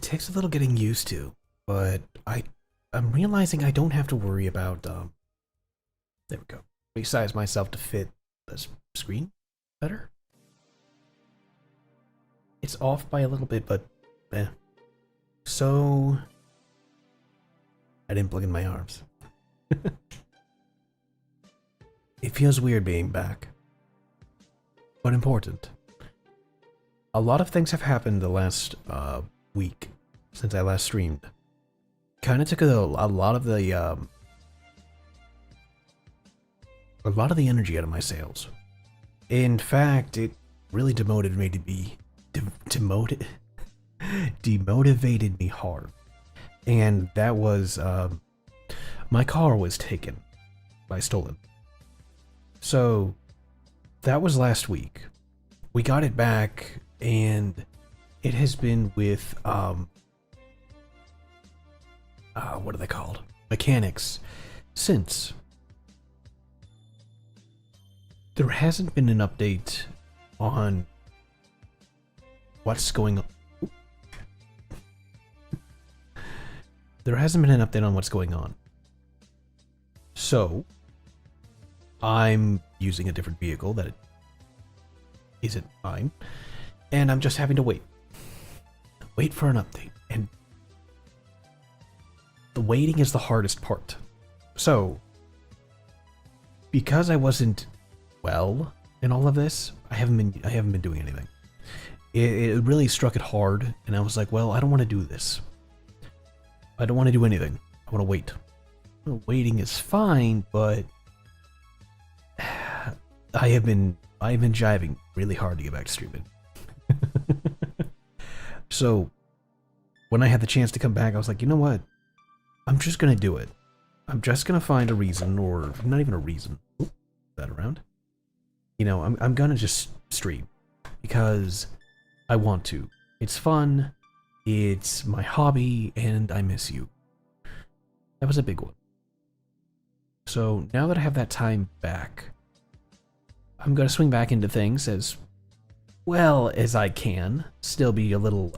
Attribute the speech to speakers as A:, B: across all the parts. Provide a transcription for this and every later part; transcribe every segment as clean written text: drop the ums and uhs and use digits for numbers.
A: takes a little getting used to, but I'm realizing I don't have to worry about there we go. Resize myself to fit the screen better. It's off by a little bit, but eh. So I didn't plug in my arms. It feels weird being back, but important. A lot of things have happened the last week since I last streamed. Kind of took a lot of the energy out of my sails. In fact, it really demotivated me to be demotivated me hard. And that was my car was taken by stolen. So that was last week. We got it back, and it has been with what are they called? Mechanics since. There hasn't been an update on what's going on. There hasn't been an update on what's going on. So I'm using a different vehicle that isn't mine, and I'm just having to wait for an update, and the waiting is the hardest part. So because I wasn't well in all of this, I haven't been doing anything. It really struck it hard, and I was like, well, I don't want to do this. I don't want to do anything. I want to wait. Well, waiting is fine, but I've been jiving really hard to get back to streaming. So when I had the chance to come back, I was like, you know what? I'm just gonna do it. I'm just gonna find a reason, or not even a reason. Oop, that around. You know, I'm gonna just stream because I want to. It's fun. It's my hobby, and I miss you. That was a big one. So now that I have that time back, I'm gonna swing back into things as well as I can. Still be a little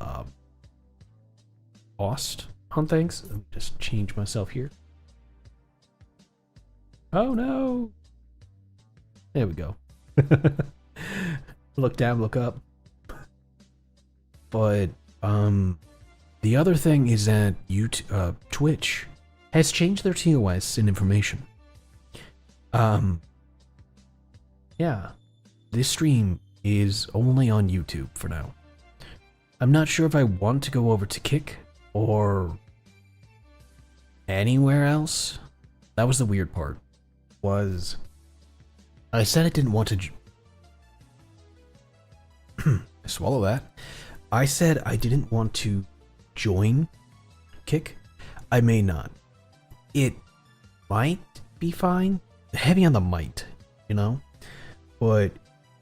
A: lost on things. Let me just change myself here. Oh no! There we go. Look down, look up. But the other thing is that Twitch has changed their TOS and information. Yeah, this stream is only on YouTube for now. I'm not sure if I want to go over to Kick or anywhere else. That was the weird part. Was I said I didn't want to swallow that. I said I didn't want to join Kick. I may not. It might be fine. Heavy on the might, you know? But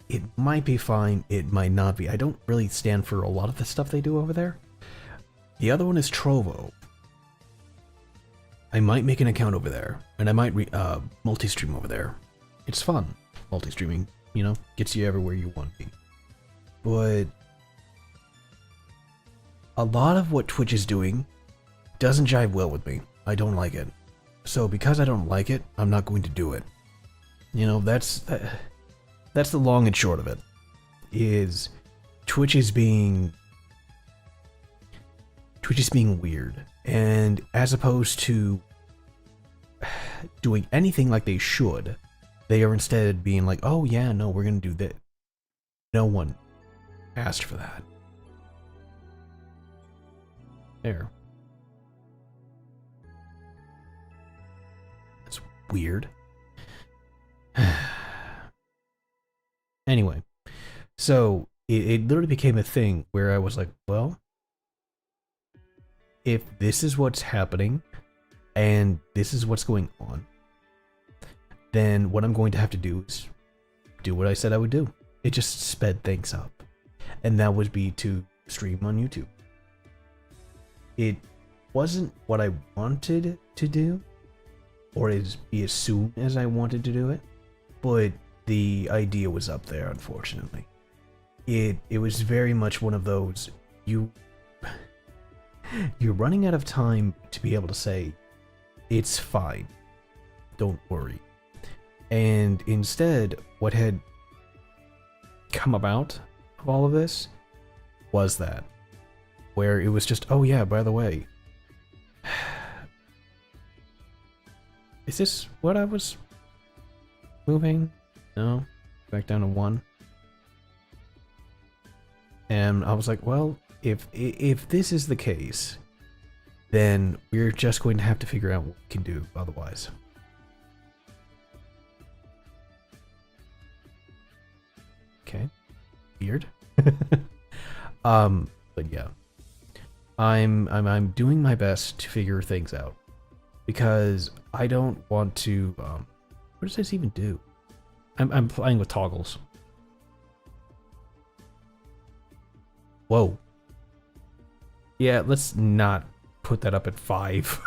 A: it might be fine, it might not be. I don't really stand for a lot of the stuff they do over there. The other one is Trovo. I might make an account over there, and I might multi-stream over there. It's fun. Multi-streaming, you know, gets you everywhere you want to be. But a lot of what Twitch is doing doesn't jive well with me. I don't like it. So because I don't like it, I'm not going to do it. You know, that's the long and short of it. Is Twitch is being weird, and as opposed to doing anything like they should, they are instead being like, oh yeah, no, we're gonna do that. No one asked for that. There. That's weird. Anyway, so it literally became a thing where I was like, well, if this is what's happening and this is what's going on, then what I'm going to have to do is do what I said I would do. It just sped things up. And that would be to stream on YouTube. It wasn't what I wanted to do, or be as soon as I wanted to do it, but the idea was up there, unfortunately. It was very much one of those, You're running out of time to be able to say, it's fine, don't worry. And instead, what had come about of all of this was that, where it was just, oh yeah, by the way, is this what I was moving? No, back down to 1. And I was like, well, if this is the case, then we're just going to have to figure out what we can do otherwise. Okay, weird. But yeah, I'm doing my best to figure things out because I don't want to. What does this even do? I'm playing with toggles. Whoa. Yeah, let's not put that up at 5.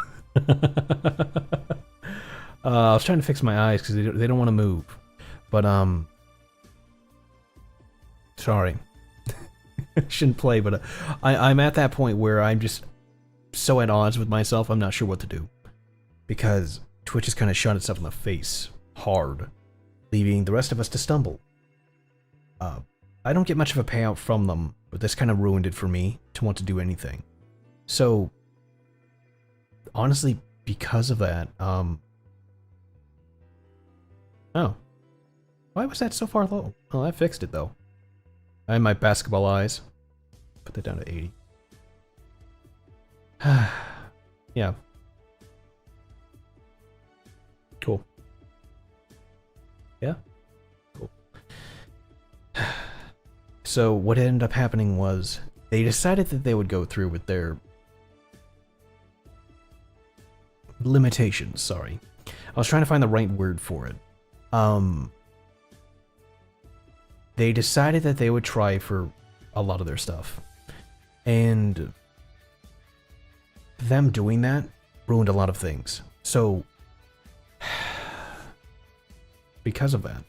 A: I was trying to fix my eyes because they don't want to move, but sorry. Shouldn't play, but I'm at that point where I'm just so at odds with myself, I'm not sure what to do. Because Twitch has kind of shot itself in the face hard, leaving the rest of us to stumble. I don't get much of a payout from them, but this kind of ruined it for me to want to do anything. So, honestly, because of that, oh. Why was that so far low? Well, I fixed it, though. I have my basketball eyes. Put that down to 80. Yeah. Cool. Yeah? Cool. So what ended up happening was they decided that they would go through with their limitations, sorry. I was trying to find the right word for it. They decided that they would try for a lot of their stuff. And them doing that ruined a lot of things. So, because of that,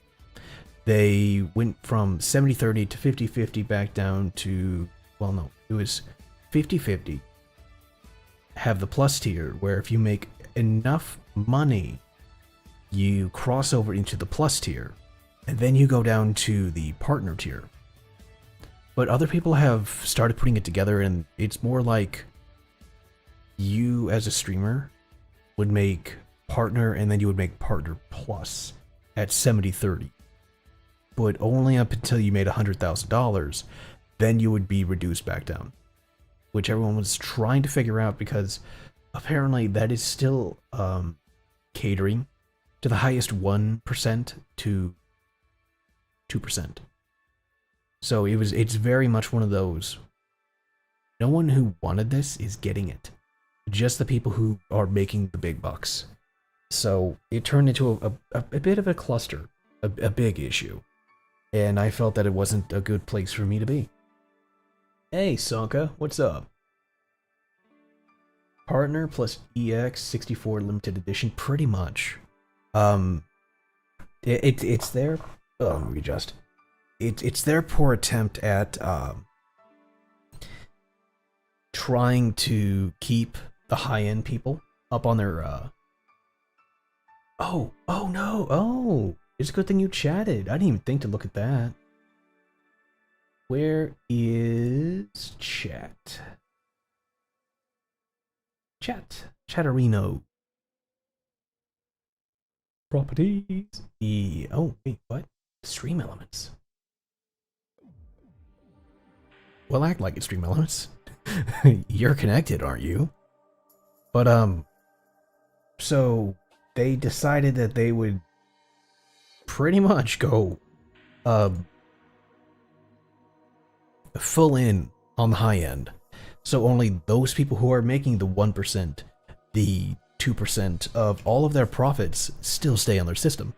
A: they went from 70-30 to 50-50 back down to, well, no, it was 50-50. Have the plus tier, where if you make enough money, you cross over into the plus tier. And then you go down to the partner tier. But other people have started putting it together, and it's more like you as a streamer would make partner, and then you would make partner plus at 70-30. But only up until you made $100,000, then you would be reduced back down. Which everyone was trying to figure out, because apparently that is still catering to the highest 1% to 2%. So it's very much one of those. No one who wanted this is getting it. Just the people who are making the big bucks. So it turned into a bit of a cluster, a big issue. And I felt that it wasn't a good place for me to be. Hey Sonka, what's up? Partner plus EX 64 limited edition, pretty much. It's there. Oh, let me adjust. It's their poor attempt at trying to keep the high-end people up on their Oh no! Oh, it's a good thing you chatted. I didn't even think to look at that. Where is chat? Chatterino. Properties. Oh wait, what? Stream elements. Well, act like it's Stream Elements. You're connected, aren't you? But, so they decided that they would pretty much go, full in on the high end. So only those people who are making the 1%, the 2% of all of their profits still stay on their system.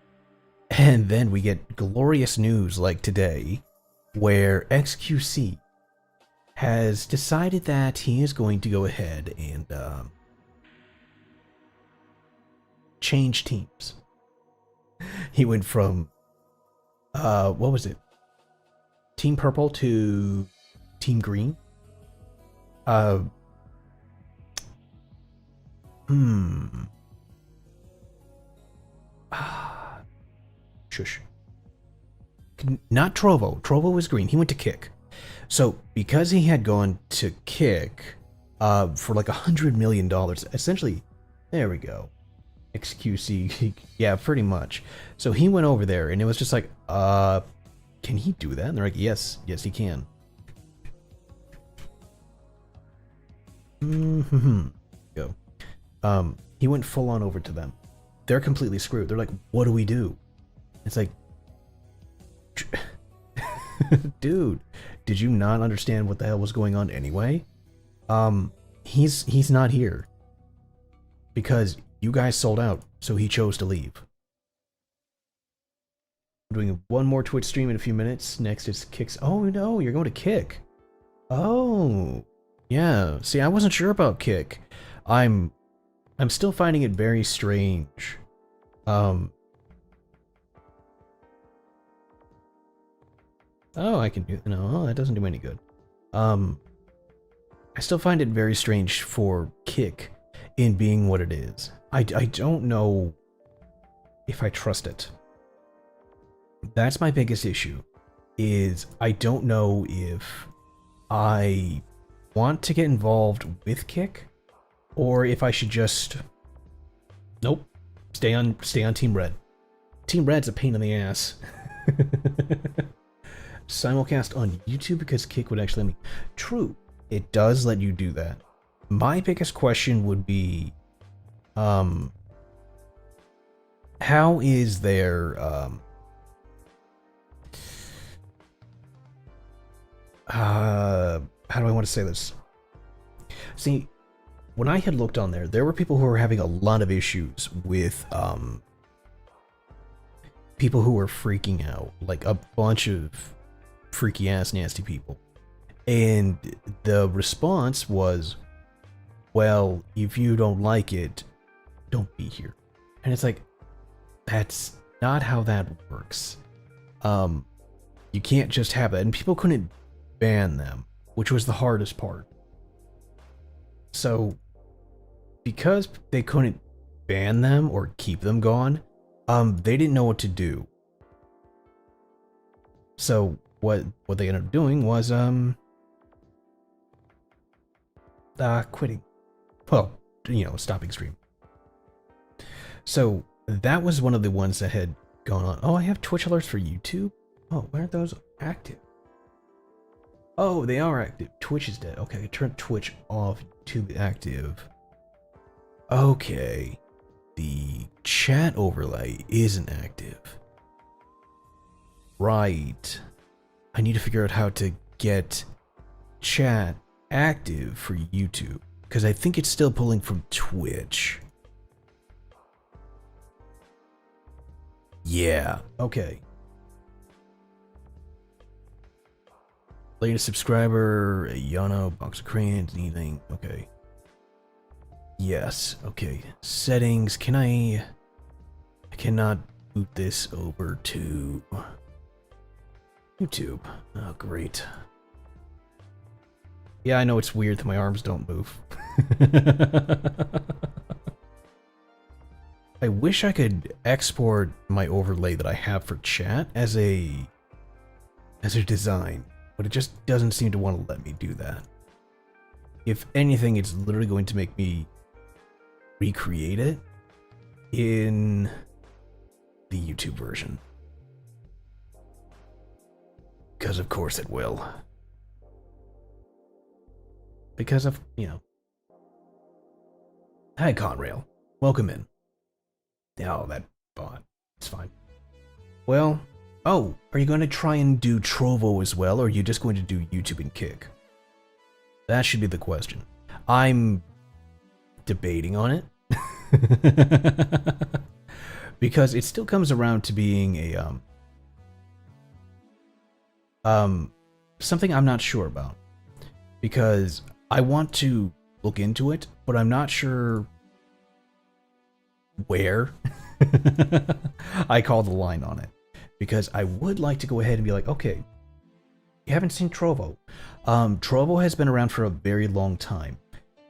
A: And then we get glorious news like today, where XQC has decided that he is going to go ahead and change teams. He went from what was it? Team Purple to Team Green. Hmm. Ah. Shush. Not Trovo. Trovo was green. He went to Kick. So because he had gone to Kick for like $100 million, essentially, there we go. XQC, yeah, pretty much. So he went over there, and it was just like, can he do that? And they're like, yes, he can. Go. He went full on over to them. They're completely screwed. They're like, what do we do? It's like, dude, did you not understand what the hell was going on anyway? He's not here because you guys sold out, so he chose to leave. I'm doing one more Twitch stream in a few minutes. Next is Kicks. Oh no, you're going to Kick. Oh, yeah. See, I wasn't sure about Kick. I'm still finding it very strange. Oh, I can do... No, that doesn't do any good. I still find it very strange for Kick in being what it is. I don't know if I trust it. That's my biggest issue, is I don't know if I want to get involved with Kick, or if I should just... Nope. Stay on Team Red. Team Red's a pain in the ass. Simulcast on YouTube because Kick would actually let me. True, it does let you do that. My biggest question would be, how is their, how do I want to say this? See, when I had looked on there, there were people who were having a lot of issues with, people who were freaking out, like a bunch of freaky ass nasty people, and the response was, well, if you don't like it, don't be here. And it's like, that's not how that works. You can't just have it, and people couldn't ban them, which was the hardest part. So because they couldn't ban them or keep them gone, they didn't know what to do. So what they ended up doing was quitting. Well, you know, stopping stream. So that was one of the ones that had gone on. Oh, I have Twitch alerts for YouTube? Oh, why aren't those active? Oh, they are active. Twitch is dead. Okay, turn Twitch off, YouTube active. Okay. The chat overlay isn't active. Right. I need to figure out how to get chat active for YouTube, because I think it's still pulling from Twitch. Yeah, okay. Latest subscriber, Yano, box of crayons, anything. Okay. Yes, okay. Settings, I cannot boot this over to YouTube. Oh, great. Yeah, I know it's weird that my arms don't move. I wish I could export my overlay that I have for chat as a design, but it just doesn't seem to want to let me do that. If anything, it's literally going to make me recreate it in the YouTube version. Because of course it will. Because of, you know. Hi, Conrail. Welcome in. Oh, that bot. It's fine. Well, oh, are you going to try and do Trovo as well, or are you just going to do YouTube and Kick? That should be the question. I'm debating on it. Because it still comes around to being a, something I'm not sure about. Because I want to look into it, but I'm not sure where I call the line on it. Because I would like to go ahead and be like, okay, you haven't seen Trovo. Trovo has been around for a very long time.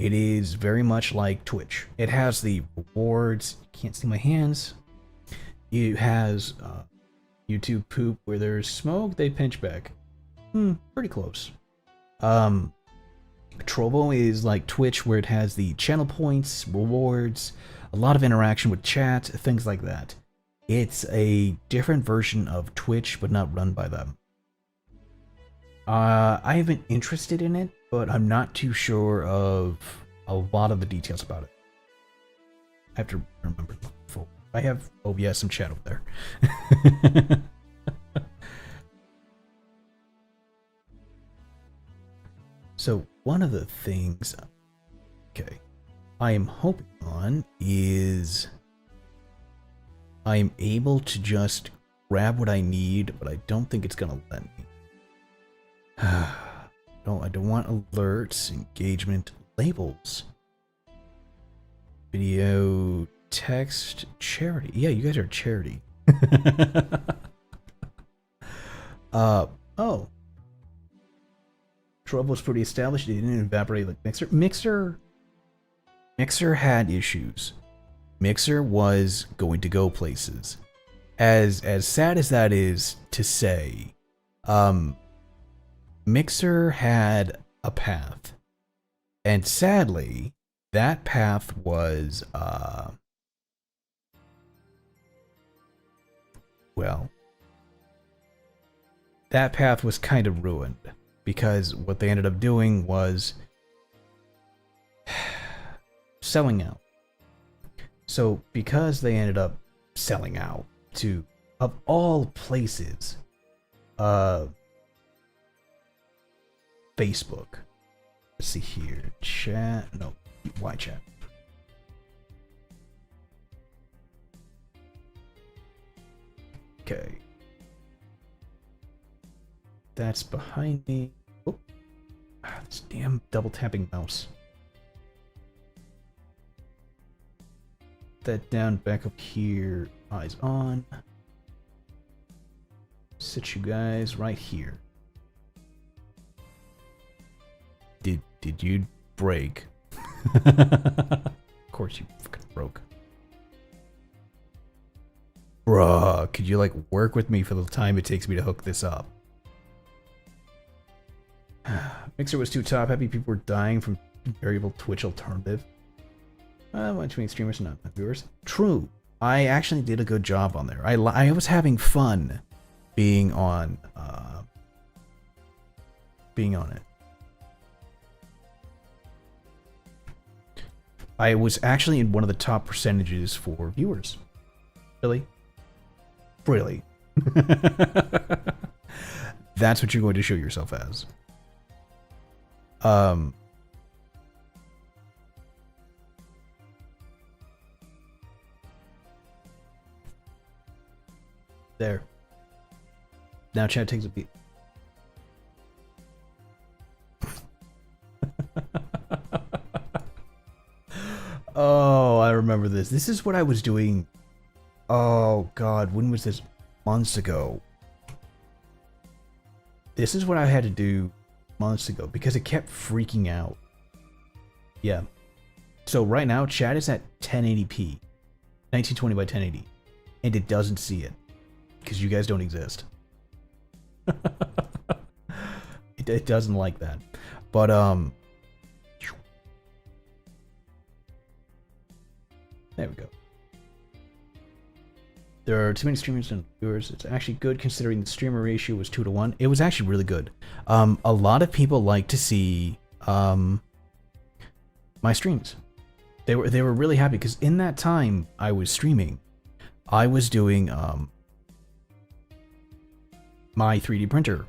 A: It is very much like Twitch. It has the rewards. You can't see my hands. It has YouTube poop where there's smoke, they pinch back. Pretty close. Trovo is like Twitch where it has the channel points, rewards, a lot of interaction with chat, things like that. It's a different version of Twitch, but not run by them. I have been interested in it, but I'm not too sure of a lot of the details about it. I have to remember. I have, oh yeah, some chat over there. So one of the things, okay, I am hoping on is I am able to just grab what I need, but I don't think it's gonna let me. No, I don't want alerts, engagement, labels, video, text, charity. Yeah, you guys are charity. Oh. Trovo was pretty established. It didn't evaporate like Mixer. Mixer had issues. Mixer was going to go places. As sad as that is to say, Mixer had a path. And sadly, that path was, well, that path was kind of ruined. Because what they ended up doing was selling out. So because they ended up selling out to, of all places, Facebook. Let's see here. Chat. No, why chat? Okay. That's behind me. Oh, this damn double tapping mouse. That down, back up here. Eyes on. Sit you guys right here. Did you break? Of course you fucking broke. Bruh, could you like work with me for the time it takes me to hook this up? Mixer was too top heavy. People were dying from variable Twitch alternative. Watching streamers and not my viewers. True. I actually did a good job on there. I was having fun being on it. I was actually in one of the top percentages for viewers. Really? Really? That's what you're going to show yourself as. There. Now chat takes a beat. Oh, I remember this. This is what I was doing. Oh god, when was this? Months ago. This is what I had to do months ago because it kept freaking out. Yeah. So right now chat is at 1080p. 1920 by 1080. And it doesn't see it. Because you guys don't exist. It doesn't like that. But there we go. There are too many streamers and viewers. It's actually good considering the streamer ratio was 2-to-1. It was actually really good. A lot of people like to see my streams. They were really happy because in that time I was streaming, I was doing my 3D printer.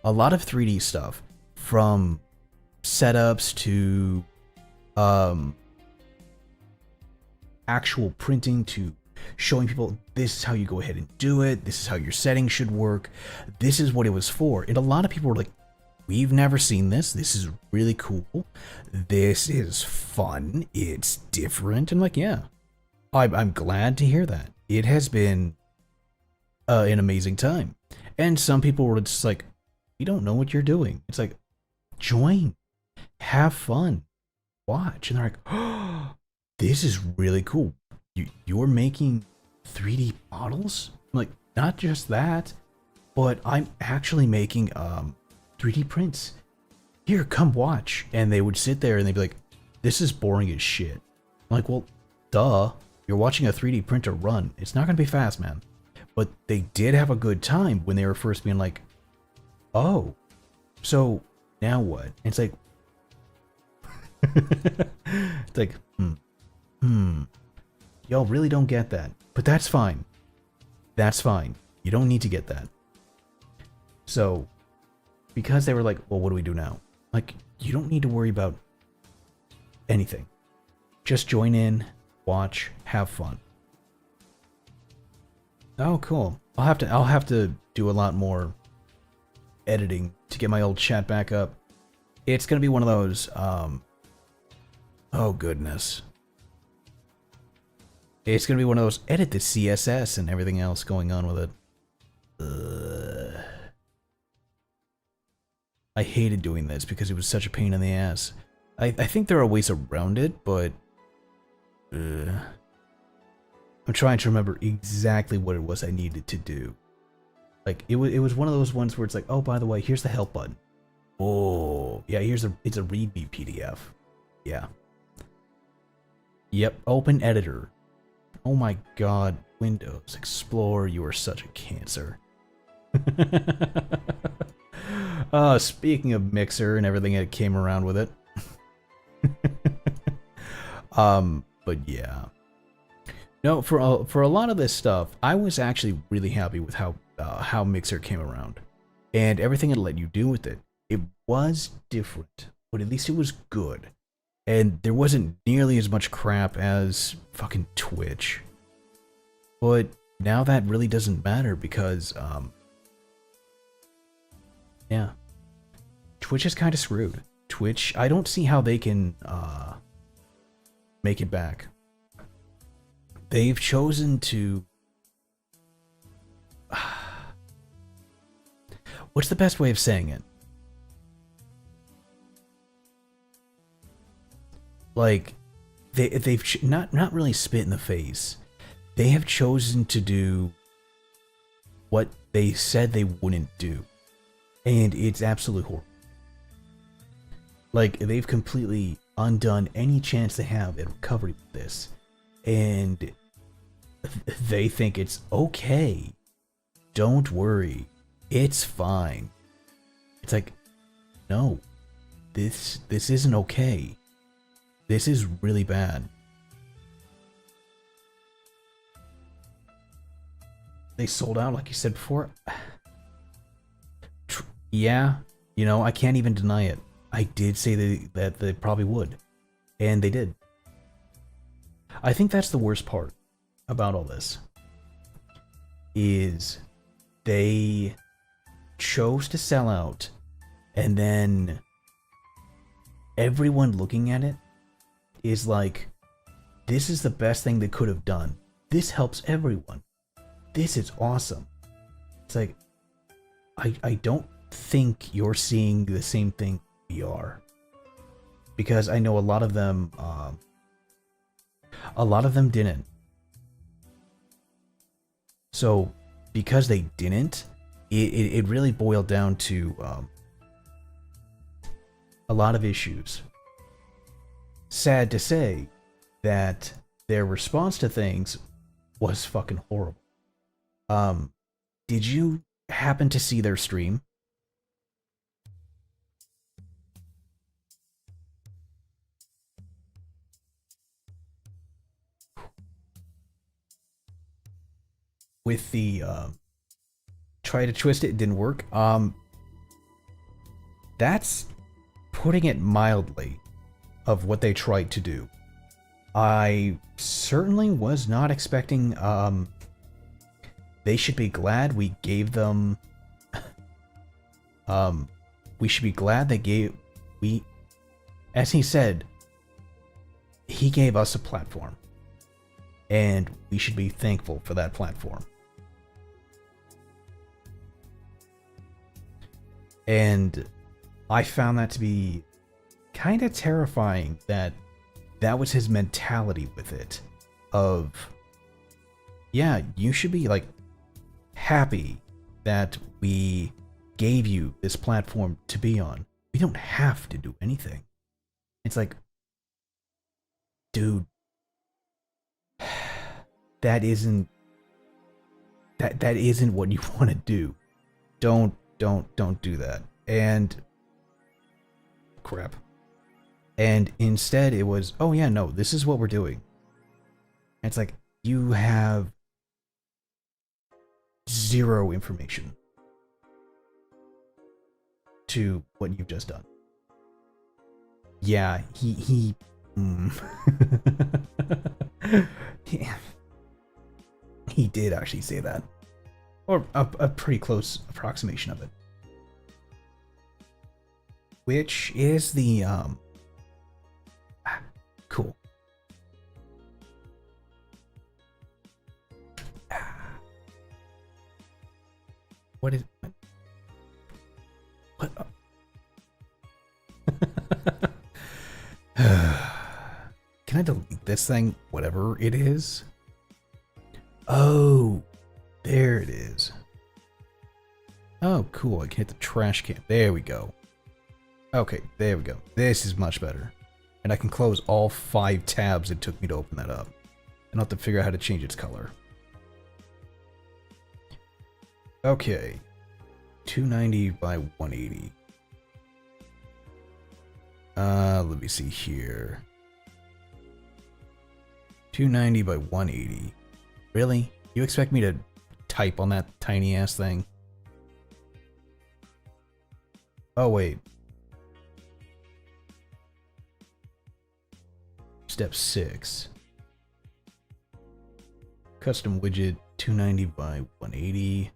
A: A lot of 3D stuff, from setups to actual printing to showing people this is how you go ahead and do it, this is how your settings should work, this is what it was for. And a lot of people were like, we've never seen this, this is really cool, this is fun, it's different. And like, yeah, I'm glad to hear that. It has been an amazing time. And some people were just like, you don't know what you're doing. It's like, join, have fun. watch. And they're like, oh, this is really cool. You're making 3D models? I'm like, not just that, but I'm actually making 3D prints. Here, come watch. And they would sit there and they'd be like, this is boring as shit. I'm like, well, duh. You're watching a 3D printer run. It's not going to be fast, man. But they did have a good time when they were first being like, oh, so now what? And it's like, it's like, y'all really don't get that. But that's fine. That's fine. You don't need to get that. So, because they were like, well, what do we do now? Like, you don't need to worry about anything. Just join in, watch, have fun. Oh, cool. I'll have to do a lot more editing to get my old chat back up. It's gonna be one of those, oh goodness. It's gonna be one of those edit the CSS and everything else going on with it. I hated doing this because it was such a pain in the ass. I think there are ways around it, but I'm trying to remember exactly what it was I needed to do. Like it was one of those ones where it's like, oh, by the way, here's the help button. Oh, yeah, it's a README PDF. Yeah. Yep, open editor. Oh my god, Windows Explorer, you are such a cancer. Speaking of Mixer and everything that came around with it. But yeah. No, for a lot of this stuff, I was actually really happy with how Mixer came around. And everything it let you do with it. It was different, but at least it was good. And there wasn't nearly as much crap as fucking Twitch. But now that really doesn't matter because, yeah. Twitch is kind of screwed. Twitch, I don't see how they can, make it back. They've chosen to... What's the best way of saying it? Like, they've not really spit in the face. They have chosen to do what they said they wouldn't do. And it's absolutely horrible. Like, they've completely undone any chance they have at recovery with this. And they think it's okay. Don't worry. It's fine. It's like, no. This isn't okay. This is really bad. They sold out, like you said before. Yeah, you know, I can't even deny it. I did say that they probably would. And they did. I think that's the worst part about all this. Is they chose to sell out, and then everyone looking at it is like, this is the best thing they could have done. This helps everyone. This is awesome. It's like, I don't think you're seeing the same thing we are. Because I know a lot of them didn't. So, because they didn't, it really boiled down to a lot of issues. Sad to say that their response to things was fucking horrible. Did you happen to see their stream? With the try to twist it didn't work. That's putting it mildly of what they tried to do. I certainly was not expecting they should be glad we gave them we should be glad they gave as he said, he gave us a platform. And we should be thankful for that platform. And I found that to be kind of terrifying that that was his mentality with it. Of, yeah, you should be like happy that we gave you this platform to be on. We don't have to do anything. It's like, dude, that isn't what you want to do. Don't do that. And crap. And instead it was, oh yeah, no, this is what we're doing. And it's like, you have zero information to what you've just done. Yeah, he he did actually say that. Or a pretty close approximation of it. Which is the, cool. What is... What? Can I delete this thing? Whatever it is? Oh, there it is. Oh, cool. I can hit the trash can. There we go. Okay, there we go. This is much better. And I can close all 5 tabs it took me to open that up. And I'll have to figure out how to change its color. Okay. 290 by 180. Let me see here. 290 by 180. Really? You expect me to type on that tiny ass thing? Oh, wait. Step 6. Custom widget 290 by 180.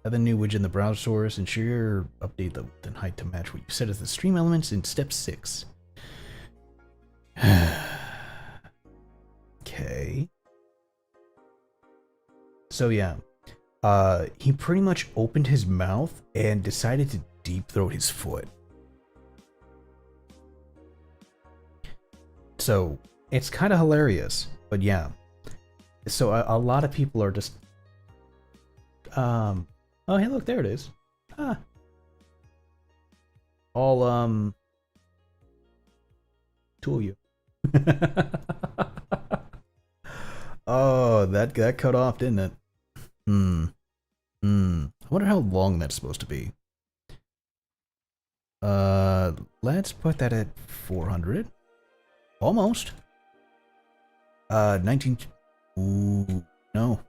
A: Add the new widget in the browser source. Ensure update the width and height to match what you set as the stream elements in step 6. Okay. So yeah. He pretty much opened his mouth and decided to deep throat his foot. So it's kind of hilarious, but yeah. So a lot of people are just, oh hey, look, there it is. Ah. All two of you. Oh, that cut off, didn't it? I wonder how long that's supposed to be. Let's put that at 400. Almost. 19. Ooh, no.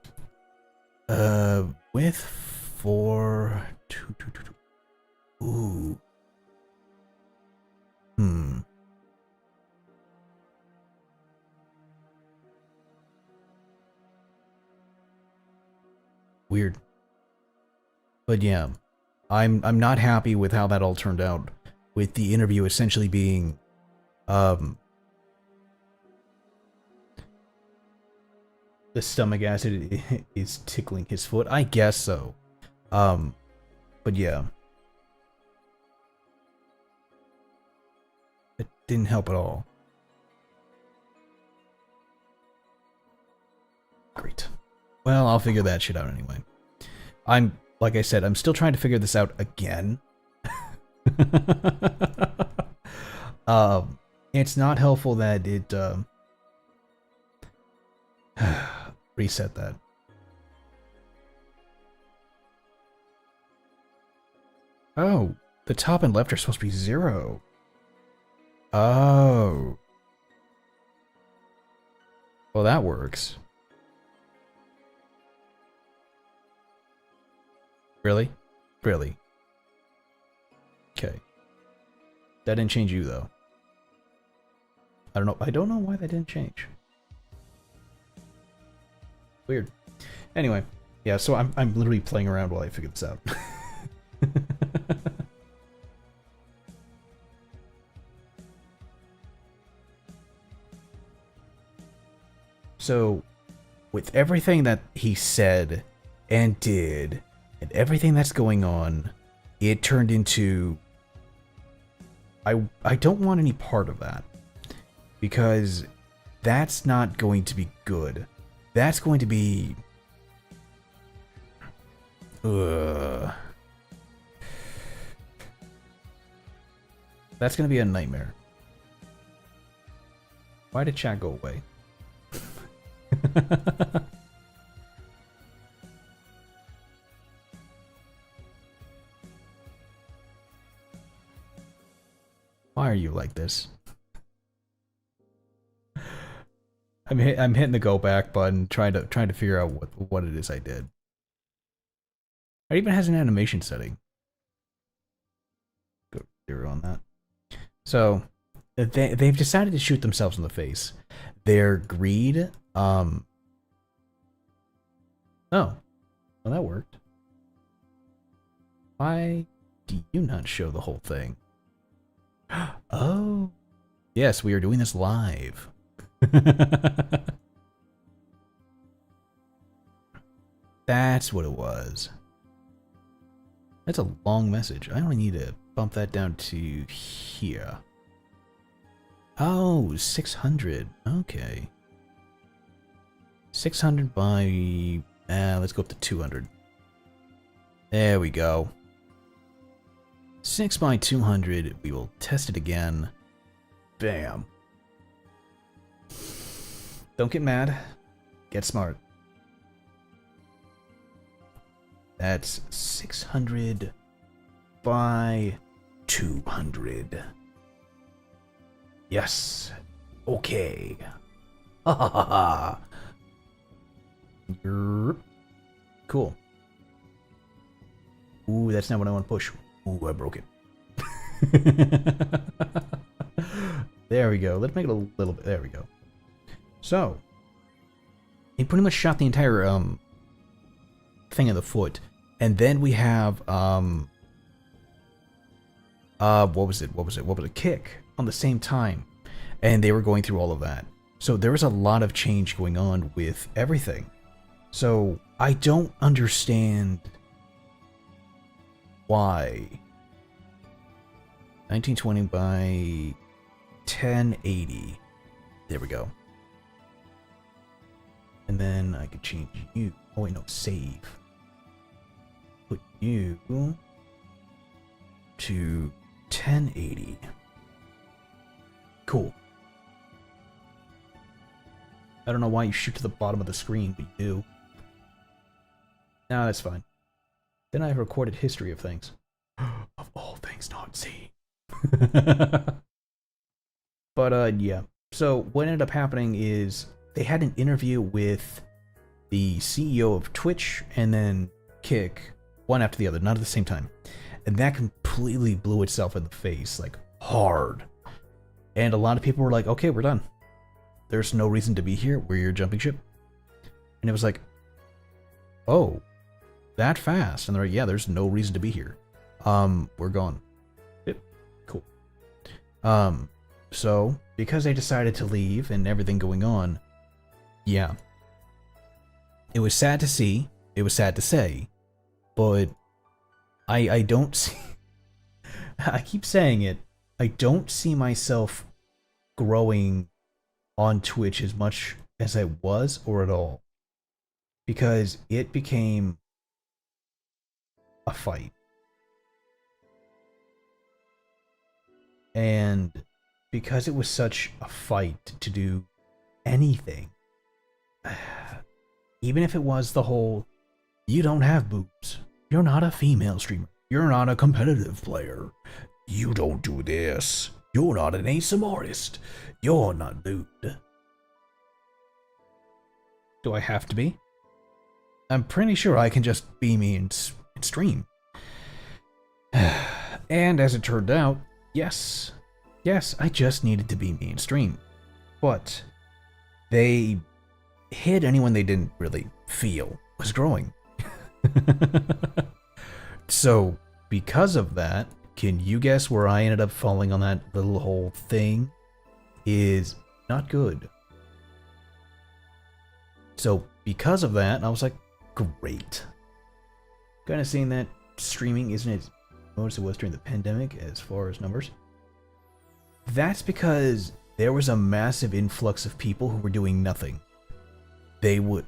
A: With 4. 2. Ooh. Weird. But yeah, I'm not happy with how that all turned out, with the interview essentially being the stomach acid is tickling his foot. I guess so. But yeah. It didn't help at all. Great. Well, I'll figure that shit out anyway. Like I said, I'm still trying to figure this out again. It's not helpful that it, reset that. Oh, the top and left are supposed to be 0. Oh. Well, that works. Really? Really? Okay. That didn't change you, though. I don't know why that didn't change. Weird. Anyway, yeah, so I'm literally playing around while I figure this out. So, with everything that he said and did, and everything that's going on, it turned into I don't want any part of that. Because that's not going to be good. That's going to be... That's going to be a nightmare. Why did chat go away? Why are you like this? I'm hitting the go back button, trying to figure out what it is I did. It even has an animation setting. Go 0 on that. So they've decided to shoot themselves in the face. Their greed. Oh, well, that worked. Why do you not show the whole thing? Oh, yes, we are doing this live. That's what it was. That's a long message. I only need to bump that down to here. Oh, 600. Okay. 600 by... let's go up to 200. There we go. 6 by 200. We will test it again. Bam. Don't get mad. Get smart. That's 600 by 200. Yes. Okay. Ha ha ha ha. Cool. Ooh, that's not what I want to push. Ooh, I broke it. There we go. Let's make it a little bit. There we go. So, he pretty much shot the entire thing in the foot, and then we have what was it? Kick on the same time, and they were going through all of that. So there was a lot of change going on with everything. So I don't understand why 1920 by 1080. There we go. And then I could change you. Oh wait, no, save. Put you to 1080. Cool. I don't know why you shoot to the bottom of the screen, but you do. No, that's fine. Then I have recorded history of things. Of all things not seen. But yeah. So what ended up happening is they had an interview with the CEO of Twitch and then Kick, one after the other, not at the same time. And that completely blew itself in the face, like hard. And a lot of people were like, okay, we're done. There's no reason to be here. We're your jumping ship. And it was like, oh, that fast? And they're like, yeah, there's no reason to be here. We're gone. Yep, cool. So, because they decided to leave and everything going on, yeah. It was sad to see. It was sad to say. But I don't see... I keep saying it. I don't see myself growing on Twitch as much as I was or at all. Because it became a fight. And because it was such a fight to do anything, even if it was the whole, you don't have boobs, you're not a female streamer, you're not a competitive player, you don't do this, you're not an ASMRist, you're not lewd. Do I have to be? I'm pretty sure I can just be me and stream. And as it turned out, yes, I just needed to be me and stream. But they hid anyone they didn't really feel was growing. So, because of that, can you guess where I ended up falling on that little whole thing? Is not good. So, because of that, I was like, great. Kind of seeing that streaming isn't as much as it was during the pandemic as far as numbers. That's because there was a massive influx of people who were doing nothing. They would...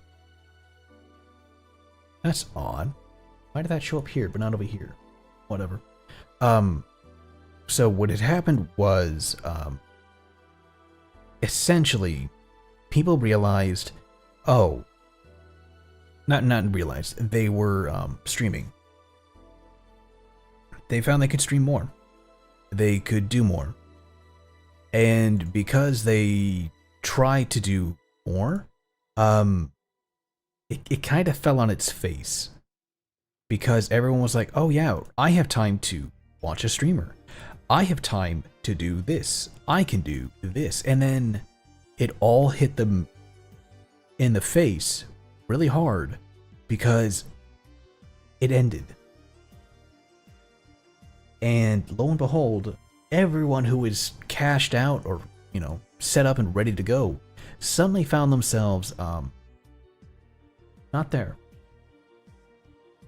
A: That's odd. Why did that show up here, but not over here? Whatever. So what had happened was, essentially, people realized, oh, not realized, they were streaming. They found they could stream more. They could do more. And because they tried to do more, it kind of fell on its face. Because everyone was like, oh yeah, I have time to watch a streamer. I have time to do this. I can do this. And then it all hit them in the face really hard because it ended. And lo and behold, everyone who was cashed out or, you know, set up and ready to go suddenly found themselves not there.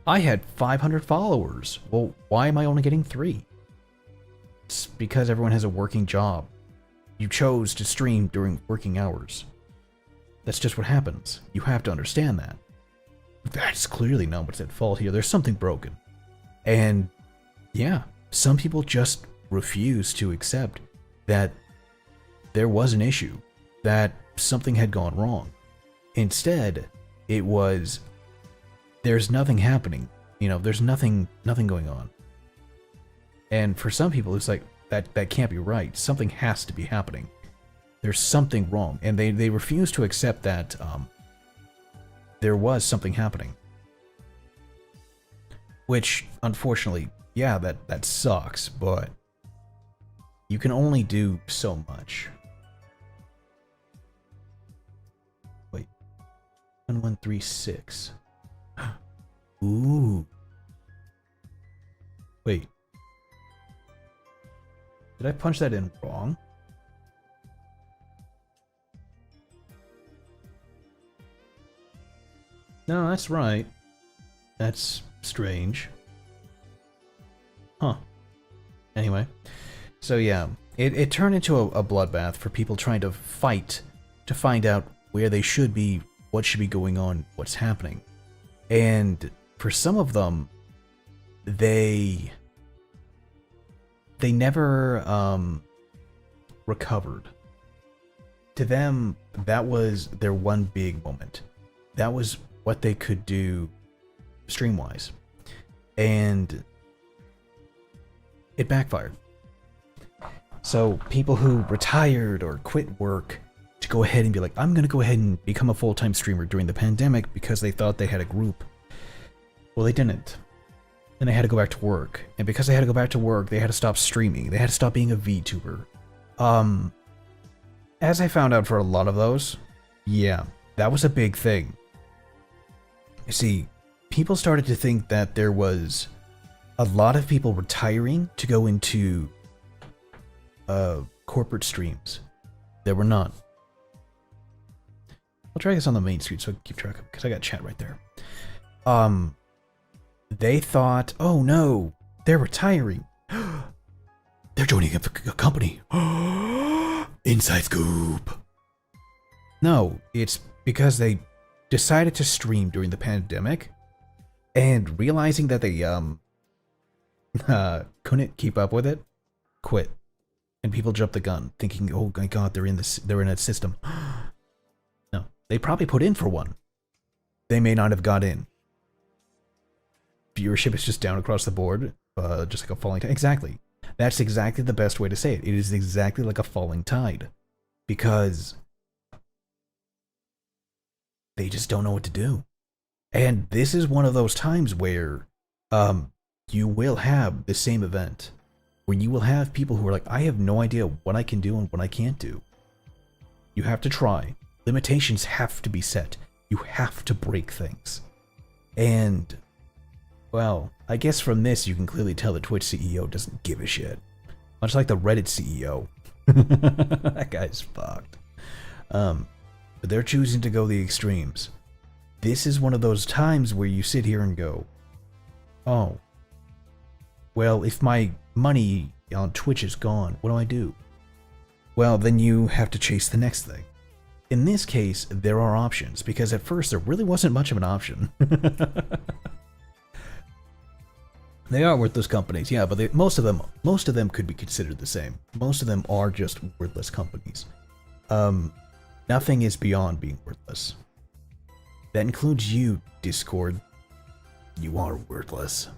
A: I had 500 followers. Well, why am I only getting 3? It's because everyone has a working job. You chose to stream during working hours. That's just what happens. You have to understand that. That's clearly not what's at fault here. There's something broken. And yeah, some people just refuse to accept that there was an issue, that something had gone wrong. Instead, it was, there's nothing happening. You know, there's nothing going on. And for some people, it's like, that can't be right. Something has to be happening. There's something wrong. And they refuse to accept that there was something happening. Which, unfortunately, yeah, that sucks, but you can only do so much. Wait. 1136. Ooh. Wait. Did I punch that in wrong? No, that's right. That's strange. Huh. Anyway. So yeah, it turned into a bloodbath for people trying to fight to find out where they should be, what should be going on, what's happening. And for some of them, they never recovered. To them, that was their one big moment. That was what they could do stream-wise. And it backfired. So people who retired or quit work to go ahead and be like, I'm going to go ahead and become a full-time streamer during the pandemic because they thought they had a group. Well, they didn't. And they had to go back to work. And because they had to go back to work, they had to stop streaming. They had to stop being a VTuber. As I found out for a lot of those, yeah, that was a big thing. You see, people started to think that there was a lot of people retiring to go into corporate streams. There were not. I'll try this on the main screen so I can keep track of it, because I got chat right there. They thought, oh no, they're retiring. They're joining a company. Inside scoop. No, it's because they decided to stream during the pandemic and realizing that they couldn't keep up with it, quit. And people jumped the gun, thinking, oh my god, they're in a system. No, they probably put in for one. They may not have got in. Viewership is just down across the board, just like a falling tide. Exactly. That's exactly the best way to say it. It is exactly like a falling tide. Because they just don't know what to do. And this is one of those times where you will have the same event. Where you will have people who are like, I have no idea what I can do and what I can't do. You have to try. Limitations have to be set. You have to break things. And, well, I guess from this you can clearly tell the Twitch CEO doesn't give a shit. Much like the Reddit CEO. That guy's fucked. But they're choosing to go the extremes. This is one of those times where you sit here and go, oh, well, if my money on Twitch is gone, what do I do? well, then you have to chase the next thing. In this case, there are options, because at first there really wasn't much of an option. They are worthless companies, yeah, but most of them could be considered the same. Most of them are just worthless companies. Nothing is beyond being worthless. That includes you, Discord. You are worthless.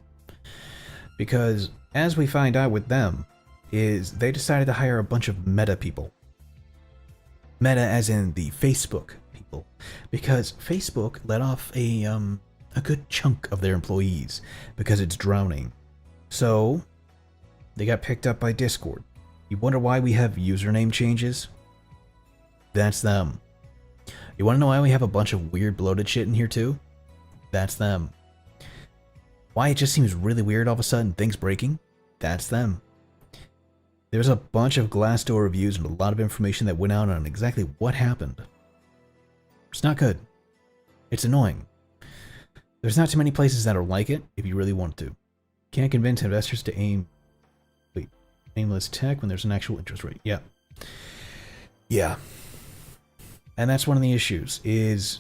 A: Because, as we find out with them, is they decided to hire a bunch of meta people. Meta as in the Facebook people. Because Facebook let off a good chunk of their employees because it's drowning. So, they got picked up by Discord. You wonder why we have username changes? That's them. You want to know why we have a bunch of weird bloated shit in here too? That's them. Why it just seems really weird all of a sudden, things breaking? That's them. There's a bunch of Glassdoor reviews and a lot of information that went out on exactly what happened. It's not good. It's annoying. There's not too many places that are like it if you really want to. Can't convince investors to aimless tech when there's an actual interest rate. Yeah. Yeah. And that's one of the issues, is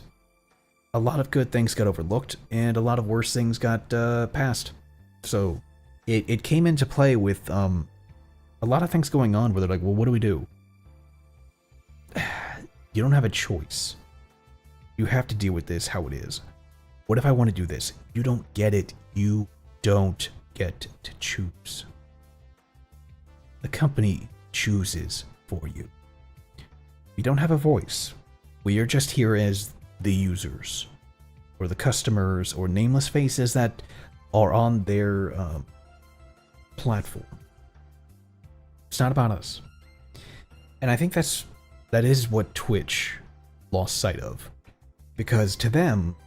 A: a lot of good things got overlooked and a lot of worse things got passed. So it came into play with a lot of things going on where they're like, well, what do we do? You don't have a choice. You have to deal with this how it is. What if I want to do this? You don't get it. You don't get to choose. The company chooses for you. You don't have a voice. We are just here as the users, or the customers, or nameless faces that are on their platform. It's not about us. And I think that is what Twitch lost sight of. Because to them,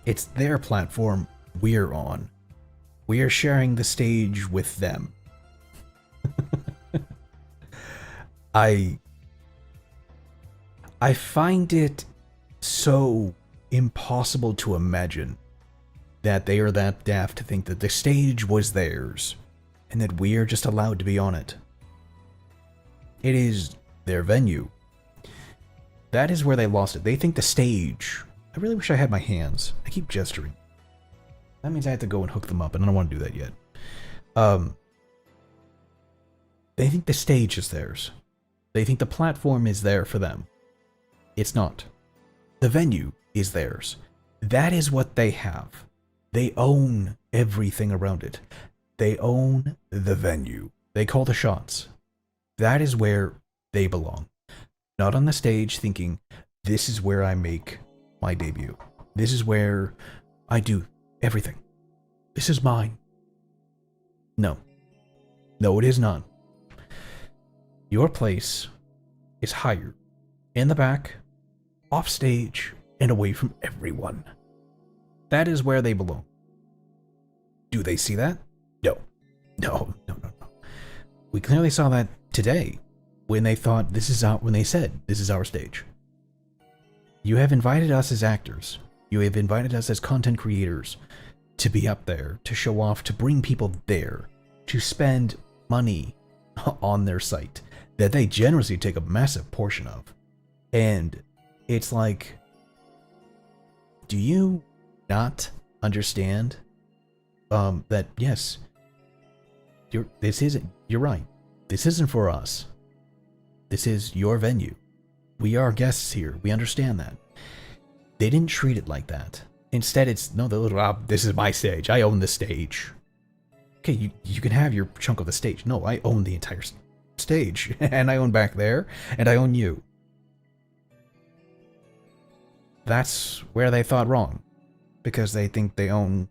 A: it's their platform we're on. We are sharing the stage with them. I find it so impossible to imagine that they are that daft to think that the stage was theirs and that we are just allowed to be on it. It is their venue. That is where they lost it. They think the stage... I really wish I had my hands. I keep gesturing. That means I have to go and hook them up, and I don't want to do that yet. They think the stage is theirs. They think the platform is there for them. It's not. The venue is theirs. That is what they have. They own everything around it. They own the venue. They call the shots. That is where they belong. Not on the stage thinking, this is where I make my debut. This is where I do everything. This is mine. No. No, it is not. Your place is higher, in the back, off stage, and away from everyone. That is where they belong. Do they see that? No. No. We clearly saw that today when they thought when they said this is our stage. You have invited us as actors. You have invited us as content creators to be up there, to show off, to bring people there, to spend money on their site that they generously take a massive portion of. And it's like, do you not understand that yes, you're right. This isn't for us. This is your venue. We are guests here. We understand that. They didn't treat it like that. Instead, it's, no, this is my stage. I own the stage. Okay, you can have your chunk of the stage. No, I own the entire stage. And I own back there. And I own you. That's where they thought wrong. Because they think they own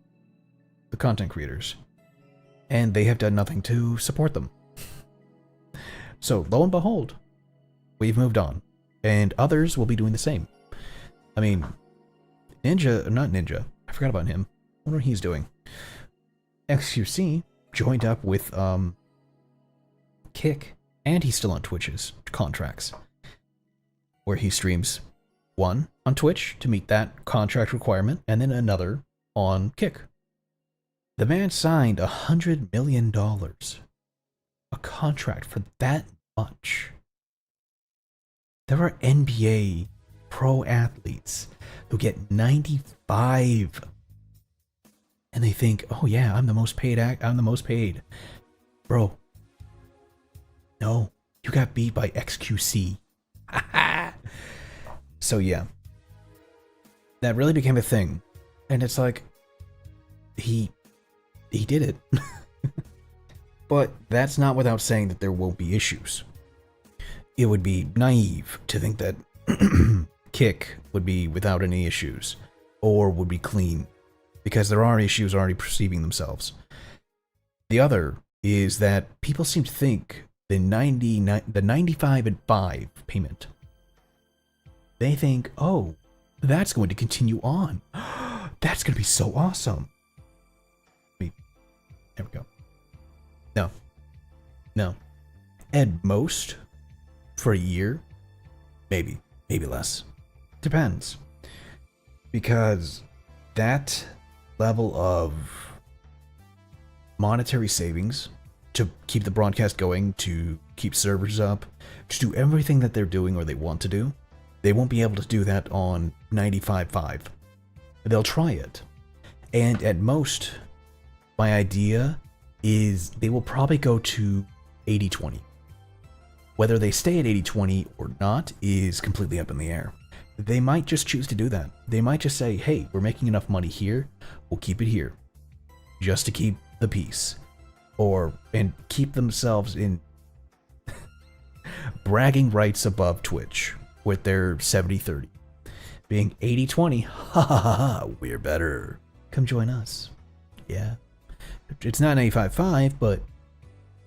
A: the content creators. And they have done nothing to support them. So, lo and behold, we've moved on. And others will be doing the same. I mean, not Ninja, I forgot about him. I wonder what he's doing. XQC joined up with Kick, and he's still on Twitch's contracts, where he streams one on Twitch to meet that contract requirement, and then another on Kick. The man signed $100 million. A contract for that much. There are NBA pro athletes who get 95, and they think, "Oh yeah, I'm the most paid. I'm the most paid." Bro, no, you got beat by XQC. So yeah, that really became a thing, and it's like he did it. But that's not without saying that there won't be issues. It would be naive to think that Kick would be without any issues or would be clean, because there are issues already perceiving themselves. The other is that people seem to think the 95 and 5 payment, they think, oh, that's going to continue on. That's going to be so awesome. There we go. No. At most, for a year, maybe less. Depends. Because that level of monetary savings to keep the broadcast going, to keep servers up, to do everything that they're doing or they want to do, they won't be able to do that on 95.5. They'll try it. And at most, my idea is they will probably go to 80-20. Whether they stay at 80-20 or not is completely up in the air. They might just choose to do that. They might just say, hey, we're making enough money here, we'll keep it here. Just to keep the peace. And keep themselves in bragging rights above Twitch with their 70-30. Being 80-20, ha ha ha ha, we're better. Come join us. Yeah. It's not 95.5, but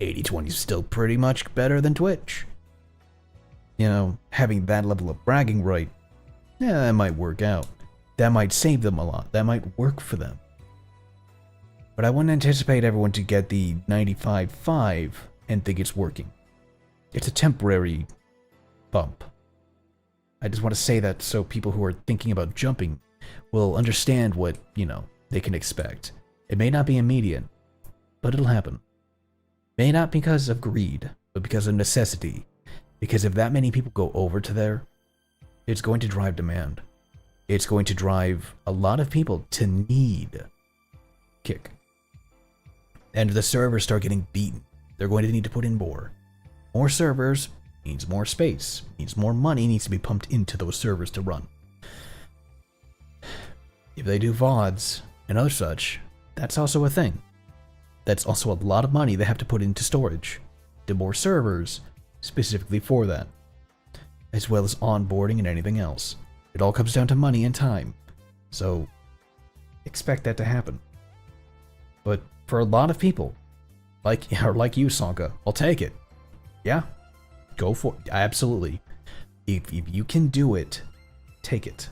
A: 80-20 is still pretty much better than Twitch. You know, having that level of bragging right, yeah, that might work out. That might save them a lot. That might work for them. But I wouldn't anticipate everyone to get the 95.5 and think it's working. It's a temporary bump. I just want to say that so people who are thinking about jumping will understand what, they can expect. It may not be immediate, but it'll happen. May not because of greed, but because of necessity. Because if that many people go over to there, it's going to drive demand. It's going to drive a lot of people to need Kick. And if the servers start getting beaten, they're going to need to put in more. More servers means more space, means more money needs to be pumped into those servers to run. If they do VODs and other such, that's also a thing. That's also a lot of money they have to put into storage, to more servers specifically for that, as well as onboarding and anything else. It all comes down to money and time, so expect that to happen. But for a lot of people, like you, Sanka, I'll take it. Yeah, go for it. Absolutely. If you can do it, take it.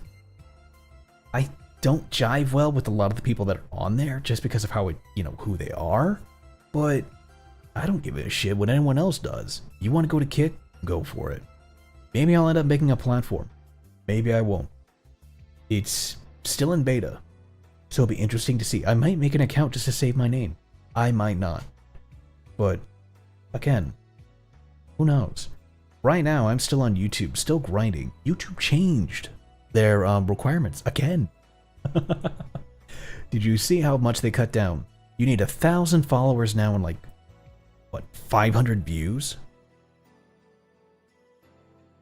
A: I don't jive well with a lot of the people that are on there just because of how who they are, but I don't give a shit what anyone else does. You want to go to Kick? Go for it. Maybe I'll end up making a platform. Maybe I won't. It's still in beta, so it'll be interesting to see. I might make an account just to save my name. I might not. But again, who knows? Right now, I'm still on YouTube, still grinding. YouTube changed their requirements again. Did you see how much they cut down? You need 1,000 followers now and 500 views?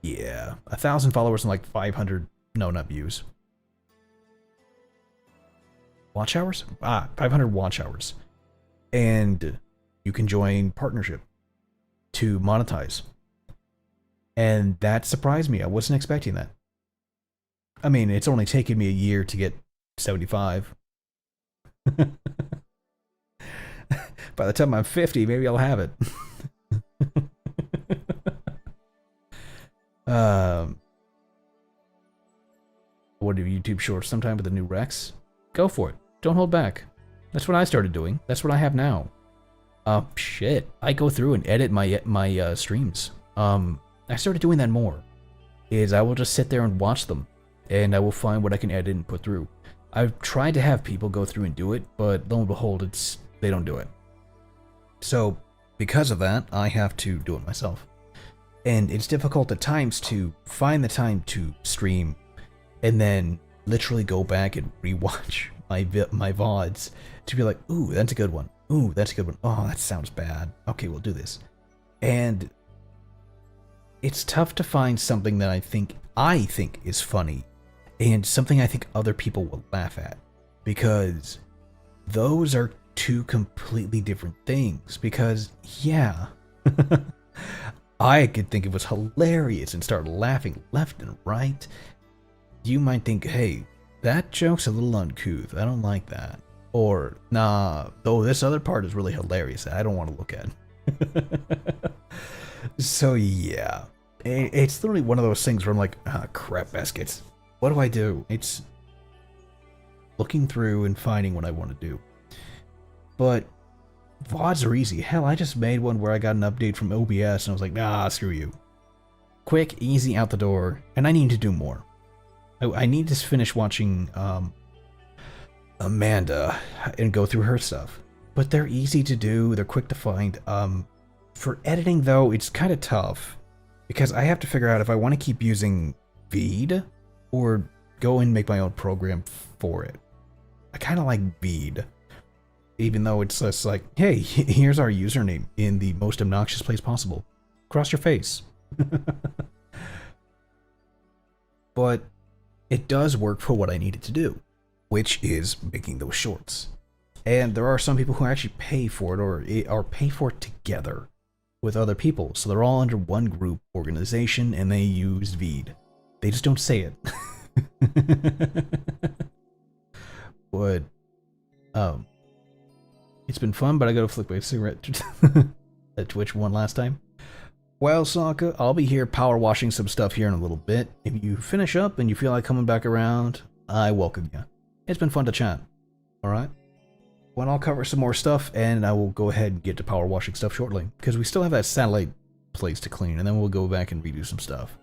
A: Yeah, 1,000 followers and 500, no, not views. Watch hours? 500 watch hours. And you can join partnership to monetize. And that surprised me. I wasn't expecting that. I mean, it's only taken me a year to get 75. By the time I'm 50, maybe I'll have it. What do YouTube Shorts sometime with the new Rex? Go for it. Don't hold back. That's what I started doing. That's what I have now. Shit. I go through and edit my streams. I started doing that more. I will just sit there and watch them, and I will find what I can edit and put through. I've tried to have people go through and do it, but lo and behold, they don't do it. So, because of that, I have to do it myself. And it's difficult at times to find the time to stream and then literally go back and rewatch my VODs to be like, ooh, that's a good one. Ooh, that's a good one. Oh, that sounds bad. Okay, we'll do this. And it's tough to find something that I think is funny and something I think other people will laugh at, because those are two completely different things. Because yeah, I could think it was hilarious and start laughing left and right. You might think, hey, that joke's a little uncouth, I don't like that. Or, nah, though this other part is really hilarious, I don't want to look at. So yeah, it's literally one of those things where I'm like, ah, crap baskets. What do I do? It's looking through and finding what I want to do. But VODs are easy. Hell, I just made one where I got an update from OBS and I was like, nah, screw you. Quick, easy, out the door, and I need to do more. I need to finish watching Amanda and go through her stuff. But they're easy to do, they're quick to find. For editing though, it's kind of tough, because I have to figure out if I want to keep using Veed or go and make my own program for it. I kind of like Veed, even though it's just like, hey, here's our username in the most obnoxious place possible. Cross your face. But it does work for what I needed to do, which is making those shorts. And there are some people who actually pay for it, or pay for it together with other people. So they're all under one group organization and they use Veed. They just don't say it. But it's been fun, but I gotta flick my cigarette at Twitch one last time. Well, Sokka, I'll be here power washing some stuff here in a little bit. If you finish up and you feel like coming back around, I welcome you. It's been fun to chat. Alright? Well, I'll cover some more stuff, and I will go ahead and get to power washing stuff shortly, because we still have that satellite place to clean, and then we'll go back and redo some stuff.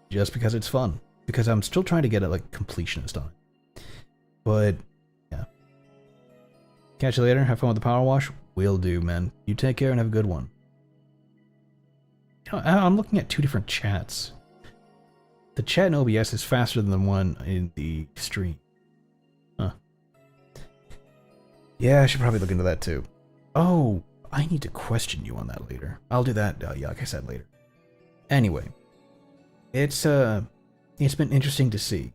A: Just because it's fun. Because I'm still trying to get it like completionist on it. But, yeah. Catch you later. Have fun with the power wash. Will do, man. You take care and have a good one. You know, I'm looking at two different chats. The chat in OBS is faster than the one in the stream. Huh. Yeah, I should probably look into that too. Oh, I need to question you on that later. I'll do that, yeah, like I said, later. Anyway, it's been interesting to see.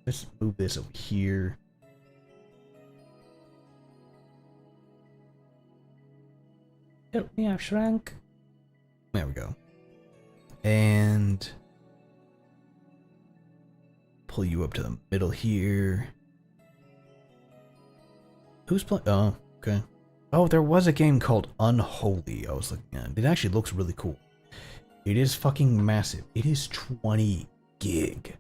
A: Let's move this over here. Help me out, Shrank. There we go. And pull you up to the middle here. Who's playing? Oh, okay. Oh, there was a game called Unholy I was looking at. It actually looks really cool. It is fucking massive. It is 20 gig.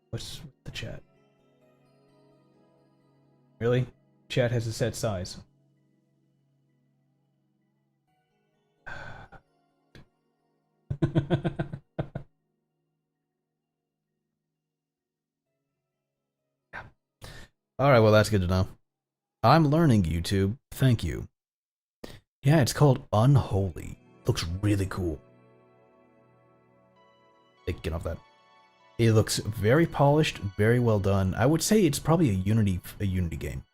A: What's the chat? Really? Chat has a set size. Alright, well that's good to know. I'm learning, YouTube. Thank you. Yeah, it's called Unholy. Looks really cool. Hey, get off that. It looks very polished, very well done. I would say it's probably a Unity game.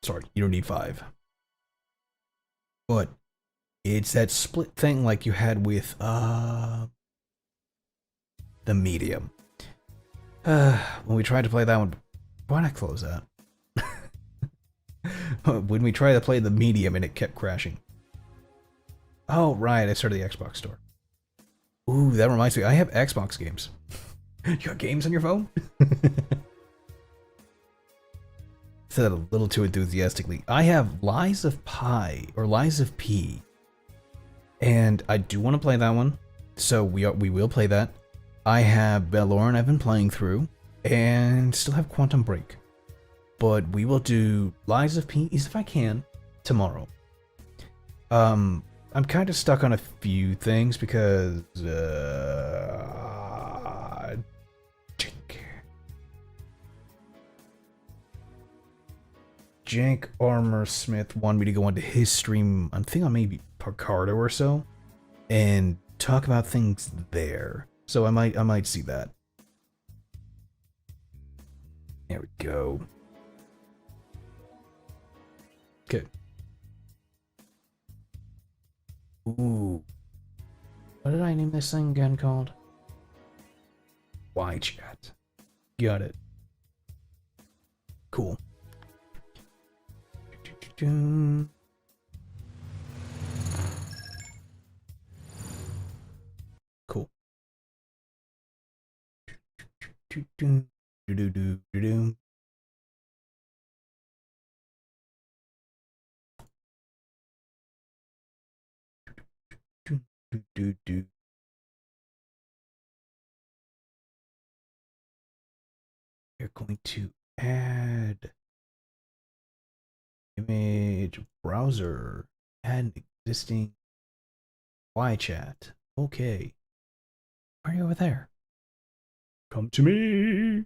A: Sorry, Unity 5. But it's that split thing like you had with the Medium. When we tried to play that one, why did I close that? When we tried to play the Medium and it kept crashing. Oh right, I started the Xbox store. Ooh, that reminds me, I have Xbox games. You got games on your phone? Said that a little too enthusiastically. I have Lies of Pi, or Lies of P. And I do want to play that one, so we will play that. I have Belorn I've been playing through, and still have Quantum Break. But we will do Lies of P if I can tomorrow. I'm kind of stuck on a few things because Jank Armor Smith wanted me to go onto his stream. I think on maybe Picardo or so and talk about things there. So I might see that. There we go. Okay. Ooh. What did I name this thing again called? Y-chat. Got it. Cool. Cool. We're going to add image browser, add existing Y-chat. Okay. Why are you over there? Come to me.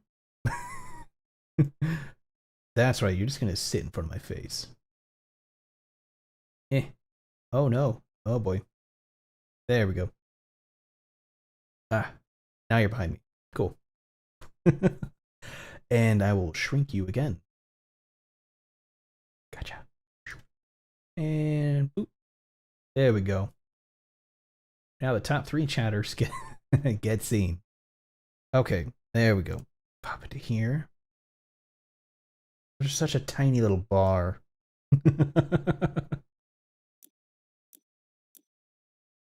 A: That's right, you're just gonna sit in front of my face. Eh. Oh no. Oh boy. There we go. Ah. Now you're behind me. Cool. And I will shrink you again. Gotcha. And boop. There we go. Now the top 3 chatters get seen. Okay, there we go. Pop it to here. There's such a tiny little bar.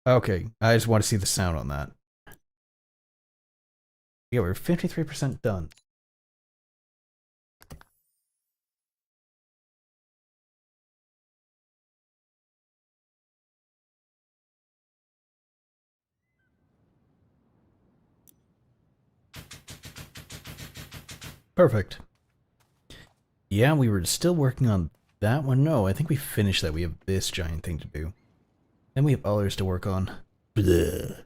A: Okay, I just want to see the sound on that. Yeah, we're 53% done. Perfect. Yeah, we were still working on that one. No, I think we finished that. We have this giant thing to do. Then we have others to work on. Blah.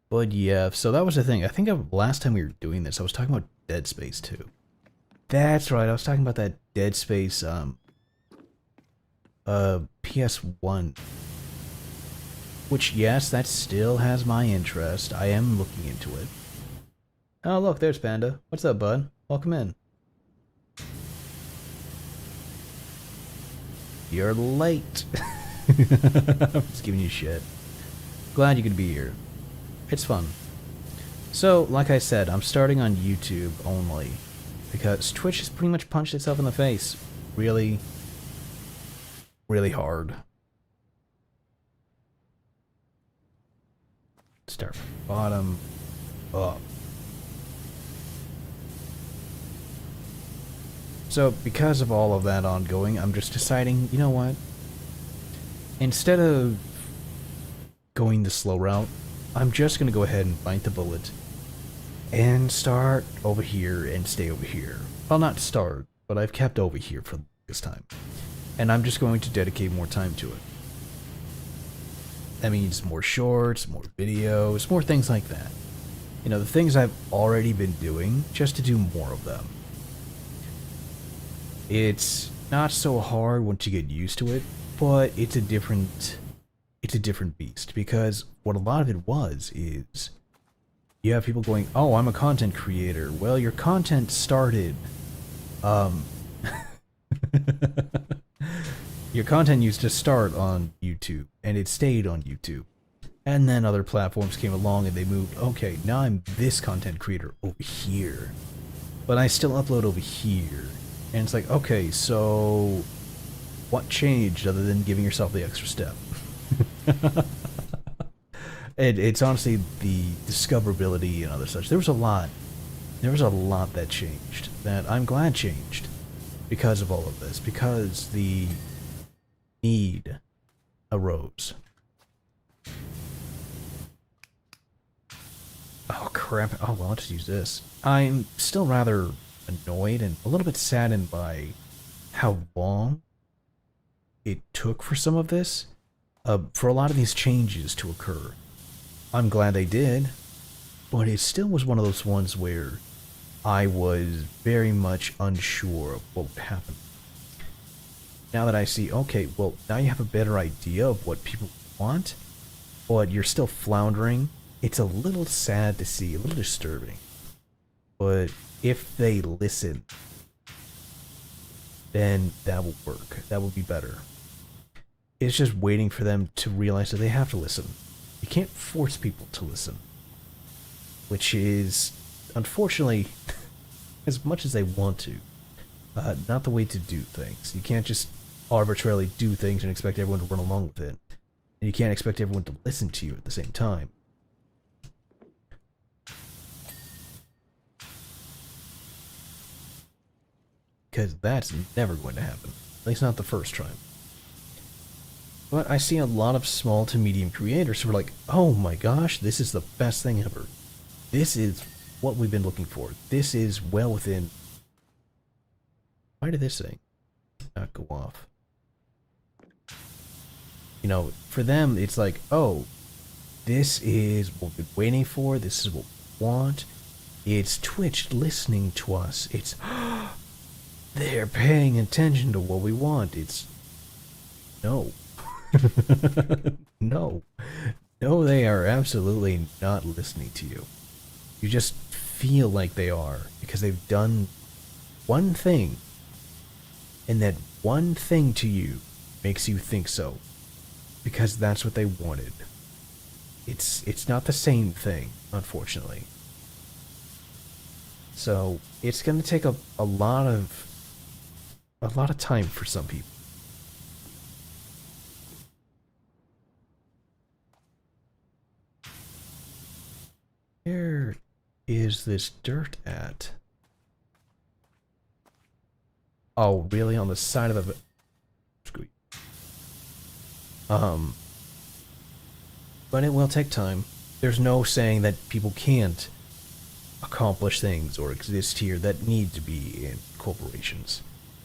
A: But yeah, so that was the thing. I think last time we were doing this, I was talking about Dead Space 2. That's right, I was talking about that Dead Space, PS1. Which, yes, that still has my interest. I am looking into it. Oh, look, there's Panda. What's up, bud? Welcome in. You're late. I'm just giving you shit. Glad you could be here. It's fun. So, like I said, I'm starting on YouTube only. Because Twitch has pretty much punched itself in the face. Really, really hard. Start from bottom up. So, because of all of that ongoing, I'm just deciding, you know what? Instead of going the slow route, I'm just going to go ahead and bite the bullet and start over here and stay over here. Well, not start, but I've kept over here for this time. And I'm just going to dedicate more time to it. That means more shorts, more videos, more things like that. You know, the things I've already been doing, just to do more of them. It's not so hard once you get used to it, but it's a different beast, because what a lot of it was is you have people going, oh, I'm a content creator. Well, your content started, your content used to start on YouTube, and it stayed on YouTube. And then other platforms came along and they moved, okay, now I'm this content creator over here. But I still upload over here. And it's like, okay, so what changed other than giving yourself the extra step? It's honestly the discoverability and other such. There was a lot that changed, that I'm glad changed because of all of this, because the need arose. Oh crap, oh well, I'll just use this. I'm still rather annoyed and a little bit saddened by how long it took for some of this, for a lot of these changes to occur. I'm glad they did, but it still was one of those ones where I was very much unsure of what would happen. now that I see, okay, well, now you have a better idea of what people want, but you're still floundering. It's a little sad to see, a little disturbing. But if they listen, then that will work. That will be better. It's just waiting for them to realize that they have to listen. You can't force people to listen. Which is, unfortunately, as much as they want to, not the way to do things. You can't just arbitrarily do things and expect everyone to run along with it. And you can't expect everyone to listen to you at the same time. Because that's never going to happen. At least not the first time. But I see a lot of small to medium creators who are like, oh my gosh, this is the best thing ever. This is what we've been looking for. This is well within... Why did this thing not go off? You know, for them, it's like, oh, this is what we've been waiting for. This is what we want. It's Twitch listening to us. It's... they're paying attention to what we want. It's... No. No. No, they are absolutely not listening to you. You just feel like they are, because they've done one thing, and that one thing to you makes you think so, because that's what they wanted. It's not the same thing, unfortunately. So it's going to take a lot of time for some people. Where is this dirt at? Oh, really? On the side of the... Screw you. But it will take time. There's no saying that people can't accomplish things or exist here that need to be in corporations.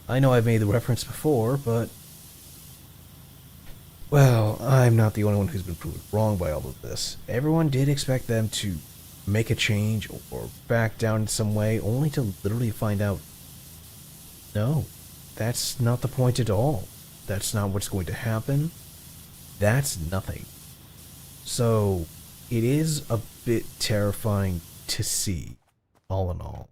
A: I know I've made the reference before, but... well, I'm not the only one who's been proven wrong by all of this. Everyone did expect them to make a change or back down in some way, only to literally find out, no, that's not the point at all. That's not what's going to happen. That's nothing. So, it is a bit terrifying to see, all in all.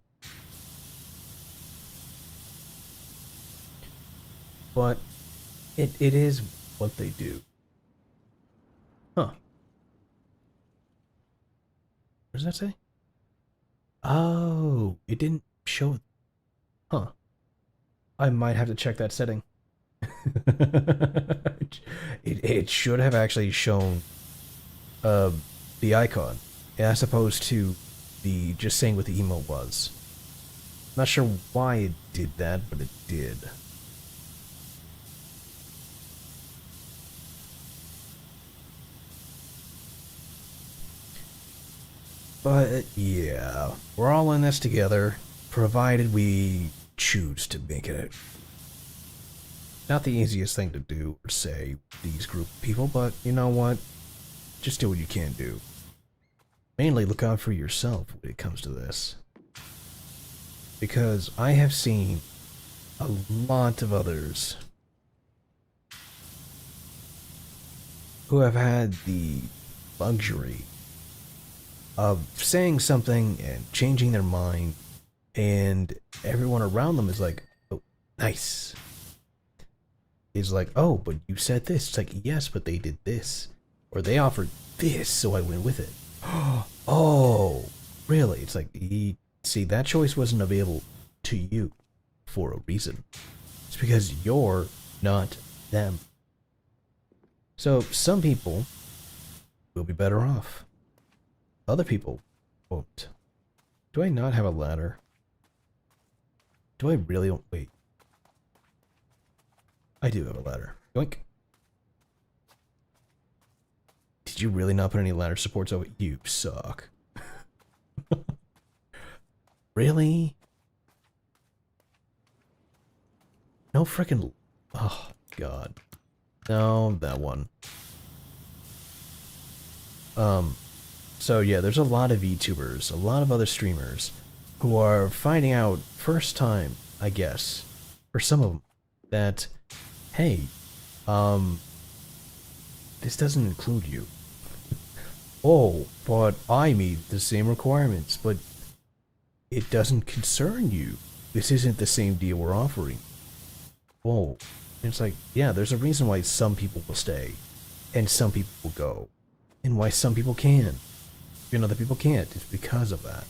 A: But it is what they do. Huh. What does that say? Oh, it didn't show. Huh. I might have to check that setting. It should have actually shown the icon, as opposed to the just saying what the emote was. Not sure why it did that, but it did. But yeah, we're all in this together, provided we choose to make it. Not the easiest thing to do or say, these group of people, but you know what? Just do what you can do. Mainly look out for yourself when it comes to this. Because I have seen a lot of others who have had the luxury of saying something and changing their mind, and everyone around them is like, oh, nice. Is like, oh, but you said this. It's like, yes, but they did this. Or they offered this, so I went with it. Oh, really? It's like, see, that choice wasn't available to you for a reason. It's because you're not them. So, some people will be better off. Other people won't. Do I not have a ladder? Do I really? Wait. I do have a ladder. Yoink. Did you really not put any ladder supports over? You suck. Really? No frickin'... Oh, God. No, that one. So yeah, there's a lot of VTubers, a lot of other streamers who are finding out first time, I guess, for some of them, that, hey, um, this doesn't include you. Oh, but I meet the same requirements, but it doesn't concern you. This isn't the same deal we're offering. Whoa. And it's like, yeah, there's a reason why some people will stay, and some people will go, and why some people can, and other people can't. It's because of that.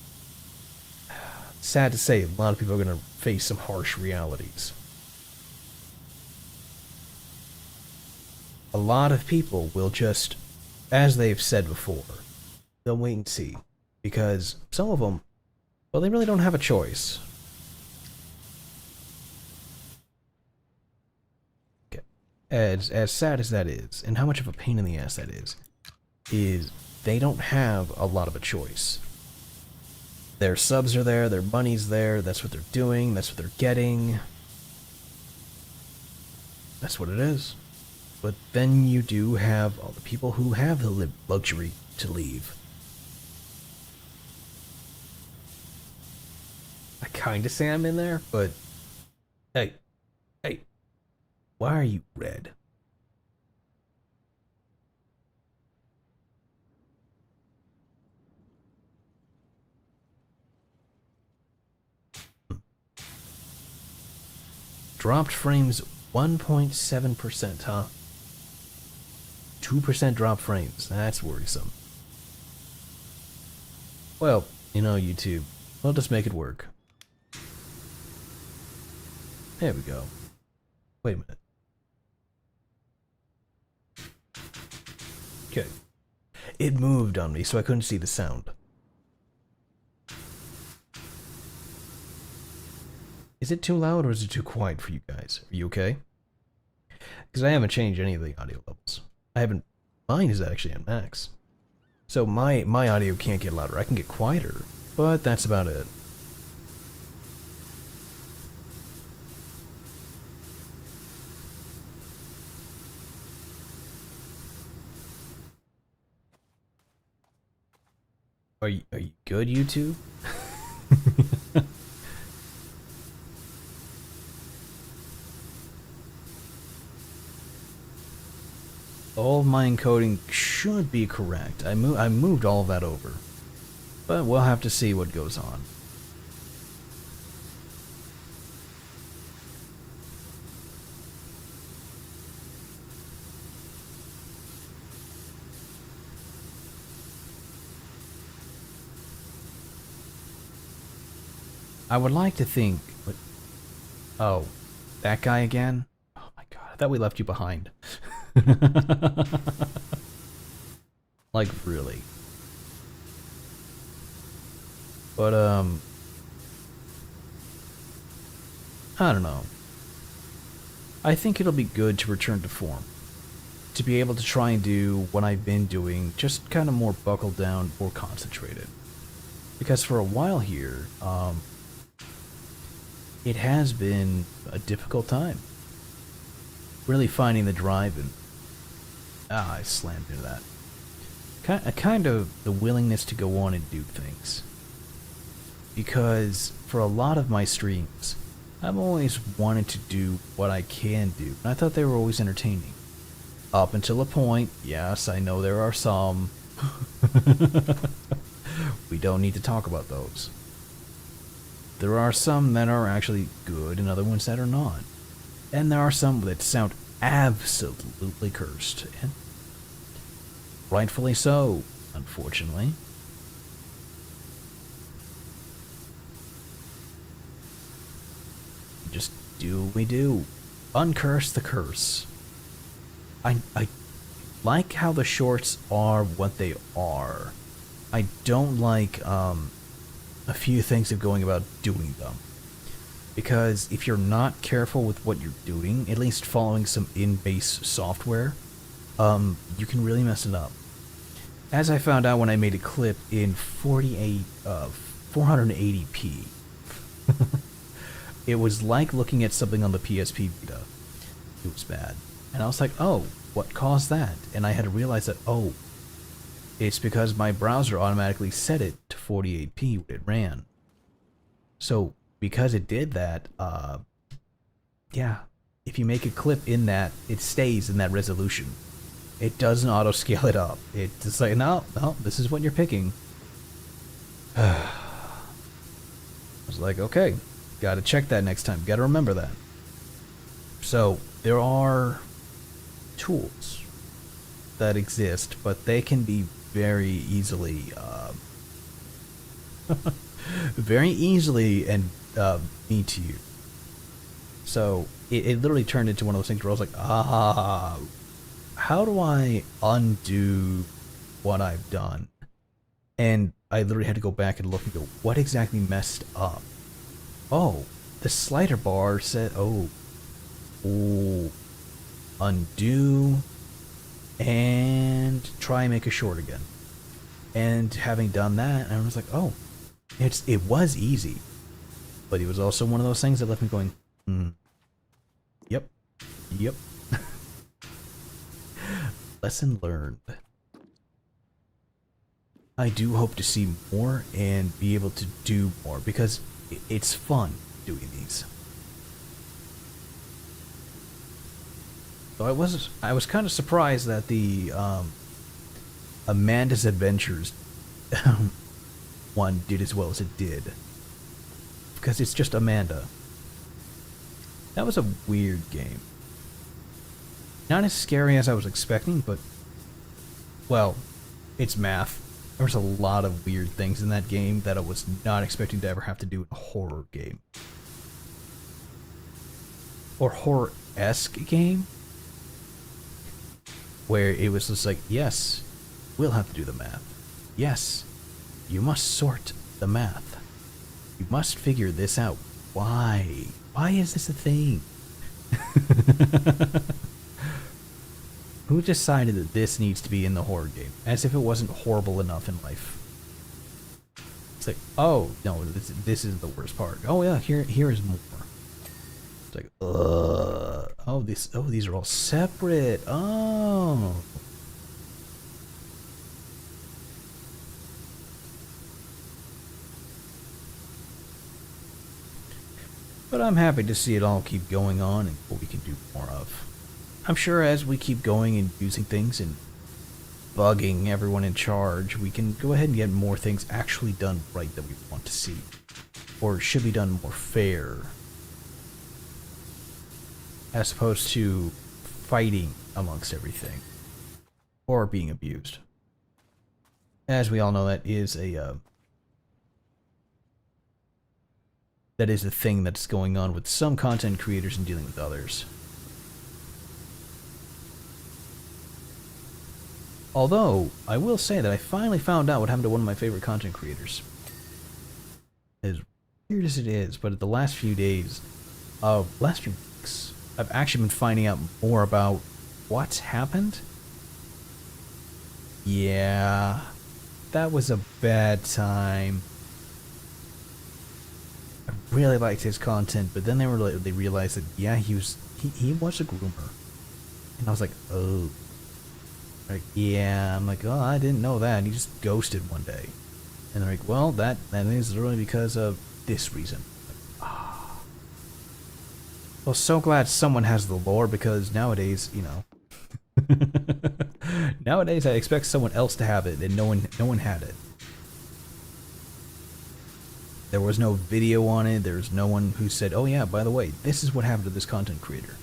A: Sad to say, a lot of people are going to face some harsh realities. A lot of people will just, as they've said before, they'll wait and see. Because some of them, well, they really don't have a choice. Okay. As sad as that is, and how much of a pain in the ass that is they don't have a lot of a choice. Their subs are there, their money's there, that's what they're doing, that's what they're getting. That's what it is. But then you do have all the people who have the luxury to leave. I kinda say I'm in there, but hey, why are you red? Dropped frames 1.7%, huh? 2% drop frames. That's worrisome. Well, you know, YouTube. We'll just make it work. There we go. Wait a minute. Okay. It moved on me, so I couldn't see the sound. Is it too loud or is it too quiet for you guys? Are you okay? Because I haven't changed any of the audio levels. I haven't. Mine is actually on max. So my audio can't get louder. I can get quieter, but that's about it. Are you good, YouTube? All of my encoding should be correct. I moved all of that over. But we'll have to see what goes on. I would like to think... But, oh, that guy again? Oh my god, I thought we left you behind. Like, really. But, I don't know. I think it'll be good to return to form. To be able to try and do what I've been doing, just kind of more buckled down, more concentrated. Because for a while here, it has been a difficult time. Really finding the drive and... I slammed into that. Kind of the willingness to go on and do things. Because for a lot of my streams, I've always wanted to do what I can do. And I thought they were always entertaining. Up until a point, yes, I know there are some. We don't need to talk about those. There are some that are actually good and other ones that are not. And there are some that sound absolutely cursed. And rightfully so, unfortunately. Just do what we do. Uncurse the curse. I like how the shorts are what they are. I don't like a few things of going about doing them. Because if you're not careful with what you're doing, at least following some in-base software, you can really mess it up. As I found out when I made a clip in 480p. It was like looking at something on the PSP Vita. It was bad. And I was like, oh, what caused that? And I had to realize that, oh, it's because my browser automatically set it to 48p when it ran. So, because it did that, yeah, if you make a clip in that, it stays in that resolution. It doesn't auto scale it up. It's just like, no, this is what you're picking. I was like, okay, gotta check that next time. Gotta remember that. So there are tools that exist, but they can be very easily, very easily and mean to you. So it literally turned into one of those things where I was like, how do I undo what I've done? And I literally had to go back and look and go, what exactly messed up? Oh, the slider bar said, undo and try and make a short again. And having done that, I was like, oh, it was easy. But it was also one of those things that left me going, yep. Lesson learned. I do hope to see more and be able to do more because it's fun doing these. So I was kind of surprised that the Amanda's Adventures one did as well as it did, because it's just Amanda. That was a weird game. Not as scary as I was expecting, but, well, it's math. There was a lot of weird things in that game that I was not expecting to ever have to do in a horror game. Or horror-esque game. Where it was just like, yes, we'll have to do the math. Yes, you must sort the math. You must figure this out. Why? Why is this a thing? Who decided that this needs to be in the horror game? As if it wasn't horrible enough in life. It's like, oh, no, this is the worst part. Oh yeah, here is more. It's like, oh, these are all separate. Oh. But I'm happy to see it all keep going on and what we can do more of. I'm sure as we keep going and using things and bugging everyone in charge, we can go ahead and get more things actually done right that we want to see. Or should be done more fair. As opposed to fighting amongst everything. Or being abused. As we all know, that is a thing that's going on with some content creators and dealing with others. Although, I will say that I finally found out what happened to one of my favorite content creators. As weird as it is, but at the last few days, last few weeks, I've actually been finding out more about what's happened. Yeah, that was a bad time. I really liked his content, but then they realized that, yeah, he was a groomer. And I was like, oh. Like, yeah, I'm like, oh, I didn't know that. And he just ghosted one day. And they're like, well, that is really because of this reason. Like, ah. Well, so glad someone has the lore, because nowadays, you know, nowadays I expect someone else to have it, and no one had it. There was no video on it. There's no one who said, oh yeah, by the way, this is what happened to this content creator.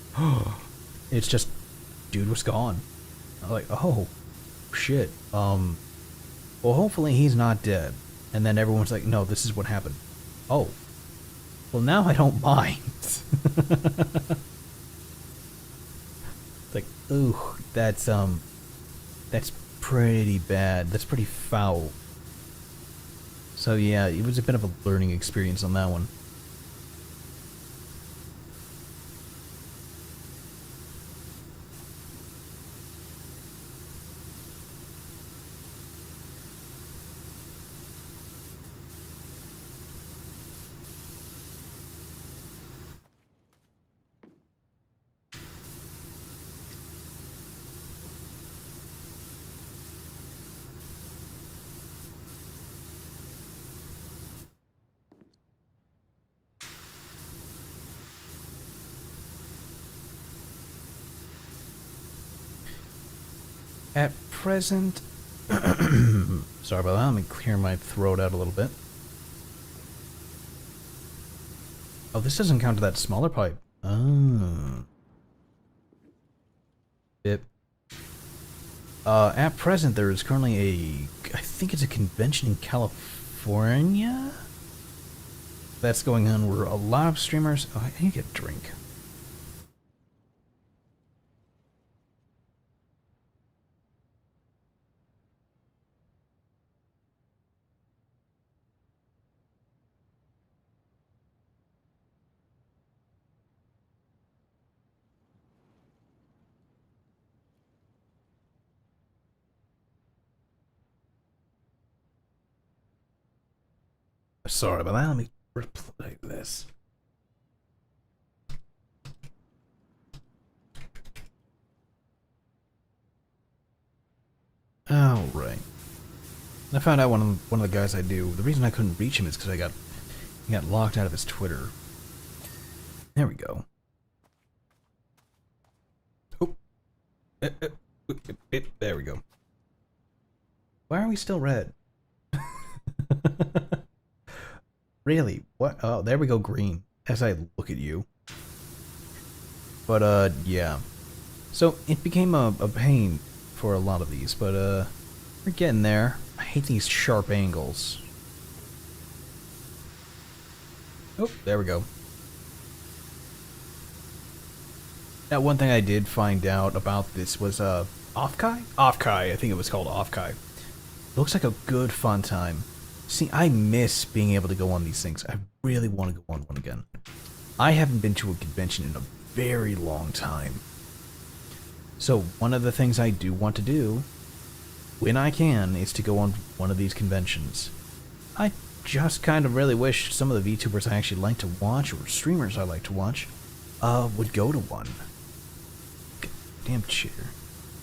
A: It's just, dude was gone. I'm like, oh, shit. Well, hopefully he's not dead. And then everyone's like, no, this is what happened. Oh. Well, now I don't mind. It's like, ooh, that's pretty bad. That's pretty foul. So yeah, it was a bit of a learning experience on that one. At present, sorry about that. Let me clear my throat out a little bit. Oh, this doesn't count to that smaller pipe. Oh. Bip. At present, there is currently I think it's a convention in California that's going on where a lot of streamers. Oh, I need to get a drink. Sorry about that. Let me replay this. All right. I found out one of the guys I do. The reason I couldn't reach him is because he got locked out of his Twitter. There we go. Oh, there we go. Why are we still red? Really? What? Oh, there we go, green. As I look at you. But yeah. So it became a pain for a lot of these, but we're getting there. I hate these sharp angles. Oh, there we go. Now, one thing I did find out about this was Offkai? Offkai, I think it was called Offkai. It looks like a good fun time. See, I miss being able to go on these things. I really want to go on one again. I haven't been to a convention in a very long time. So one of the things I do want to do, when I can, is to go on one of these conventions. I just kind of really wish some of the VTubers I actually like to watch, or streamers I like to watch, would go to one. Damn chair.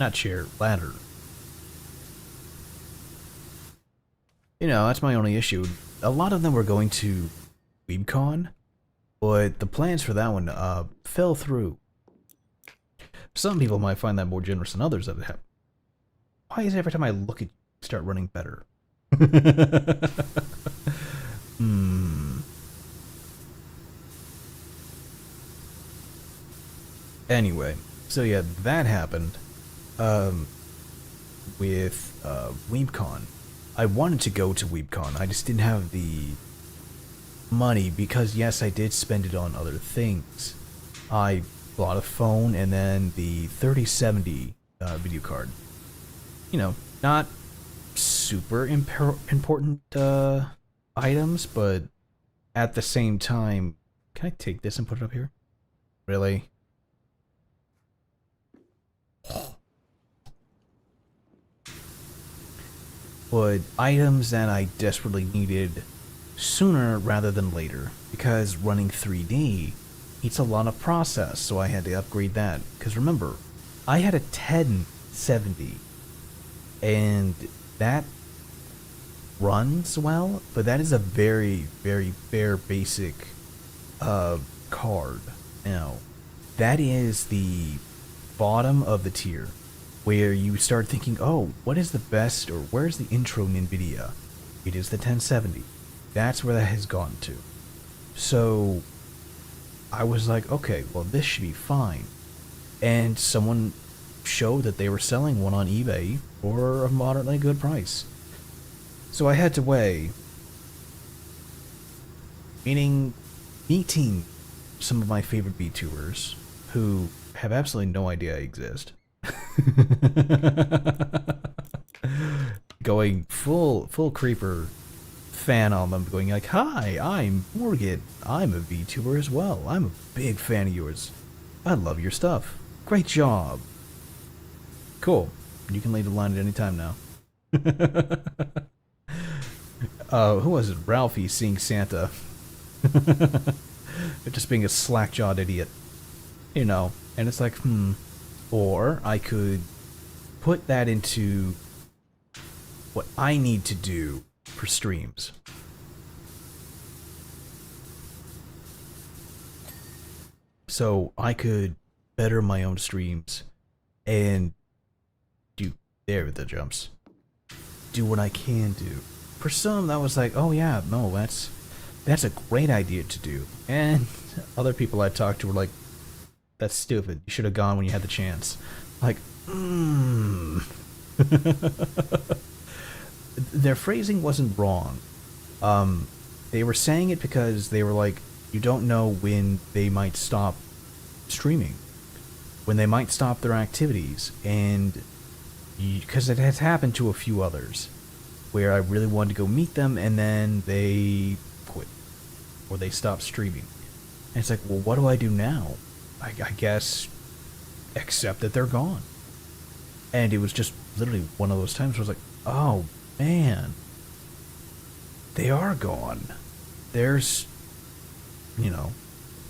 A: Not chair, ladder. You know, that's my only issue. A lot of them were going to WeebCon, but the plans for that one fell through. Some people might find that more generous than others that it happened. Why is it every time I look at you, start running better? Anyway, so yeah, that happened with WeebCon. I wanted to go to WeebCon. I just didn't have the money because, yes, I did spend it on other things. I bought a phone and then the 3070 video card. You know, not super important items, but at the same time... Can I take this and put it up here? Really? But items that I desperately needed sooner rather than later, because running 3D eats a lot of process, so I had to upgrade that. Because remember, I had a 1070, and that runs well, but that is a very, very bare basic card. Now, that is the bottom of the tier, where you start thinking, oh, what is the best, or where's the intro in NVIDIA? It is the 1070. That's where that has gone to. So I was like, okay, well, this should be fine. And someone showed that they were selling one on eBay for a moderately good price. So I had to weigh, meeting some of my favorite VTubers who have absolutely no idea I exist. Going full creeper fan on them, going like, hi, I'm Morgan, I'm a VTuber as well, I'm a big fan of yours, I love your stuff, great job. Cool, you can leave the line at any time now. Who was it? Ralphie seeing Santa. Just being a slack-jawed idiot, you know. And it's like, or I could put that into what I need to do for streams. So I could better my own streams and do There with the jumps. Do what I can do. For some, that was like, oh yeah, no, that's a great idea to do. And other people I talked to were like, that's stupid. You should have gone when you had the chance. Like, Their phrasing wasn't wrong. They were saying it because they were like, you don't know when they might stop streaming, when they might stop their activities, and because it has happened to a few others, where I really wanted to go meet them, and then they quit, or they stopped streaming. And it's like, well, what do I do now? I guess accept that they're gone. And it was just literally one of those times where I was like, oh man, they are gone. There's,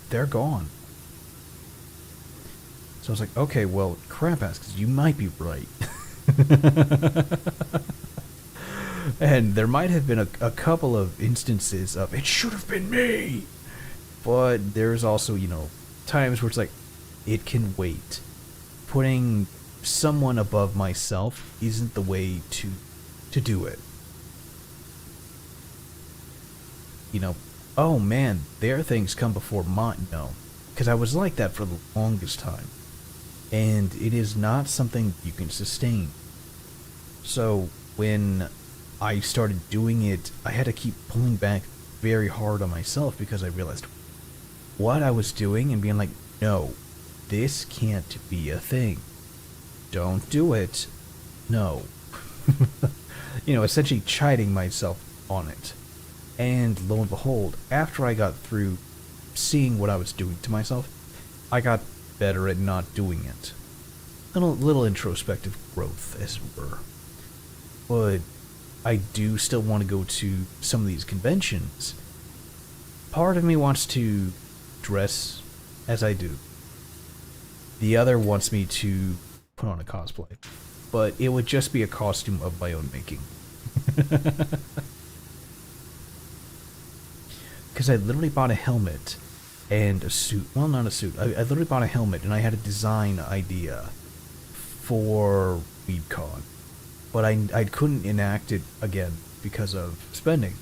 A: they're gone. So I was like, okay, well, crap ass, because you might be right. And there might have been a couple of instances of, it should have been me. But there's also, times where it's like, it can wait. Putting someone above myself isn't the way to do it. Oh man, their things come before mine. No. Because I was like that for the longest time. And it is not something you can sustain. So when I started doing it, I had to keep pulling back very hard on myself because I realized what I was doing and being like, no, this can't be a thing. Don't do it. No. Essentially chiding myself on it. And lo and behold, after I got through seeing what I was doing to myself, I got better at not doing it. Little introspective growth, as it were. But I do still want to go to some of these conventions. Part of me wants to dress as I do. The other wants me to put on a cosplay. But it would just be a costume of my own making. Because I literally bought a helmet and a suit. Well, not a suit. I literally bought a helmet and I had a design idea for WeebCon. But I couldn't enact it again because of spending.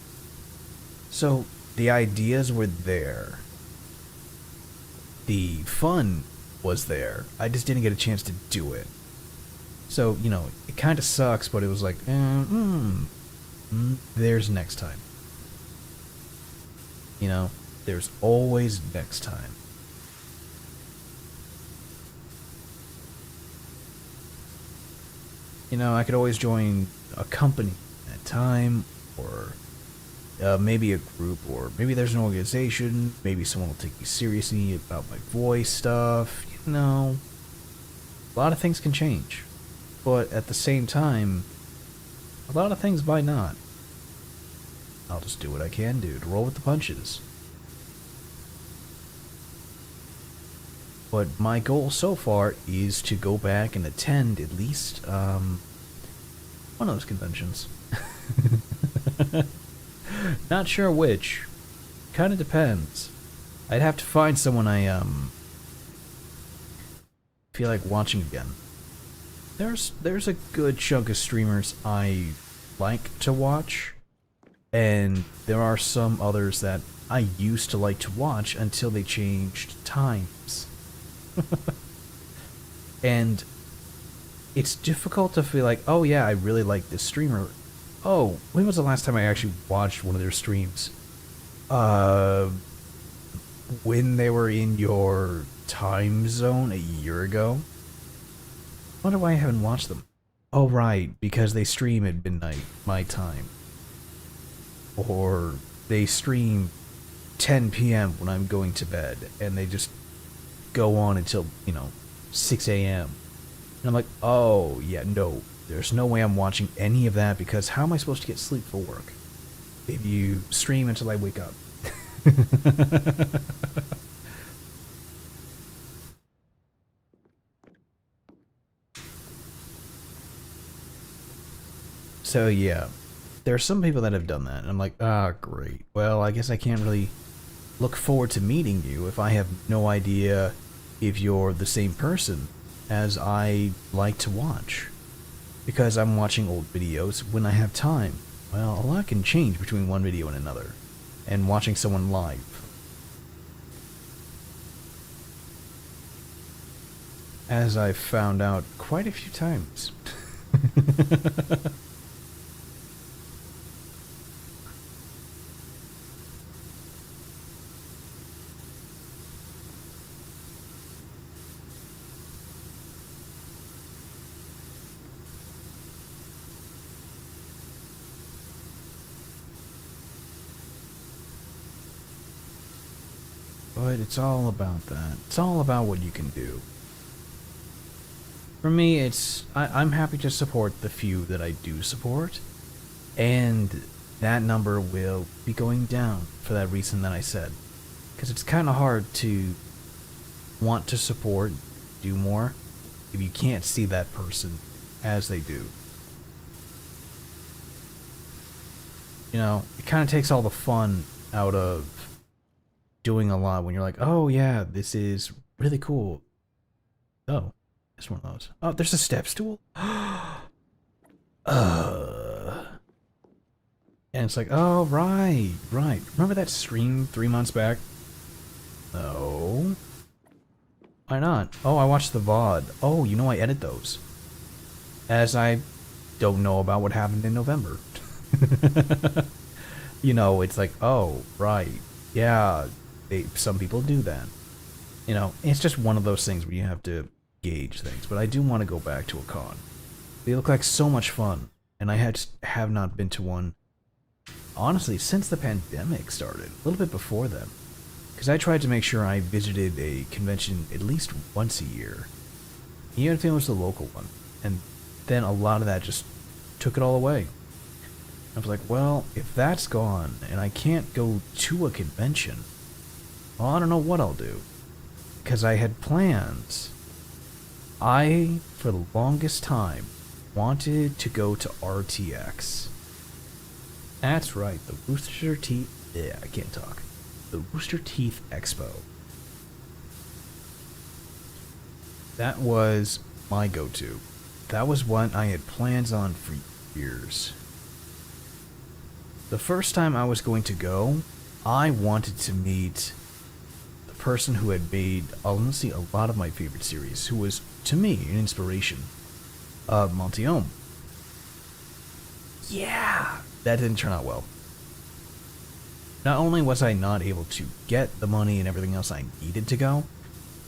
A: So the ideas were there. The fun was there. I just didn't get a chance to do it. So, it kind of sucks, but it was like, there's next time. There's always next time. I could always join a company at a time, or maybe a group, or maybe there's an organization, maybe someone will take me seriously about my voice stuff, A lot of things can change. But at the same time, a lot of things might not. I'll just do what I can do to roll with the punches. But my goal so far is to go back and attend at least one of those conventions. Not sure which. Kind of depends. I'd have to find someone I feel like watching again. There's a good chunk of streamers I like to watch, and there are some others that I used to like to watch until they changed times. And it's difficult to feel like, oh yeah, I really like this streamer. Oh, when was the last time I actually watched one of their streams? When they were in your time zone a year ago? Wonder why I haven't watched them. Oh right, because they stream at midnight, my time. Or they stream 10 p.m. when I'm going to bed, and they just go on until, 6 a.m. And I'm like, oh, yeah, no. There's no way I'm watching any of that, because how am I supposed to get sleep for work if you stream until I wake up? So, yeah. There are some people that have done that, and I'm like, ah, great. Well, I guess I can't really look forward to meeting you if I have no idea if you're the same person as I like to watch. because I'm watching old videos when I have time. Well, a lot can change between one video and another, and watching someone live. As I've found out quite a few times. But it's all about that. It's all about what you can do. For me, I'm happy to support the few that I do support, and that number will be going down for that reason that I said. Because it's kind of hard to want to support, do more, if you can't see that person as they do. You know, it kind of takes all the fun out of doing a lot when you're like, oh yeah, this is really cool. Oh, it's one of those. Oh, there's a step stool. And it's like, oh right. Remember that stream 3 months back? No. Why not? Oh, I watched the VOD. Oh, you know I edit those. As I don't know about what happened in November. You know, it's like, oh, right. Yeah, some people do that. You know, it's just one of those things where you have to gauge things. But I do want to go back to a con. They look like so much fun. And I have not been to one, honestly, since the pandemic started. A little bit before then. Because I tried to make sure I visited a convention at least once a year. Even if it was the local one. And then a lot of that just took it all away. I was like, well, if that's gone, and I can't go to a convention, well, I don't know what I'll do. Because I had plans. I, for the longest time, wanted to go to RTX. That's right, the Rooster Teeth... Yeah, I can't talk. The Rooster Teeth Expo. That was my go-to. That was one I had plans on for years. The first time I was going to go, I wanted to meet the person who had made, honestly, a lot of my favorite series, who was, to me, an inspiration. Montiome. Yeah! That didn't turn out well. Not only was I not able to get the money and everything else I needed to go,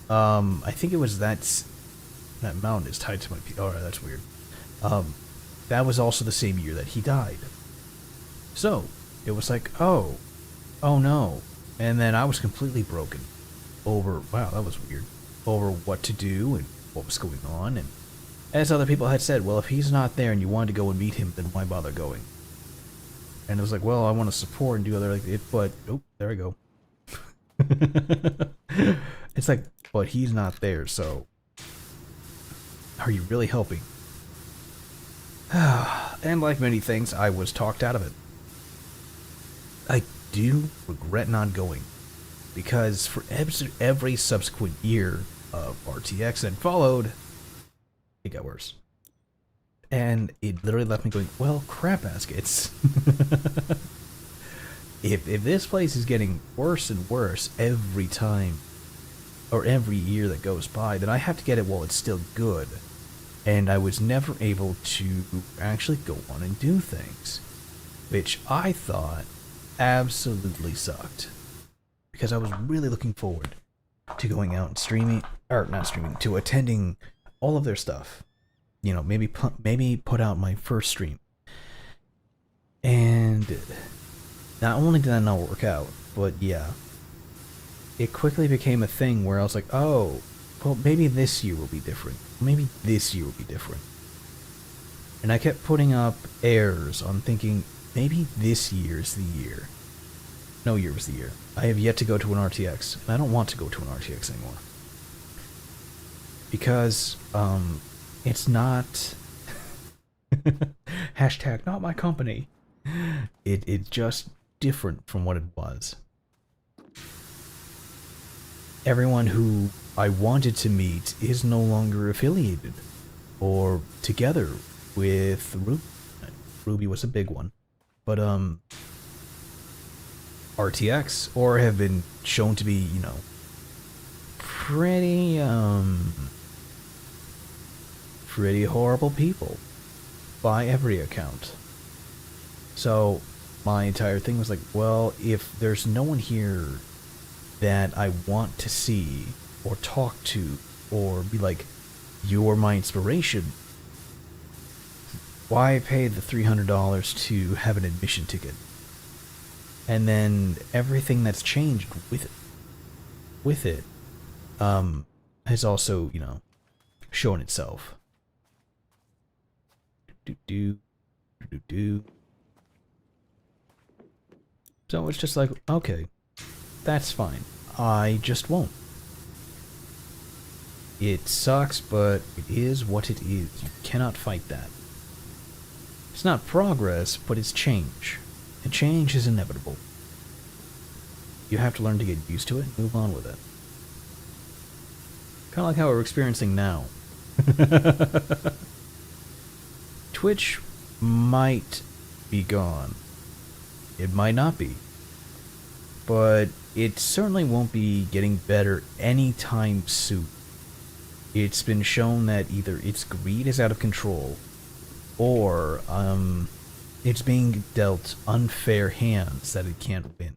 A: I think it was that mountain is tied to my... Oh, that's weird. That was also the same year that he died. So, it was like, oh no. And then I was completely broken over, wow, that was weird, over what to do and what was going on. And as other people had said, well, if he's not there and you wanted to go and meet him, then why bother going? And it was like, well, I want to support and do other like it, but oh, there I go. It's like, but he's not there, so are you really helping? And like many things, I was talked out of it. I do regret not going, because for every subsequent year of RTX that followed, it got worse. And it literally left me going, well, crap baskets. If this place is getting worse and worse every time, or every year that goes by, then I have to get it while it's still good. And I was never able to actually go on and do things, which I thought absolutely sucked. Because I was really looking forward to going out and streaming, or not streaming, to attending all of their stuff. You know, maybe put out my first stream. And not only did that not work out, but yeah, it quickly became a thing where I was like, oh, well, maybe this year will be different. Maybe this year will be different. And I kept putting up airs on thinking, maybe this year is the year. No year was the year. I have yet to go to an RTX, and I don't want to go to an RTX anymore. Because, it's not... Hashtag not my company. It's just different from what it was. Everyone who I wanted to meet is no longer affiliated or together with Ruby. Ruby was a big one. But, RTX, or have been shown to be, you know, pretty horrible people by every account. So my entire thing was like, well, if there's no one here that I want to see or talk to or be like, you're my inspiration, why pay the $300 to have an admission ticket? And then everything that's changed with it has also, you know, shown itself. So it's just like, okay, that's fine. I just won't. It sucks, but it is what it is. You cannot fight that. It's not progress, but it's change. And change is inevitable. You have to learn to get used to it and move on with it. Kind of like how we're experiencing now. Twitch might be gone. It might not be. But it certainly won't be getting better anytime soon. It's been shown that either its greed is out of control, or it's being dealt unfair hands that it can't win.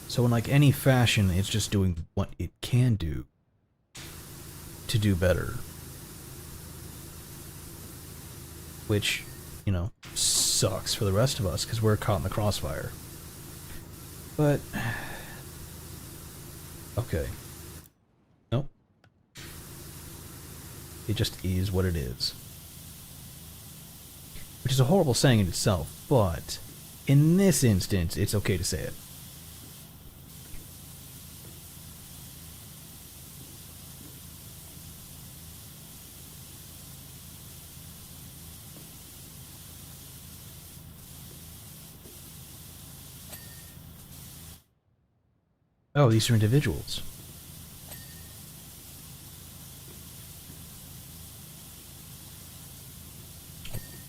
A: So in like any fashion, it's just doing what it can do to do better. Which, you know, sucks for the rest of us because we're caught in the crossfire. But okay. Nope. It just is what it is. Which is a horrible saying in itself, but in this instance, it's okay to say it. Oh, these are individuals.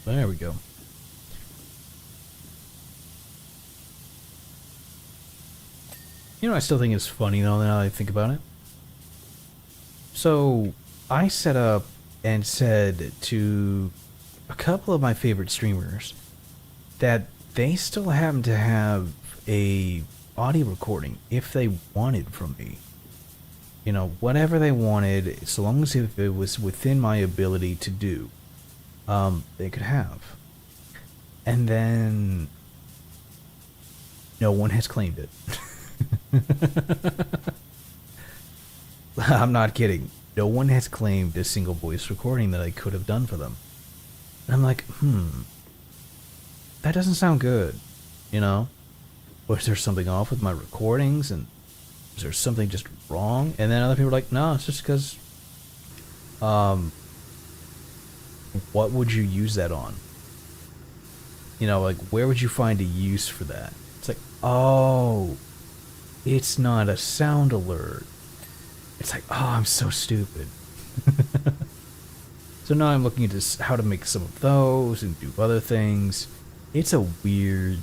A: There we go. You know, I still think it's funny though, now that I think about it. So, I set up and said to a couple of my favorite streamers that they still happen to have a audio recording if they wanted from me. You know, whatever they wanted, so long as if it was within my ability to do, they could have. And then no one has claimed it. I'm not kidding. No one has claimed a single voice recording that I could have done for them. And I'm like, that doesn't sound good, you know? Was there something off with my recordings, and is there something just wrong? And then other people are like, no, it's just because, what would you use that on? You know, like, where would you find a use for that? It's like, oh, it's not a sound alert. It's like, oh, I'm so stupid. So now I'm looking into how to make some of those and do other things. It's a weird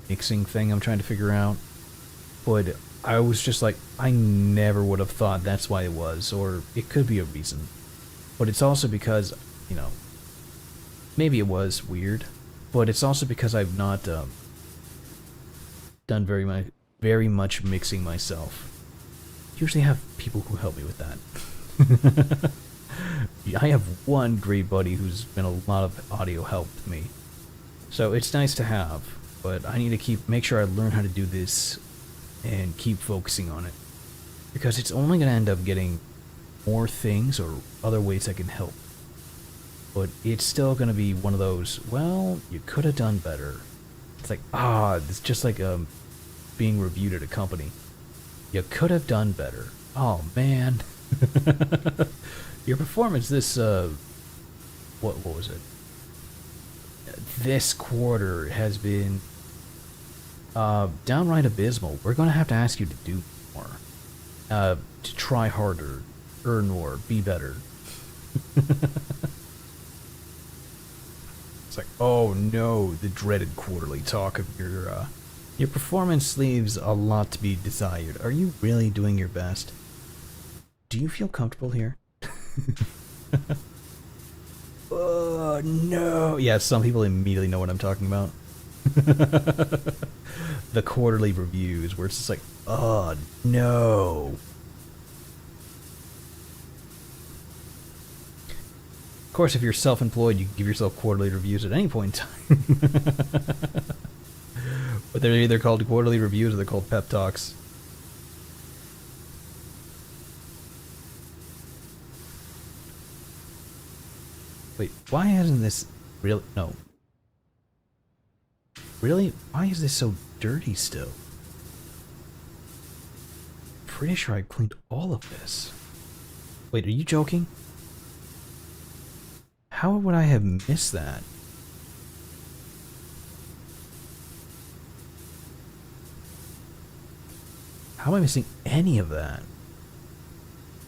A: mixing thing I'm trying to figure out. But I was just like, I never would have thought that's why it was, or it could be a reason. But it's also because, you know, maybe it was weird, but it's also because I've not done very much mixing myself. Usually have people who help me with that. I have one great buddy who's been a lot of audio help to me. So it's nice to have, but I need to make sure I learn how to do this and keep focusing on it. Because it's only going to end up getting more things or other ways I can help. But it's still going to be one of those, well, you could have done better. It's like, it's just like being reviewed at a company. You could have done better. Oh, man. Your performance this, what was it? This quarter has been downright abysmal. We're going to have to ask you to do more. to try harder, earn more, be better. It's like, oh no, the dreaded quarterly talk of your performance leaves a lot to be desired. Are you really doing your best? Do you feel comfortable here? Oh no! Yeah, some people immediately know what I'm talking about. The quarterly reviews, where it's just like, oh no. Of course, if you're self-employed, you can give yourself quarterly reviews at any point in time. But they're either called quarterly reviews or they're called pep talks. Wait, why hasn't this really... No. Really? Why is this so dirty still? Pretty sure I cleaned all of this. Wait, are you joking? How would I have missed that? How am I missing any of that?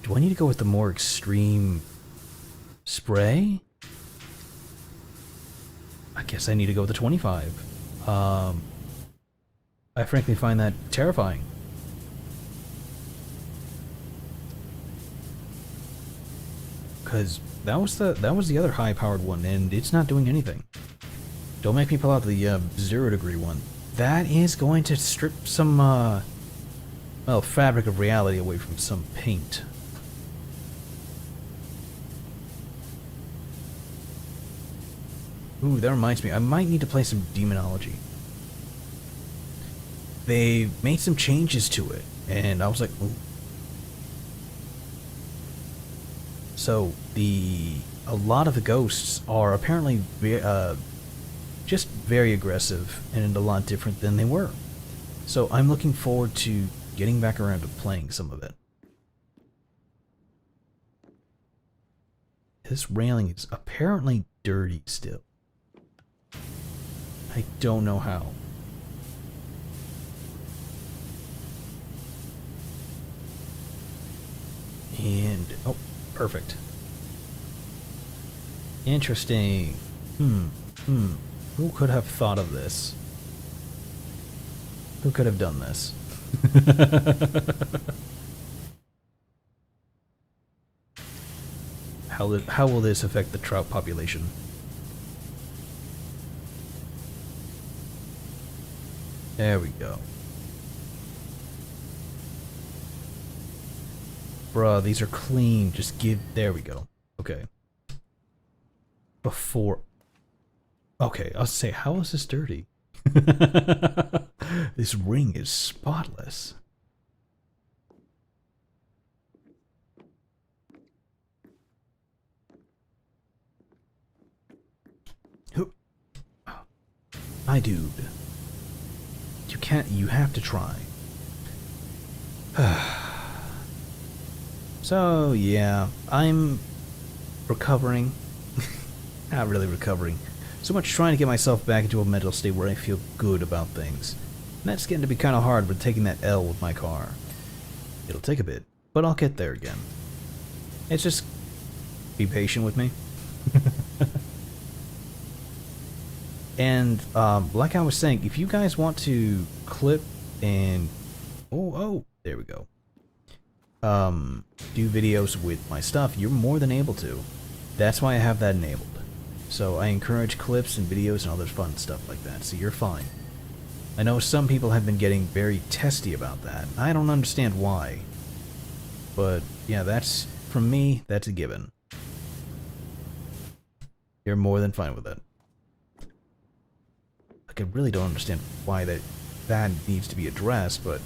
A: Do I need to go with the more extreme spray? I guess I need to go with the 25. I frankly find that terrifying. Because that was the other high-powered one, and it's not doing anything. Don't make me pull out the 0-degree one. That is going to strip some, well, fabric of reality away from some paint. Ooh, that reminds me. I might need to play some Demonology. They made some changes to it, and I was like, ooh. So, a lot of the ghosts are apparently just very aggressive and a lot different than they were. So I'm looking forward to getting back around to playing some of it. This railing is apparently dirty still. I don't know how. And, oh, perfect. Interesting. Who could have thought of this? Who could have done this? How will this affect the trout population? There we go. Bruh, these are clean. Just give... There we go. Okay. Before... Okay, I was say, how is this dirty? This ring is spotless. My dude. You can't... You have to try. So, yeah, I'm recovering. Not really recovering. So much trying to get myself back into a mental state where I feel good about things. And that's getting to be kind of hard with taking that L with my car. It'll take a bit, but I'll get there again. It's just... be patient with me. And, like I was saying, if you guys want to clip and... Oh, there we go. Do videos with my stuff, you're more than able to. That's why I have that enabled. So I encourage clips and videos and other fun stuff like that, so you're fine. I know some people have been getting very testy about that. I don't understand why. But, yeah, that's, from me, that's a given. You're more than fine with it. Like, I really don't understand why that needs to be addressed, but...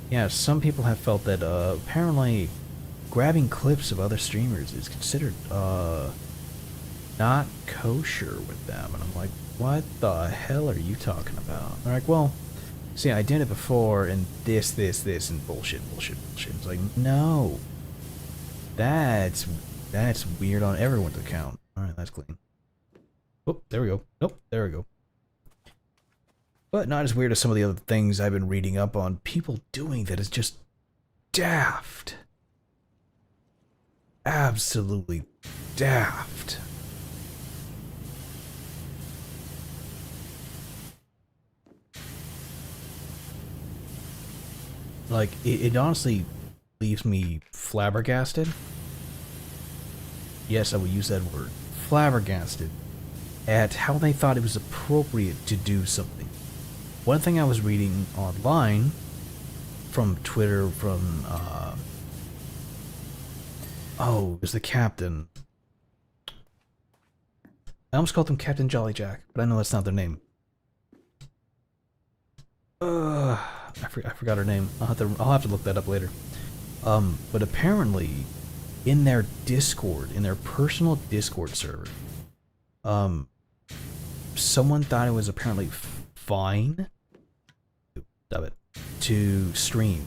A: yeah, some people have felt that, apparently, grabbing clips of other streamers is considered, not kosher with them. And I'm like, what the hell are you talking about? They're like, well, see, I did it before, and this, and bullshit. It's like, no. That's weird on everyone's account. Alright, that's clean. Oh, there we go. Nope, there we go. But not as weird as some of the other things I've been reading up on people doing that is just daft. Absolutely daft. Like, it honestly leaves me flabbergasted. Yes, I will use that word. Flabbergasted at how they thought it was appropriate to do something. One thing I was reading online from Twitter from, oh, it was the captain. I almost called them Captain Jollyjack, but I know that's not their name. I forgot her name. I'll have to look that up later. But apparently, in their Discord, in their personal Discord server, someone thought it was apparently fine. Stop it. To stream.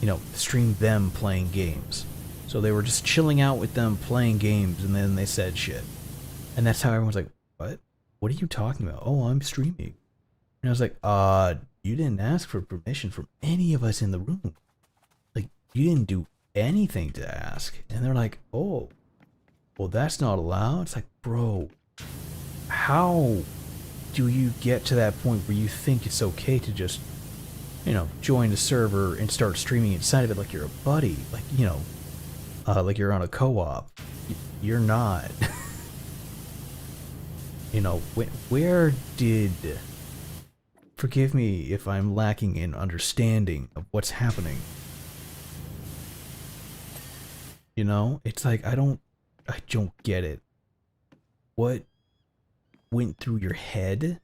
A: You know, stream them playing games. So they were just chilling out with them playing games, and then they said shit. And that's how everyone's like, what? What are you talking about? Oh, I'm streaming. And I was like, you didn't ask for permission from any of us in the room. Like, you didn't do anything to ask. And they're like, oh, well, that's not allowed. It's like, bro, how do you get to that point where you think it's okay to just, you know, join the server and start streaming inside of it like you're a buddy? Like, you know, like you're on a co-op. You're not. You know, where did... Forgive me if I'm lacking in understanding of what's happening. You know, it's like I don't get it. What went through your head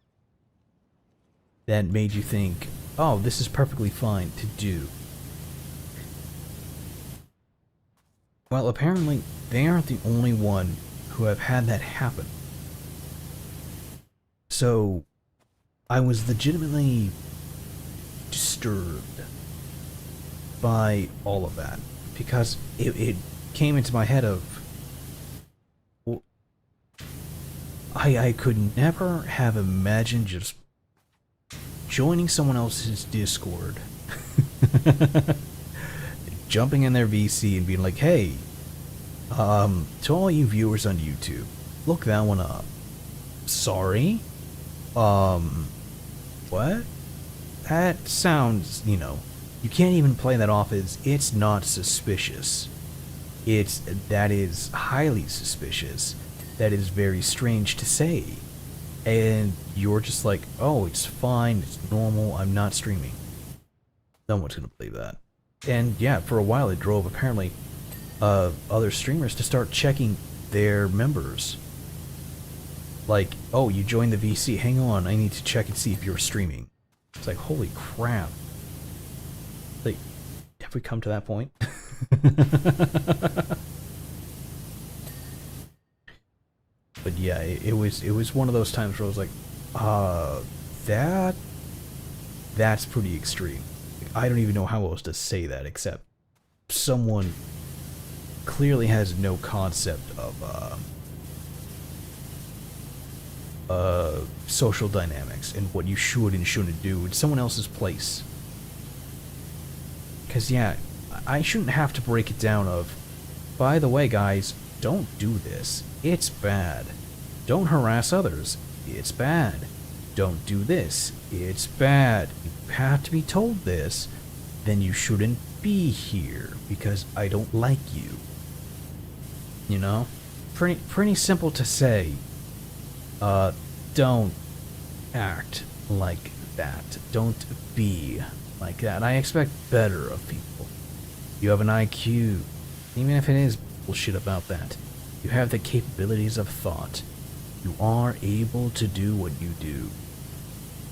A: that made you think, oh, this is perfectly fine to do? Well, apparently they aren't the only one who have had that happen. So I was legitimately disturbed by all of that, because it came into my head of, well, I could never have imagined just joining someone else's Discord, jumping in their VC and being like, hey, to all you viewers on YouTube, look that one up. Sorry? What? That sounds, you know, you can't even play that off as it's not suspicious. That is highly suspicious. That is very strange to say. And you're just like, oh, it's fine, it's normal, I'm not streaming. No one's gonna believe that. And yeah, for a while it drove, apparently, other streamers to start checking their members. Like, oh, you joined the VC, hang on, I need to check and see if you're streaming. It's like, holy crap. Like, have we come to that point? But yeah, it was one of those times where I was like, that's pretty extreme. I don't even know how else to say that, except someone clearly has no concept of social dynamics and what you should and shouldn't do in someone else's place. Because yeah, I shouldn't have to break it down of, by the way guys, don't do this, it's bad. Don't harass others, it's bad. Don't do this, it's bad. You have to be told this, then you shouldn't be here because I don't like you. You know? Pretty simple to say. Don't act like that. Don't be like that. I expect better of people. You have an IQ. Even if it is bullshit about that. You have the capabilities of thought. You are able to do what you do.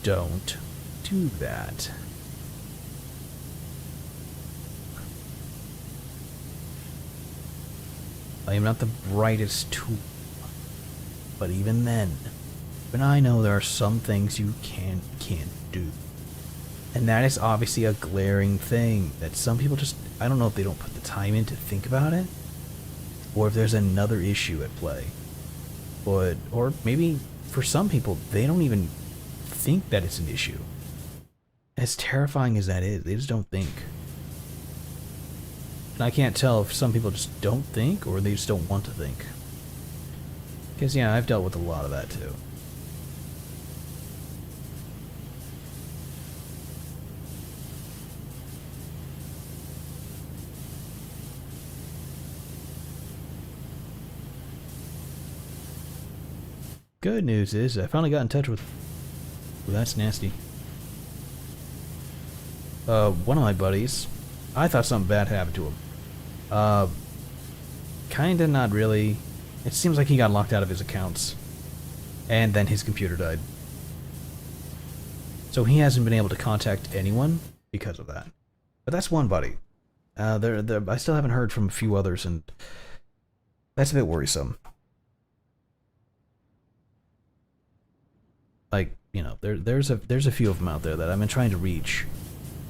A: Don't do that. I am not the brightest tool. But even then, even I know there are some things you can't do. And that is obviously a glaring thing that some people just, I don't know if they don't put the time in to think about it, or if there's another issue at play. But, or maybe for some people, they don't even think that it's an issue. As terrifying as that is, they just don't think. And I can't tell if some people just don't think or they just don't want to think. Because, yeah, I've dealt with a lot of that too. Good news is I finally got in touch with... Well, that's nasty. One of my buddies, I thought something bad happened to him. Kinda, not really. It seems like he got locked out of his accounts. And then his computer died. So he hasn't been able to contact anyone because of that. But that's one buddy. I still haven't heard from a few others, and that's a bit worrisome. Like, you know, there's a few of them out there that I've been trying to reach,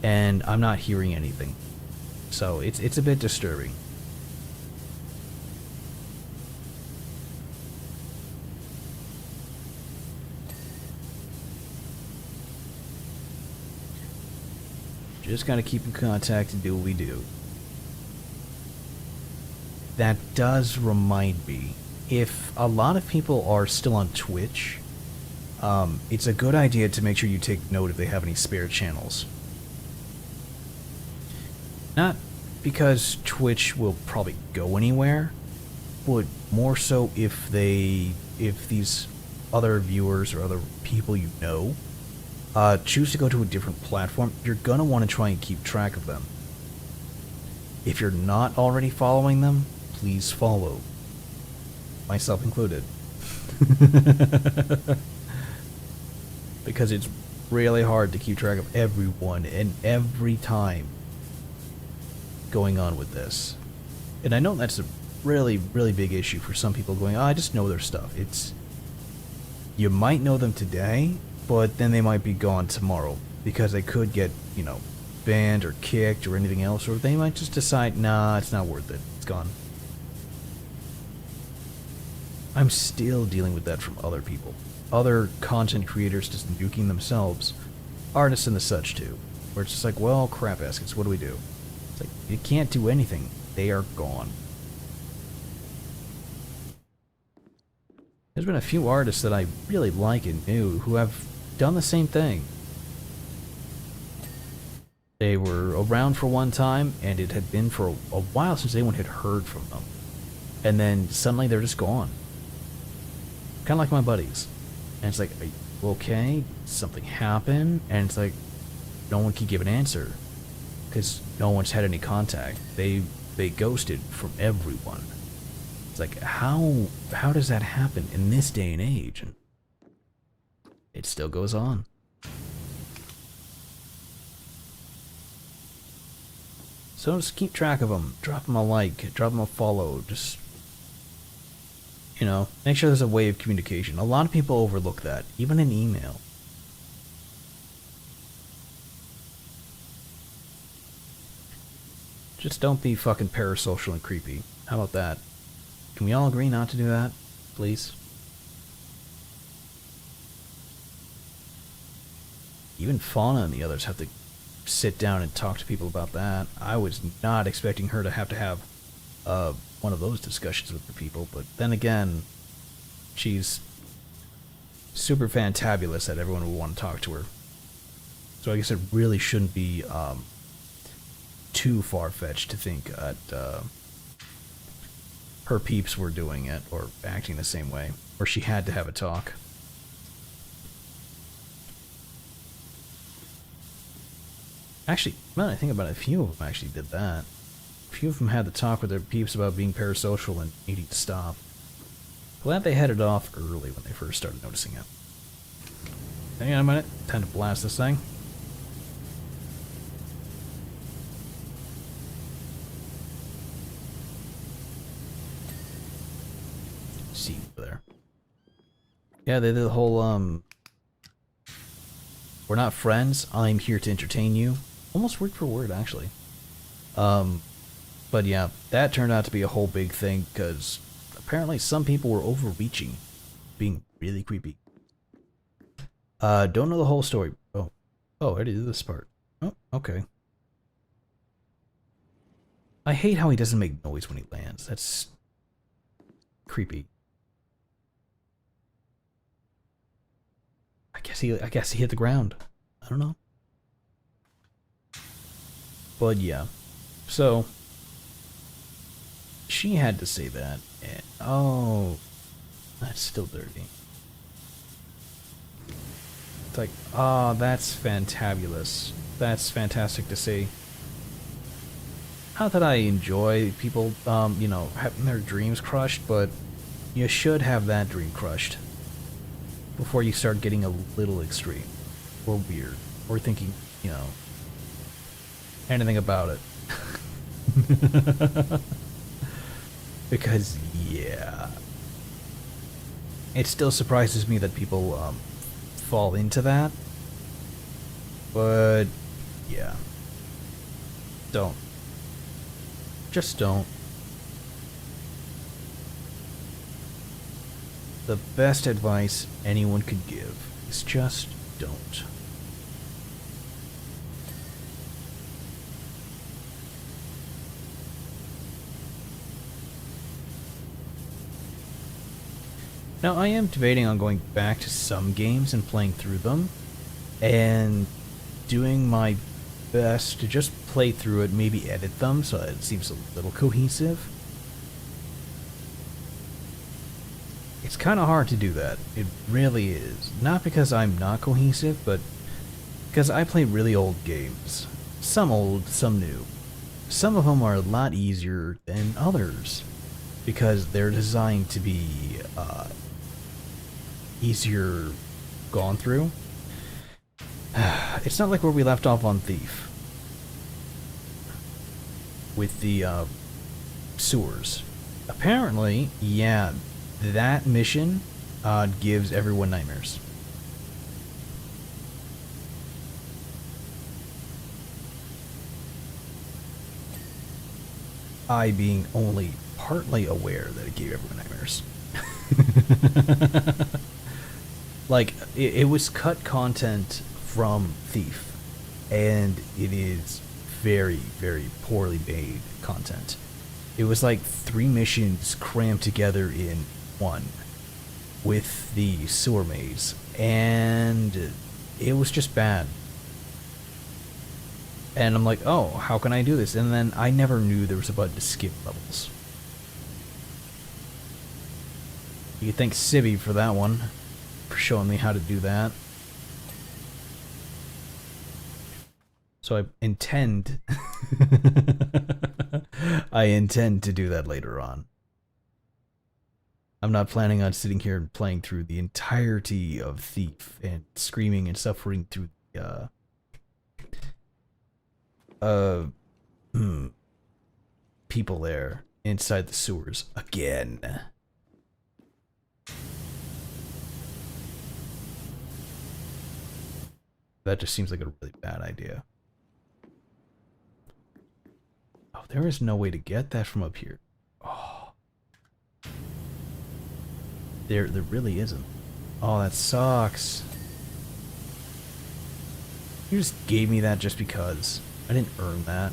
A: and I'm not hearing anything. So it's a bit disturbing. Just gotta keep in contact and do what we do. That does remind me, if a lot of people are still on Twitch, it's a good idea to make sure you take note if they have any spare channels. Not because Twitch will probably go anywhere, but more so if these other viewers or other people you know choose to go to a different platform, you're gonna want to try and keep track of them. If you're not already following them, please follow. Myself included. Because it's really hard to keep track of everyone and every time going on with this. And I know that's a really, really big issue for some people going, oh, I just know their stuff. It's... You might know them today, but then they might be gone tomorrow because they could get, you know, banned or kicked or anything else, or they might just decide, nah, it's not worth it. It's gone. I'm still dealing with that from other people. Other content creators just nuking themselves. Artists and the such too. Where it's just like, well, crap baskets, what do we do? It's like, you can't do anything. They are gone. There's been a few artists that I really like and knew who have done the same thing. They were around for one time, and it had been for a while since anyone had heard from them. And then suddenly they're just gone. Kind of like my buddies. And it's like, are you okay? Something happened? And it's like, no one can give an answer. Because no one's had any contact. They ghosted from everyone. It's like, how does that happen in this day and age? And it still goes on. So just keep track of them. Drop them a like. Drop them a follow. Just, you know, make sure there's a way of communication. A lot of people overlook that, even in email. Just don't be fucking parasocial and creepy. How about that? Can we all agree not to do that, please? Even Fauna and the others have to sit down and talk to people about that. I was not expecting her to have one of those discussions with the people, but then again, she's super fantabulous that everyone will want to talk to her. So I guess it really shouldn't be too far-fetched to think that her peeps were doing it or acting the same way, or she had to have a talk. Actually, now that I think about it, a few of them actually did that. A few of them had the talk with their peeps about being parasocial and needing to stop. Glad they headed off early when they first started noticing it. Hang on a minute, time to blast this thing. See there. Yeah, they did the whole, we're not friends, I'm here to entertain you. Almost word for word, actually. But yeah, that turned out to be a whole big thing, because apparently some people were overreaching. Being really creepy. Don't know the whole story. Oh, I already did this part. Oh, okay. I hate how he doesn't make noise when he lands. That's creepy. I guess he hit the ground. I don't know. But yeah. So she had to say that, and oh, that's still dirty. It's like, oh, that's fantabulous. That's fantastic to see. Not that I enjoy people, you know, having their dreams crushed, but you should have that dream crushed before you start getting a little extreme, or weird, or thinking, you know, anything about it. Because, yeah. It still surprises me that people, fall into that. But, yeah. Don't. Just don't. The best advice anyone could give is just don't. Now, I am debating on going back to some games and playing through them, and doing my best to just play through it, maybe edit them so it seems a little cohesive. It's kind of hard to do that. It really is. Not because I'm not cohesive, but because I play really old games. Some old, some new. Some of them are a lot easier than others because they're designed to be easier gone through. It's not like where we left off on Thief with the sewers. Apparently, yeah, that mission gives everyone nightmares. I being only partly aware that it gave everyone nightmares. Like, it was cut content from Thief, and it is very, very poorly made content. It was like 3 missions crammed together in one with the sewer maze, and it was just bad. And I'm like, oh, how can I do this? And then I never knew there was a button to skip levels. You could thank Civvy for that one, for showing me how to do that. So I intend I intend to do that later on. I'm not planning on sitting here and playing through the entirety of Thief and screaming and suffering through the people there inside the sewers again. That just seems like a really bad idea. Oh, there is no way to get that from up here. Oh. There really isn't. Oh, that sucks. You just gave me that just because. I didn't earn that.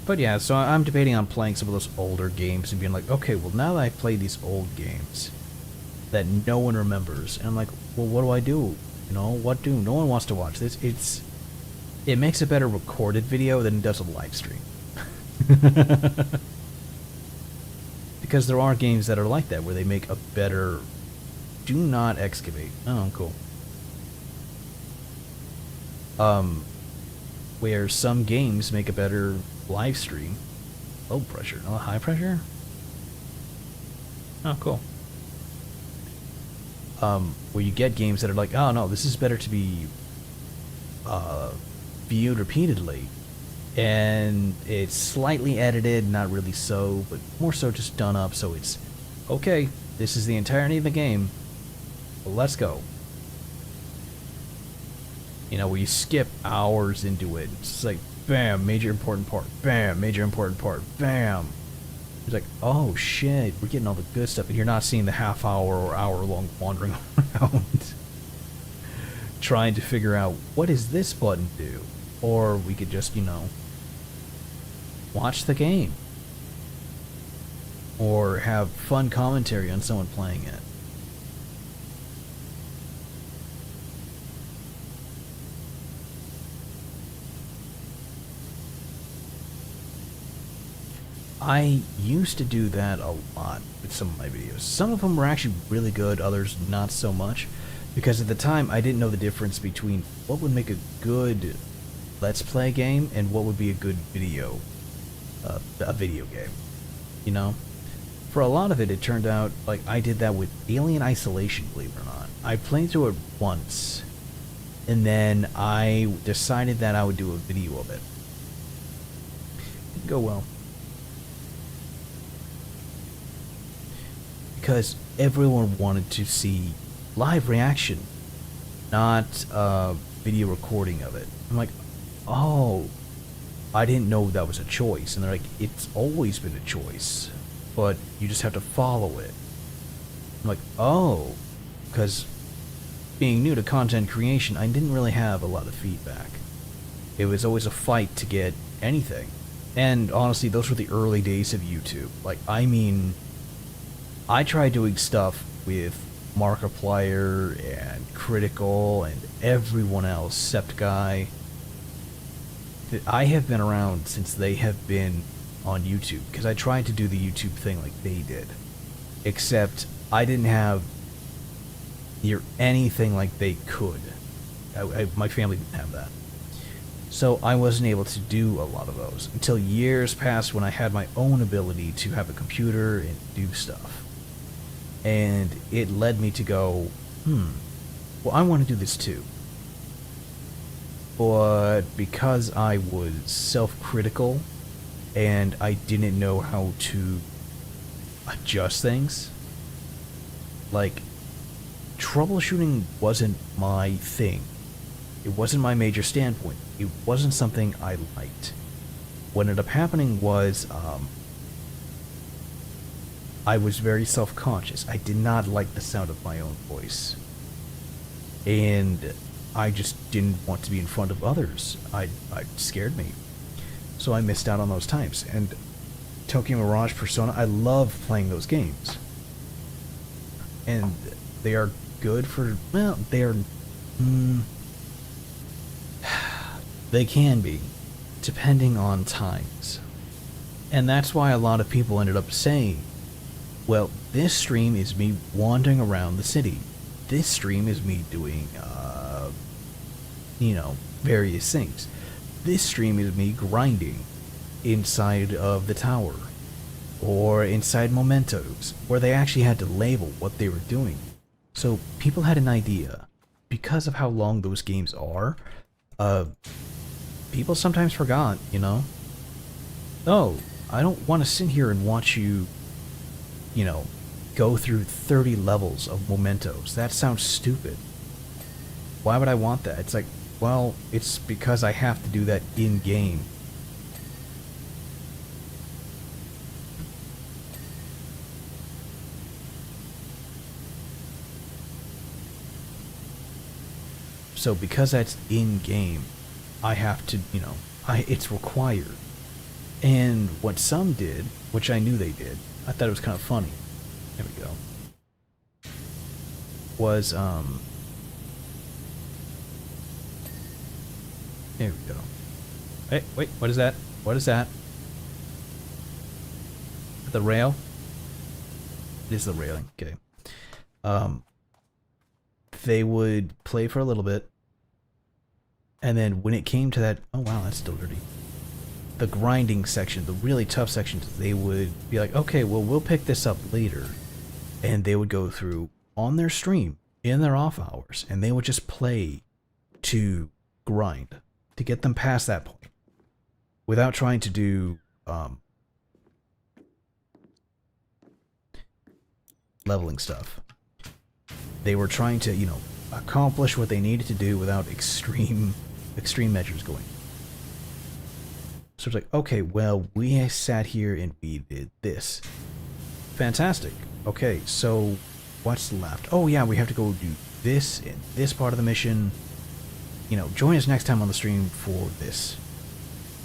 A: But yeah, so I'm debating on playing some of those older games and being like, okay, well now that I've played these old games that no one remembers, and I'm like, well, what do I do? You know, what do? No one wants to watch this. It makes a better recorded video than it does a live stream. Because there are games that are like that, where they make a better... Do not excavate. Oh, cool. Where some games make a better live stream. Low pressure, not high pressure? Oh, cool. Where you get games that are like, oh no, this is better to be viewed repeatedly, and it's slightly edited, not really so, but more so just done up, so it's okay, this is the entirety of the game, let's go. You know, where you skip hours into it. It's like, bam, major important part. Bam, major important part. Bam. It's like, oh shit, we're getting all the good stuff, and you're not seeing the half-hour or hour-long wandering around trying to figure out, what does this button do? Or we could just, you know, watch the game. Or have fun commentary on someone playing it. I used to do that a lot with some of my videos. Some of them were actually really good, others not so much. Because at the time, I didn't know the difference between what would make a good Let's Play game and what would be a good video, a video game. You know? For a lot of it, it turned out, like, I did that with Alien Isolation, believe it or not. I played through it once, and then I decided that I would do a video of it. It didn't go well. Because everyone wanted to see live reaction, not video recording of it. I'm like, oh, I didn't know that was a choice. And they're like, it's always been a choice, but you just have to follow it. I'm like, oh, because being new to content creation, I didn't really have a lot of feedback. It was always a fight to get anything. And honestly, those were the early days of YouTube. Like, I mean, I tried doing stuff with Markiplier and Critical and everyone else, Sept Guy. I have been around since they have been on YouTube, because I tried to do the YouTube thing like they did. Except I didn't have near anything like they could. My family didn't have that. So I wasn't able to do a lot of those until years passed when I had my own ability to have a computer and do stuff. And it led me to go, well, I want to do this too. But because I was self-critical and I didn't know how to adjust things, like, troubleshooting wasn't my thing. It wasn't my major standpoint. It wasn't something I liked. What ended up happening was, I was very self-conscious. I did not like the sound of my own voice. And I just didn't want to be in front of others. It scared me. So I missed out on those times. And Tokyo Mirage Persona, I love playing those games. And they are good for, well, they are, they can be, depending on times. And that's why a lot of people ended up saying, well, this stream is me wandering around the city. This stream is me doing, you know, various things. This stream is me grinding inside of the tower. Or inside mementos, where they actually had to label what they were doing. So people had an idea. Because of how long those games are, people sometimes forgot, you know? Oh, I don't want to sit here and watch you, you know, go through 30 levels of mementos. That sounds stupid. Why would I want that? It's like, well, it's because I have to do that in-game. So because that's in-game, I have to, you know, it's required. And what some did, which I knew they did, I thought it was kind of funny. There we go. Was, there we go. Hey, wait, what is that? What is that? The rail? It is the railing, okay. They would play for a little bit, and then when it came to that, oh wow, that's still dirty. The grinding section, the really tough sections, they would be like, okay, well, we'll pick this up later. And they would go through on their stream, in their off hours, and they would just play to grind, to get them past that point, without trying to do leveling stuff. They were trying to, you know, accomplish what they needed to do without extreme measures going. So it's like, okay, well, we sat here and we did this. Fantastic. Okay, so what's left? Oh yeah, we have to go do this and this part of the mission. You know, join us next time on the stream for this.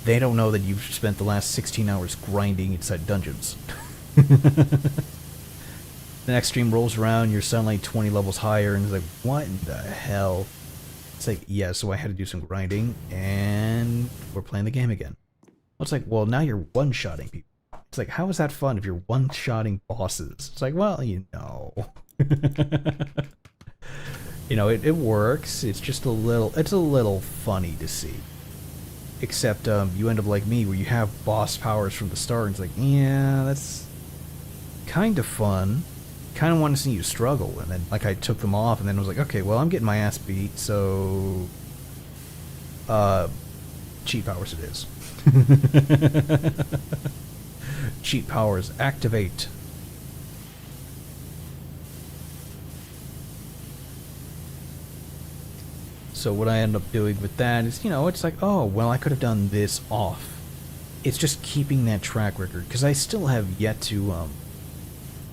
A: They don't know that you've spent the last 16 hours grinding inside dungeons. The next stream rolls around, you're suddenly 20 levels higher, and it's like, what in the hell? It's like, yeah, so I had to do some grinding, and we're playing the game again. Well, it's like, well, now you're one-shotting people. It's like, how is that fun if you're one-shotting bosses? It's like, well, you know. You know, it works. It's just a little funny to see. Except you end up like me, where you have boss powers from the start, and it's like, yeah, that's kind of fun. Kind of want to see you struggle, and then like I took them off, and then I was like, okay, well, I'm getting my ass beat, so cheat powers it is. Cheat powers activate. So what I end up doing with that is, you know, it's like, oh, well, I could have done this off. It's just keeping that track record, because I still have yet to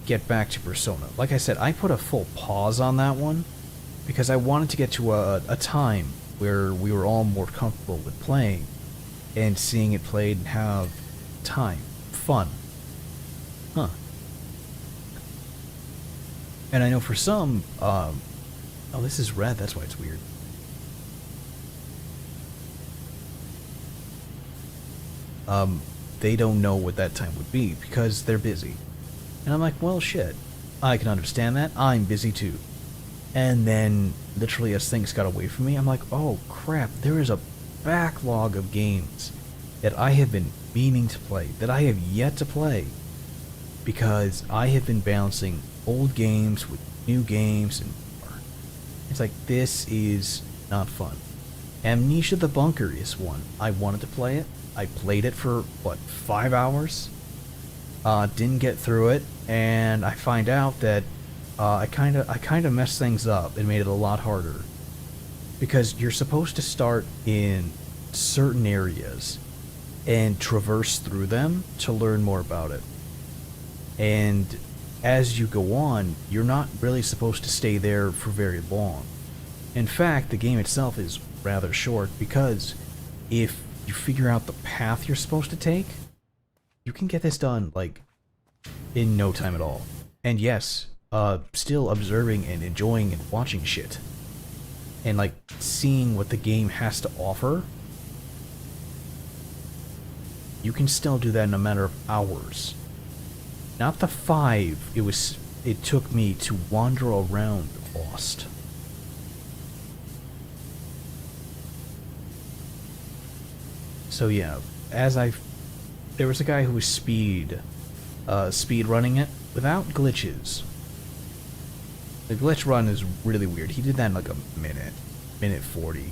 A: get back to Persona. Like I said, I put a full pause on that one because I wanted to get to a time where we were all more comfortable with playing and seeing it played and have time, fun. Huh. And I know for some, oh, this is red, that's why it's weird. They don't know what that time would be because they're busy. And I'm like, well, shit. I can understand that. I'm busy too. And then, literally, as things got away from me, I'm like, oh, crap. There is a backlog of games that I have been meaning to play, that I have yet to play. Because I have been balancing old games with new games and more. It's like, this is not fun. Amnesia the Bunker is one. I wanted to play it. I played it for, what, 5 hours? Didn't get through it, and I find out that I kind of messed things up and made it a lot harder. Because you're supposed to start in certain areas and traverse through them to learn more about it. And as you go on, you're not really supposed to stay there for very long. In fact, the game itself is rather short because if you figure out the path you're supposed to take, you can get this done, like, in no time at all. And yes, still observing and enjoying and watching shit. And, like, seeing what the game has to offer. You can still do that in a matter of hours. Not the 5 it took me to wander around Lost. So yeah, there was a guy who was speed running it without glitches. The glitch run is really weird. He did that in like a minute 40.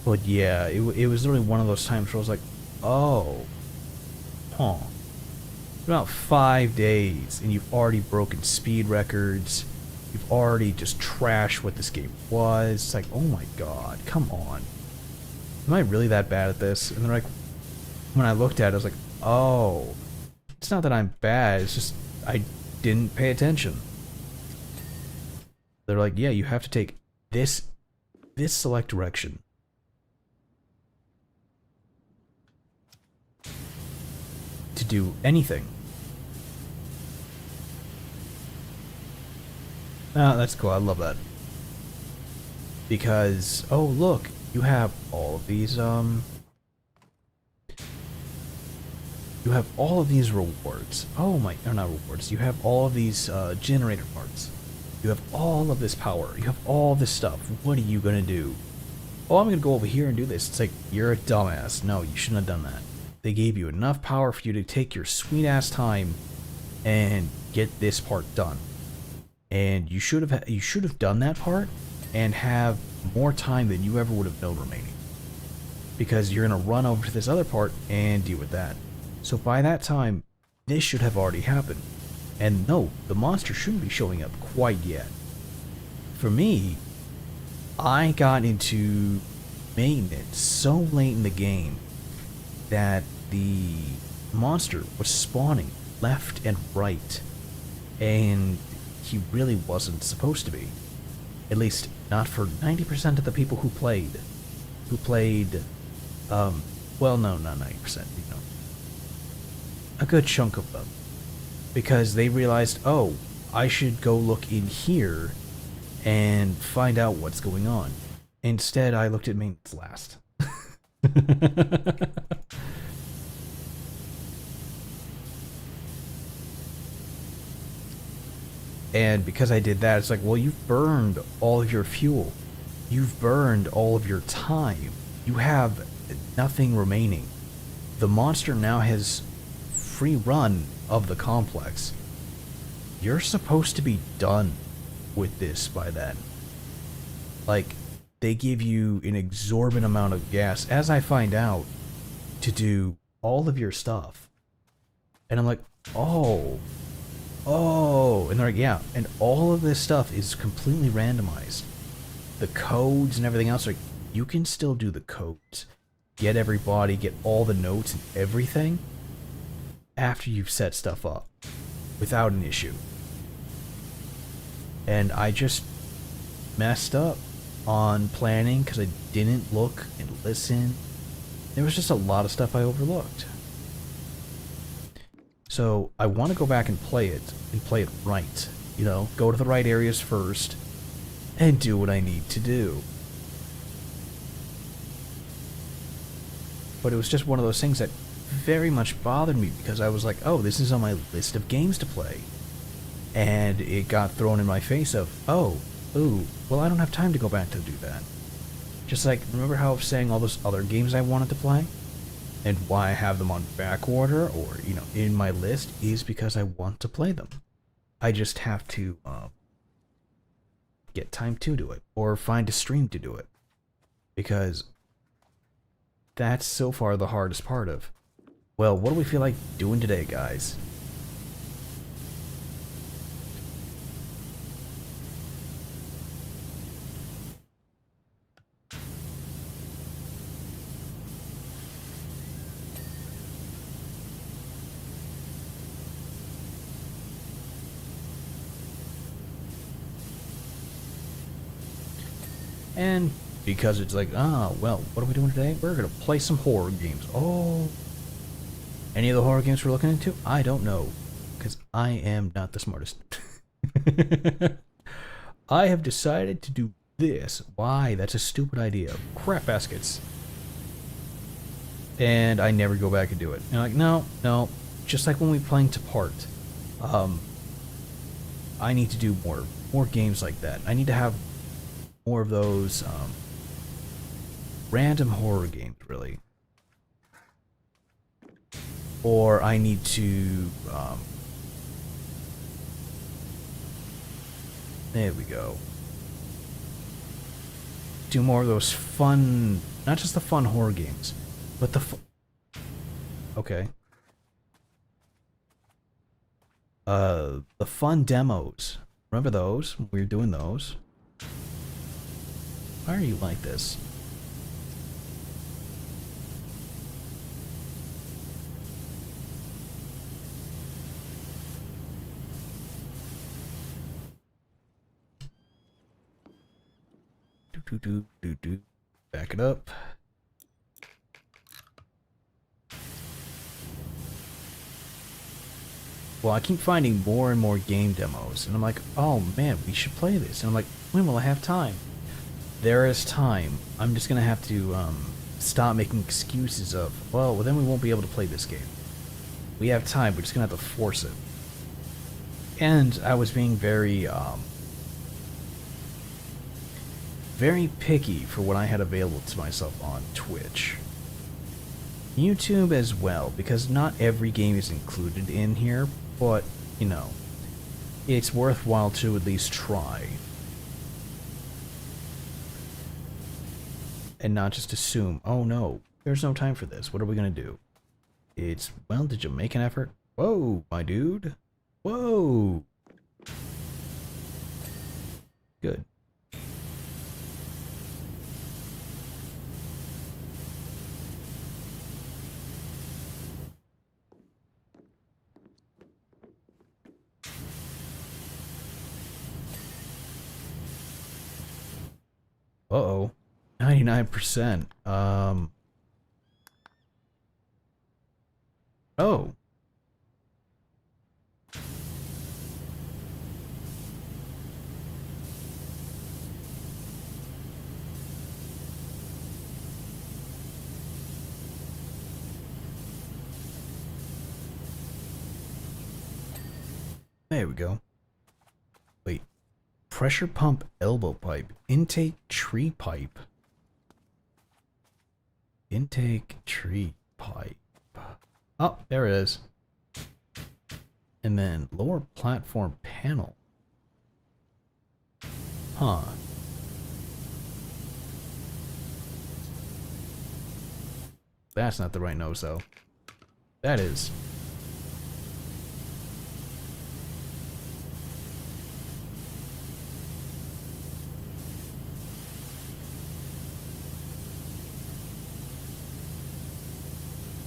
A: But yeah, it was literally one of those times where I was like, oh, huh. About 5 days, and you've already broken speed records. You've already just trashed what this game was. It's like, oh my god, come on. Am I really that bad at this? And then, like, when I looked at it, I was like, oh, it's not that I'm bad, it's just I didn't pay attention. They're like, yeah, you have to take this select direction. To do anything. Ah, that's cool, I love that. Because, oh look, you have all of these, you have all of these rewards. Oh my, or not rewards, you have all of these, generator parts. You have all of this power. You have all this stuff. What are you gonna do? Oh, I'm gonna go over here and do this. It's like, you're a dumbass. No, you shouldn't have done that. They gave you enough power for you to take your sweet-ass time and get this part done. And you should have done that part and have more time than you ever would have known remaining. Because you're going to run over to this other part and deal with that. So by that time, this should have already happened. And no, the monster shouldn't be showing up quite yet. For me, I got into maintenance so late in the game that the monster was spawning left and right, and he really wasn't supposed to be. At least not for 90% of the people who played. Well, no, not 90%, you know. A good chunk of them. Because they realized, oh, I should go look in here and find out what's going on. Instead, I looked at maintenance last. And because I did that, it's like, well, you've burned all of your fuel. You've burned all of your time. You have nothing remaining. The monster now has free run of the complex. You're supposed to be done with this by then. Like, they give you an exorbitant amount of gas, as I find out, to do all of your stuff. And I'm like, oh, and they're like, yeah, and all of this stuff is completely randomized. The codes and everything else, like, you can still do the codes. Get everybody, get all the notes and everything after you've set stuff up without an issue. And I just messed up on planning because I didn't look and listen. There was just a lot of stuff I overlooked. So I want to go back and play it right. You know, go to the right areas first and do what I need to do. But it was just one of those things that very much bothered me because I was like, oh, this is on my list of games to play. And it got thrown in my face of, oh, ooh, well, I don't have time to go back to do that. Just like, remember how I was saying all those other games I wanted to play? And why I have them on back order or, you know, in my list is because I want to play them. I just have to get time to do it or find a stream to do it. Because that's so far the hardest part of, well, what do we feel like doing today, guys? And because it's like, well, what are we doing today? We're going to play some horror games. Oh. Any of the horror games we're looking into? I don't know. Because I am not the smartest. I have decided to do this. Why? That's a stupid idea. Crap baskets. And I never go back and do it. And I'm like, no. Just like when we playing to part. I need to do more games like that. I need to have more of those random horror games, really. Or I need to there we go. Do more of those fun, not just the fun horror games, but the okay. The fun demos. Remember those? We were doing those. Why are you like this? Do. Back it up. Well, I keep finding more and more game demos, and I'm like, oh man, we should play this. And I'm like, when will I have time? There is time. I'm just gonna have to stop making excuses of, well, then we won't be able to play this game. We have time, we're just gonna have to force it. And I was being very picky for what I had available to myself on Twitch. YouTube as well, because not every game is included in here, but, you know, it's worthwhile to at least try. And not just assume, oh no, there's no time for this, what are we gonna do? It's, well, did you make an effort? Whoa, my dude. Whoa! Good. 99%. Oh. There we go. Wait. Pressure pump elbow pipe. Intake tree pipe. Intake tree pipe. Oh, there it is. And then lower platform panel. Huh. That's not the right nose though. That is.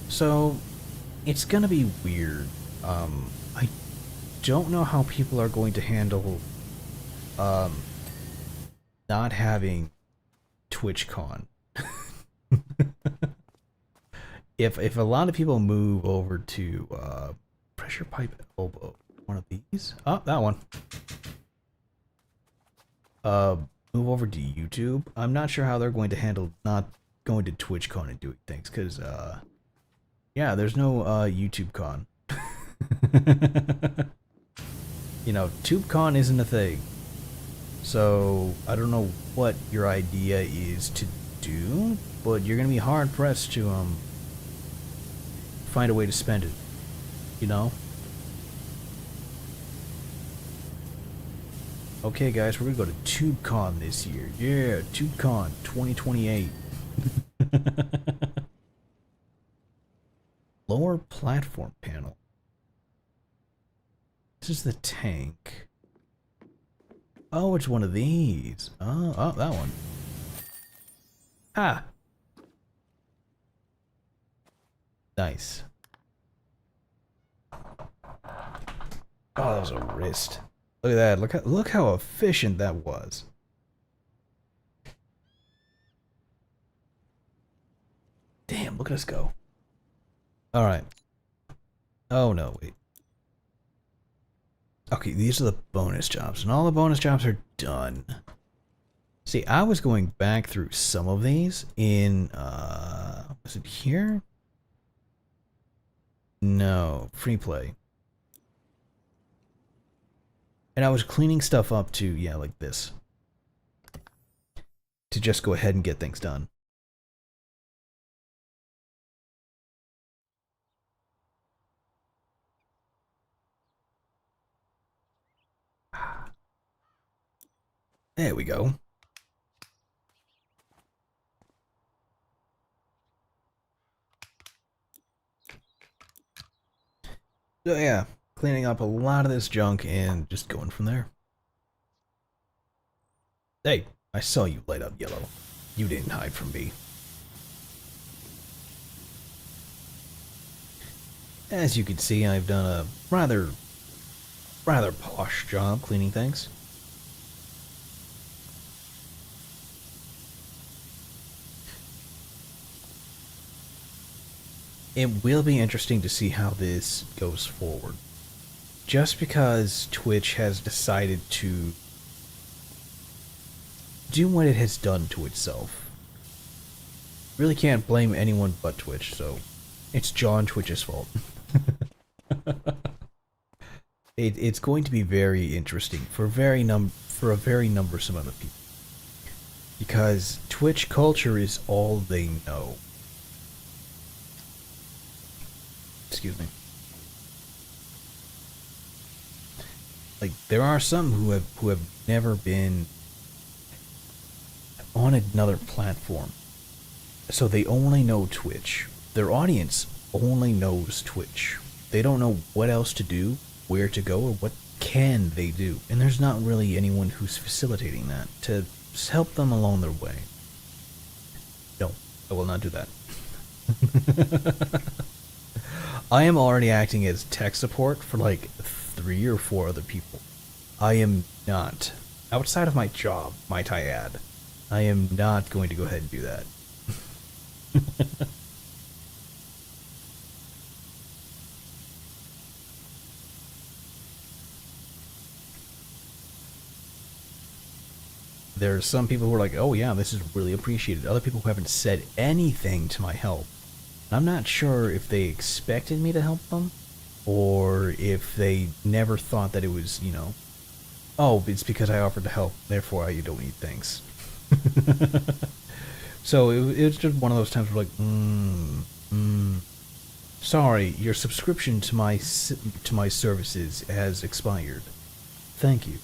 A: So, it's gonna be weird. I don't know how people are going to handle, not having TwitchCon. If a lot of people move over to, pressure pipe elbow, one of these? Oh, that one. Move over to YouTube. I'm not sure how they're going to handle not going to TwitchCon and doing things, because, yeah, there's no YouTube con. You know, TubeCon isn't a thing. So, I don't know what your idea is to do, but you're gonna be hard pressed to find a way to spend it. You know? Okay guys, we're gonna go to TubeCon this year. Yeah, TubeCon 2028. Lower platform panel. This is the tank. Oh, it's one of these. Oh, that one. Ah. Nice. Oh, that was a wrist. Look at that. Look how efficient that was. Damn, look at us go. Alright. Oh no, wait. Okay, these are the bonus jobs, and all the bonus jobs are done. See, I was going back through some of these in, was it here? No, free play. And I was cleaning stuff up to, yeah, like this. To just go ahead and get things done. There we go. So yeah, cleaning up a lot of this junk and just going from there. Hey, I saw you light up yellow. You didn't hide from me. As you can see, I've done a rather posh job cleaning things. It will be interesting to see how this goes forward. Just because Twitch has decided to do what it has done to itself. Really can't blame anyone but Twitch, so it's John Twitch's fault. It's going to be very interesting for a very numbersome other people. Because Twitch culture is all they know. Excuse me. Like, there are some who have never been on another platform, so they only know Twitch. Their audience only knows Twitch. They don't know what else to do, where to go, or what can they do. And there's not really anyone who's facilitating that to help them along their way. No, I will not do that. I am already acting as tech support for like 3 or 4 other people. I am not. Outside of my job, might I add. I am not going to go ahead and do that. There are some people who are like, oh yeah, this is really appreciated. Other people who haven't said anything to my help. I'm not sure if they expected me to help them, or if they never thought that it was, you know, oh, it's because I offered to help, therefore I don't need thanks. So it was just one of those times where like, sorry, your subscription to my services has expired. Thank you.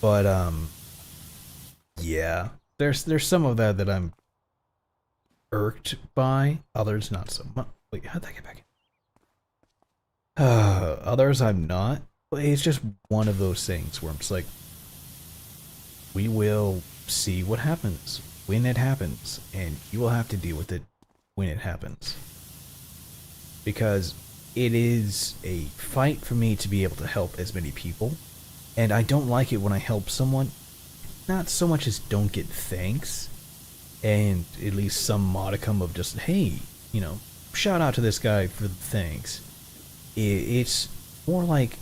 A: But yeah, there's some of that I'm irked by. Others not so much. Wait, how'd that get back in? Others I'm not. But it's just one of those things where I'm just like, we will see what happens when it happens, and you will have to deal with it when it happens. Because it is a fight for me to be able to help as many people. And I don't like it when I help someone, not so much as don't get thanks, and at least some modicum of just, hey, you know, shout out to this guy for the thanks. It's more like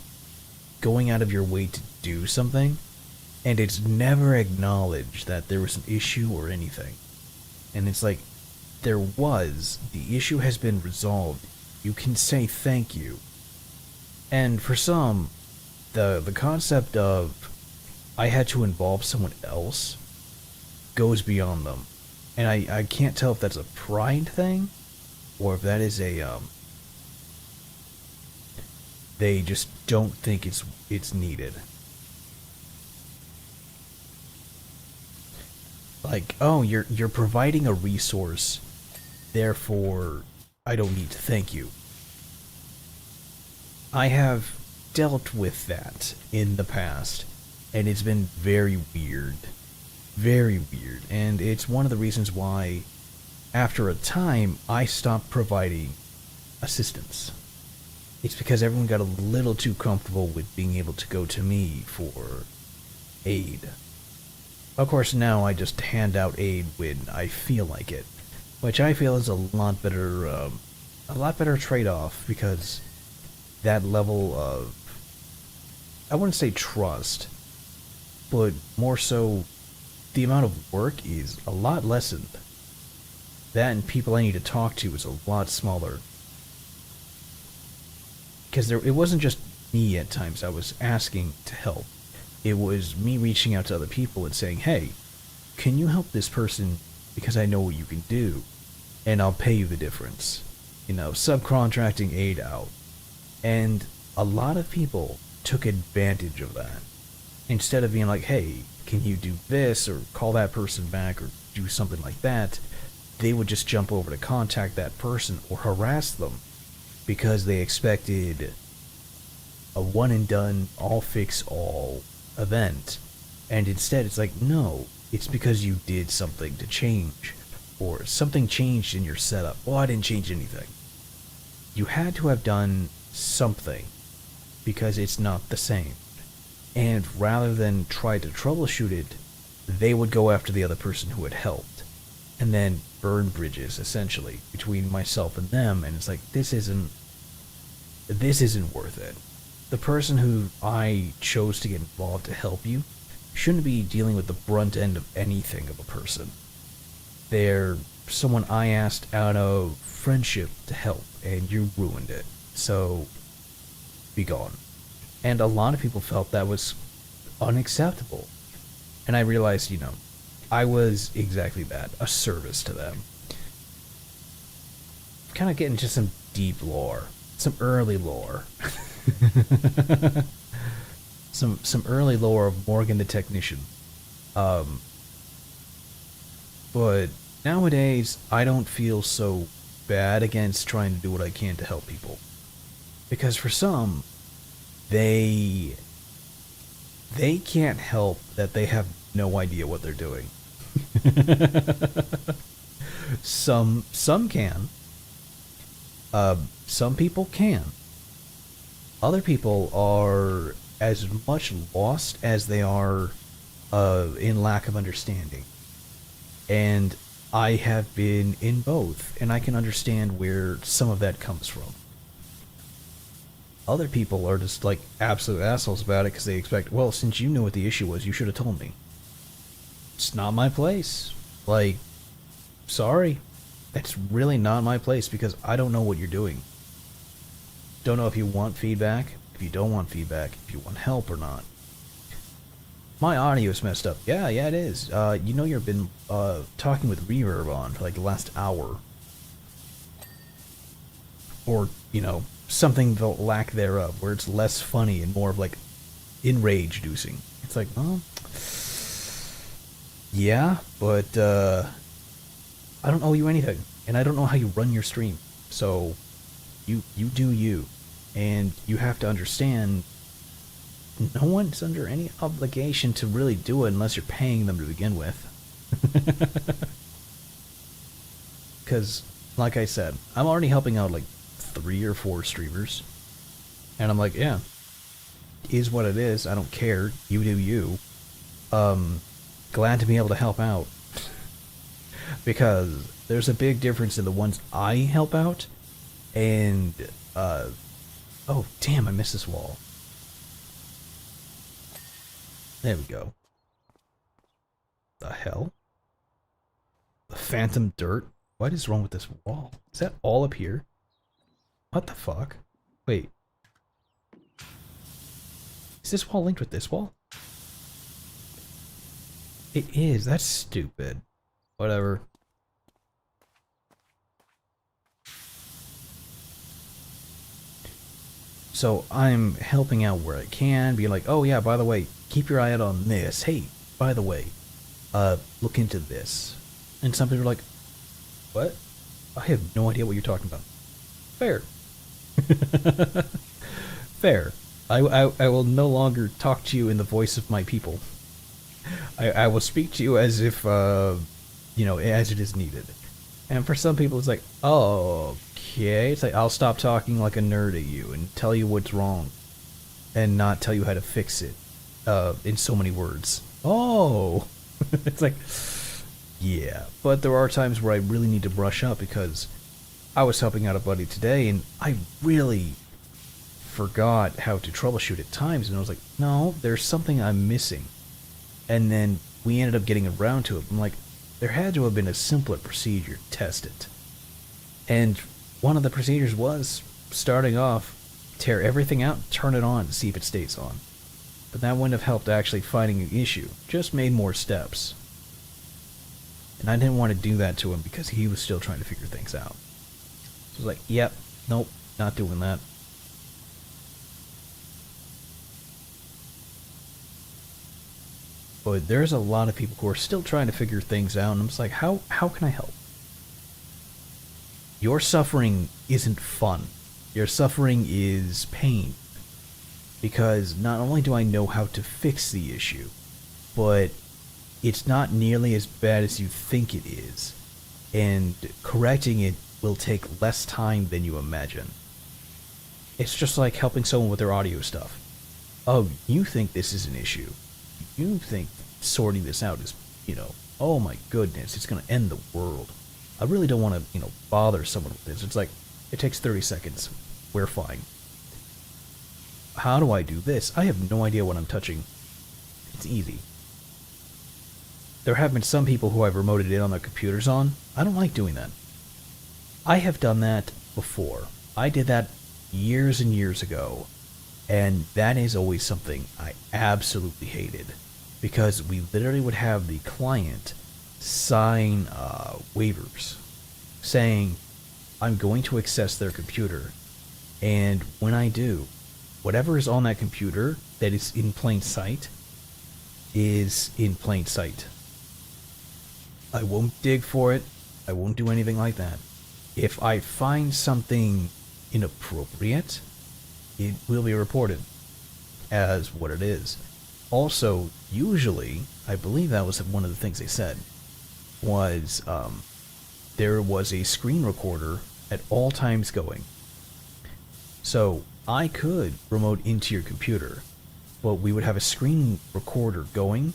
A: going out of your way to do something, and it's never acknowledged that there was an issue or anything. And it's like, the issue has been resolved, you can say thank you. And for some, the concept of I had to involve someone else goes beyond them. And I can't tell if that's a pride thing, or if that is a they just don't think it's needed. Like, oh, you're providing a resource, therefore I don't need to thank you. I have dealt with that in the past, and it's been very weird. Very weird. And it's one of the reasons why, after a time, I stopped providing assistance. It's because everyone got a little too comfortable with being able to go to me for aid. Of course, now I just hand out aid when I feel like it, which I feel is a lot better trade-off, because that level of, I wouldn't say trust, but more so the amount of work is a lot lessened. That and people I need to talk to is a lot smaller. Because it wasn't just me at times I was asking to help. It was me reaching out to other people and saying, hey, can you help this person because I know what you can do, and I'll pay you the difference. You know, subcontracting aid out. And a lot of people took advantage of that. Instead of being like, hey, can you do this, or call that person back, or do something like that, they would just jump over to contact that person or harass them, because they expected a one and done, all fix all event. And instead it's like, no, it's because you did something to change, or something changed in your setup. Well, I didn't change anything. You had to have done something, because it's not the same. And rather than try to troubleshoot it, they would go after the other person who had helped, and then burn bridges, essentially, between myself and them. And it's like, this isn't worth it. The person who I chose to get involved to help you shouldn't be dealing with the brunt end of anything of a person. They're someone I asked out of friendship to help, and you ruined it. So, be gone. And a lot of people felt that was unacceptable. And I realized, you know, I was exactly that, a service to them. Kind of getting into some deep lore, some early lore. some early lore of Morgan the Technician. But nowadays, I don't feel so bad against trying to do what I can to help people. Because for some, they can't help that they have no idea what they're doing. Some can. Some people can. Other people are as much lost as they are in lack of understanding. And I have been in both, and I can understand where some of that comes from. Other people are just like absolute assholes about it because they expect, well, since you knew what the issue was, you should have told me. It's not my place. Like, sorry. It's really not my place because I don't know what you're doing. Don't know if you want feedback, if you don't want feedback, if you want help or not. My audio is messed up. Yeah, it is. You know you've been talking with reverb on for like the last hour. Or, you know, something the lack thereof, where it's less funny and more of like enrage-inducing. It's like, oh, yeah, but I don't owe you anything, and I don't know how you run your stream. So, you do you, and you have to understand. No one's under any obligation to really do it unless you're paying them to begin with. Because, like I said, I'm already helping out like 3 or 4 streamers. And I'm like, yeah, is what it is. I don't care. You do you. Glad to be able to help out. Because there's a big difference in the ones I help out and, oh, damn, I missed this wall. There we go. The hell? The phantom dirt? What is wrong with this wall? Is that all up here? What the fuck? Wait. Is this wall linked with this wall? It is. That's stupid. Whatever. So I'm helping out where I can, be like, oh yeah, by the way, keep your eye out on this. Hey, by the way, look into this. And some people are like, what? I have no idea what you're talking about. Fair. Fair. I will no longer talk to you in the voice of my people. I will speak to you as if, you know, as it is needed. And for some people, it's like, oh, okay. It's like, I'll stop talking like a nerd at you and tell you what's wrong. And not tell you how to fix it. In so many words. Oh! It's like, yeah. But there are times where I really need to brush up because I was helping out a buddy today and I really forgot how to troubleshoot at times. And I was like, no, there's something I'm missing. And then we ended up getting around to it. I'm like, there had to have been a simpler procedure to test it. And one of the procedures was, starting off, tear everything out, turn it on to see if it stays on. But that wouldn't have helped actually finding an issue, just made more steps. And I didn't want to do that to him because he was still trying to figure things out. So I was like, yep, nope, not doing that. But there's a lot of people who are still trying to figure things out, and I'm just like, how can I help? Your suffering isn't fun. Your suffering is pain. Because not only do I know how to fix the issue, but it's not nearly as bad as you think it is. And correcting it will take less time than you imagine. It's just like helping someone with their audio stuff. Oh, you think this is an issue. You think sorting this out is, you know, oh my goodness, it's going to end the world. I really don't want to, you know, bother someone with this. It's like, it takes 30 seconds. We're fine. How do I do this? I have no idea what I'm touching. It's easy. There have been some people who I've remoted in on their computers on. I don't like doing that. I have done that before. I did that years and years ago. And that is always something I absolutely hated. Because we literally would have the client sign waivers saying, I'm going to access their computer. And when I do, whatever is on that computer that is in plain sight is in plain sight. I won't dig for it. I won't do anything like that. If I find something inappropriate, it will be reported as what it is. Also, usually, I believe that was one of the things they said, was there was a screen recorder at all times going. So I could remote into your computer, but we would have a screen recorder going,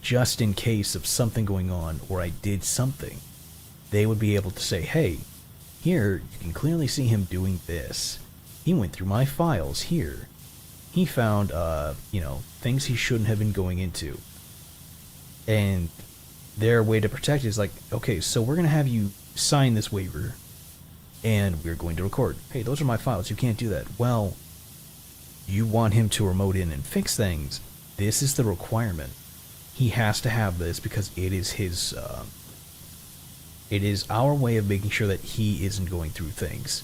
A: just in case of something going on or I did something, they would be able to say, hey, here, you can clearly see him doing this. He went through my files here. He found, things he shouldn't have been going into. And their way to protect it is like, okay, so we're going to have you sign this waiver, and we're going to record. Hey, those are my files. You can't do that. Well, you want him to remote in and fix things. This is the requirement. He has to have this because it is his, it is our way of making sure that he isn't going through things,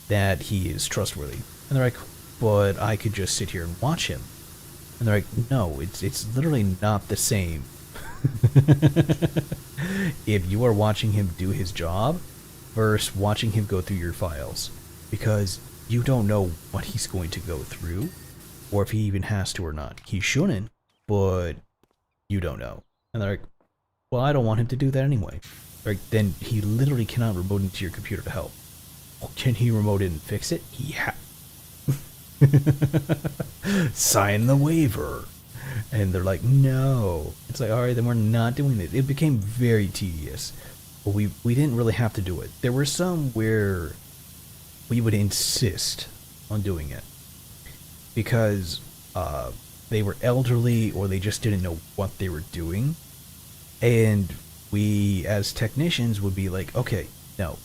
A: that he is trustworthy. And they're like, but I could just sit here and watch him. And they're like, no, it's literally not the same. If you are watching him do his job versus watching him go through your files, because you don't know what he's going to go through or if he even has to or not. He shouldn't, but you don't know. And they're like, well, I don't want him to do that anyway. Like, then he literally cannot remote into your computer to help. Well, can he remote in and fix it? Sign the waiver. And they're like, no. It's like, alright, then we're not doing it. It became very tedious. But we didn't really have to do it. There were some where we would insist on doing it. Because they were elderly or they just didn't know what they were doing. And we, as technicians, would be like, okay, no.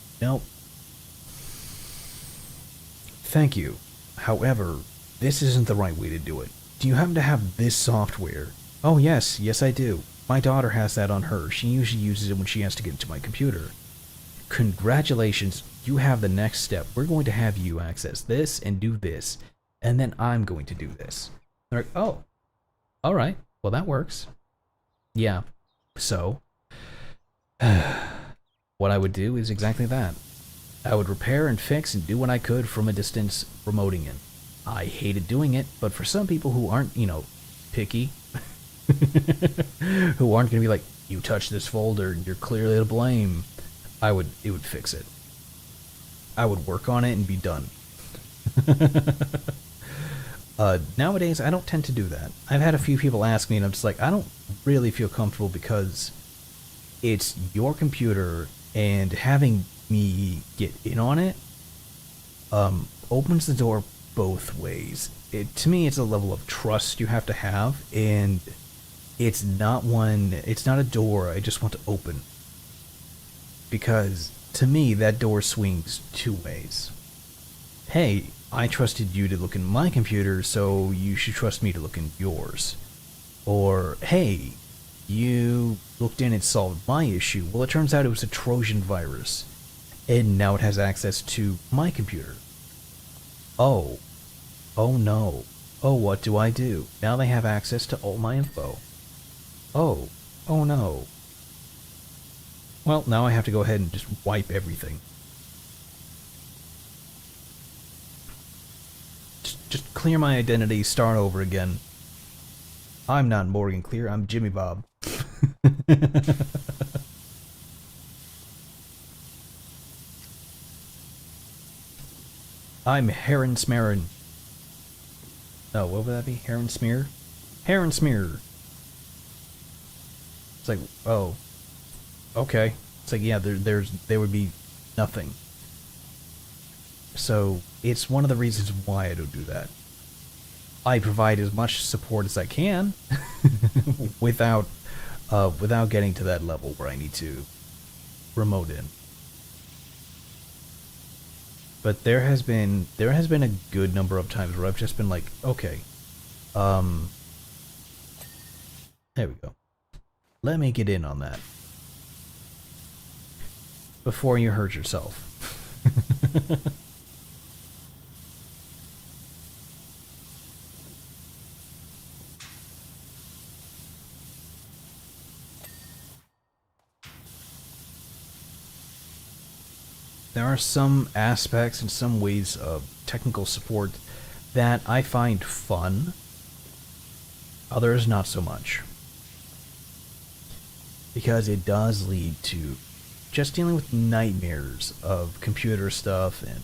A: Thank you. However, this isn't the right way to do it. Do you happen to have this software? Oh, yes, I do. My daughter has that on her. She usually uses it when she has to get into my computer. Congratulations, you have the next step. We're going to have you access this and do this, and then I'm going to do this. They're like, oh, alright, well that works. Yeah, so, what I would do is exactly that. I would repair and fix and do what I could from a distance, remoting in. I hated doing it, but for some people who aren't, picky, who aren't going to be like, you touch this folder, you're clearly to blame, it would fix it. I would work on it and be done. Nowadays, I don't tend to do that. I've had a few people ask me, and I'm just like, I don't really feel comfortable because it's your computer, and having me get in on it opens the door both ways. To me, it's a level of trust you have to have, and it's not a door I just want to open. Because, to me, that door swings two ways. Hey, I trusted you to look in my computer, so you should trust me to look in yours. Or, hey, you looked in and solved my issue. Well, it turns out it was a Trojan virus, and now it has access to my computer. Oh no. Oh, what do I do? Now they have access to all my info. Oh no. Well, now I have to go ahead and just wipe everything. Just clear my identity, start over again. I'm not Morgan Clear, I'm Jimmy Bob. I'm Heron Smerin. Oh, what would that be? Heron Smear? Heron Smear. It's like, oh. Okay. It's like, yeah, there would be nothing. So, it's one of the reasons why I don't do that. I provide as much support as I can without getting to that level where I need to remote in. But there has been a good number of times where I've just been like, okay, there we go. Let me get in on that before you hurt yourself. There are some aspects and some ways of technical support that I find fun, others not so much. Because it does lead to just dealing with nightmares of computer stuff and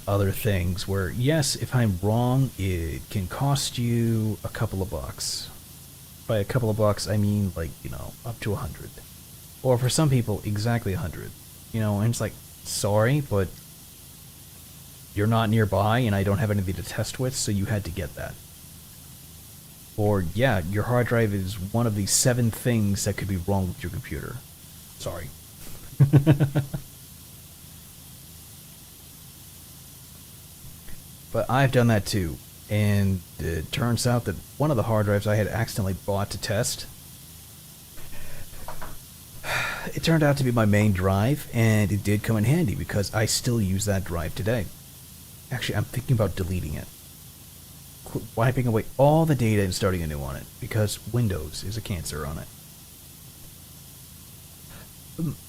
A: other things where, yes, if I'm wrong, it can cost you a couple of bucks. by a couple of bucks, I mean like, you know, up to 100. Or for some people, exactly 100. You know, and it's like, sorry, but you're not nearby and I don't have anything to test with, so you had to get that. Or, yeah, your hard drive is one of the 7 things that could be wrong with your computer. Sorry. But I've done that too. And it turns out that one of the hard drives I had accidentally bought to test, it turned out to be my main drive, and it did come in handy because I still use that drive today. Actually, I'm thinking about deleting it. Wiping away all the data and starting anew on it, because Windows is a cancer on it.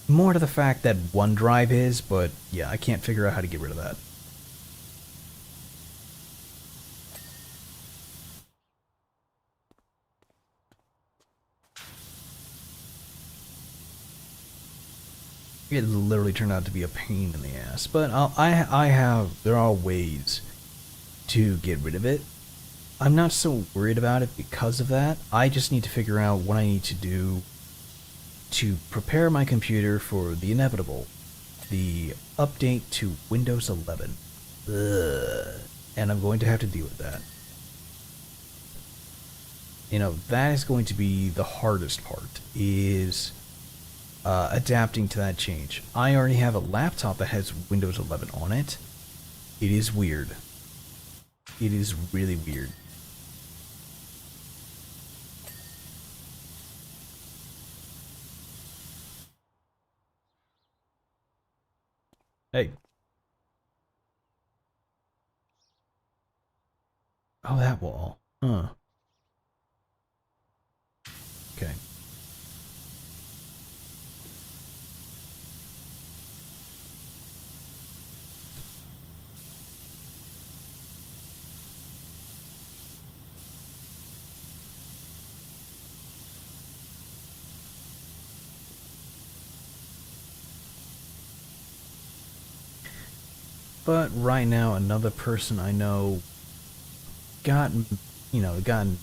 A: More to the fact that OneDrive is, but yeah, I can't figure out how to get rid of that. It literally turned out to be a pain in the ass, but there are ways to get rid of it. I'm not so worried about it because of that. I just need to figure out what I need to do to prepare my computer for the inevitable, the update to Windows 11. Ugh. And I'm going to have to deal with that. You know, that is going to be the hardest part, is adapting to that change. I already have a laptop that has Windows 11 on it. It is weird. It is really weird. Hey. Oh, that wall. Huh. Okay. But right now, another person I know got, gotten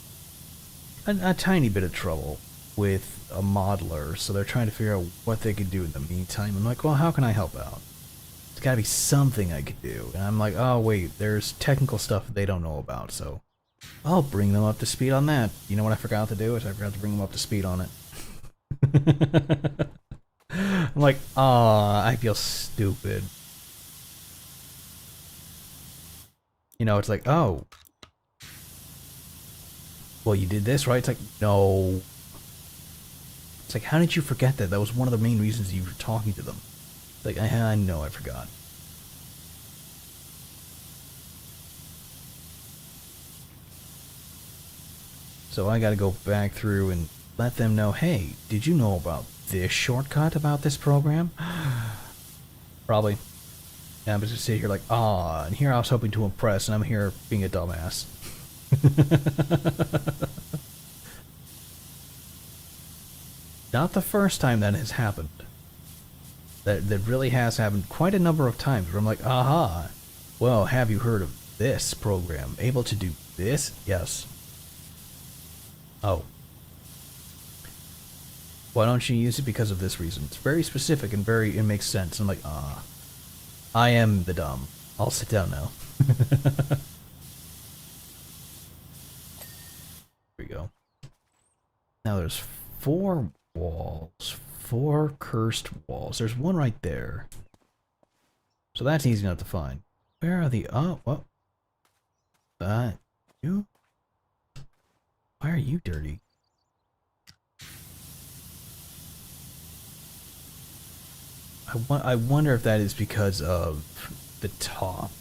A: a tiny bit of trouble with a modeler, so they're trying to figure out what they could do in the meantime. I'm like, well, how can I help out? There's gotta be something I could do. And I'm like, oh wait, there's technical stuff they don't know about, so I'll bring them up to speed on that. You know what I forgot to do? Is I forgot to bring them up to speed on it. I'm like, ah, I feel stupid. You know, it's like, oh, well, you did this, right? It's like, no. It's like, how did you forget that? That was one of the main reasons you were talking to them. It's like, I know, I forgot. So I gotta go back through and let them know, hey, did you know about this shortcut about this program? Probably. And I'm just sitting here like, ah, and here I was hoping to impress, and I'm here being a dumbass. Not the first time that has happened. That really has happened quite a number of times where I'm like, aha, well, have you heard of this program? Able to do this? Yes. Oh. Why don't you use it? Because of this reason. It's very specific and it makes sense. I'm like, ah. I am the dumb. I'll sit down now. There we go. Now there's 4 walls. 4 cursed walls. There's one right there. So that's easy enough to find. Where are the... Oh, what? You? Why are you dirty? I wonder if that is because of the top.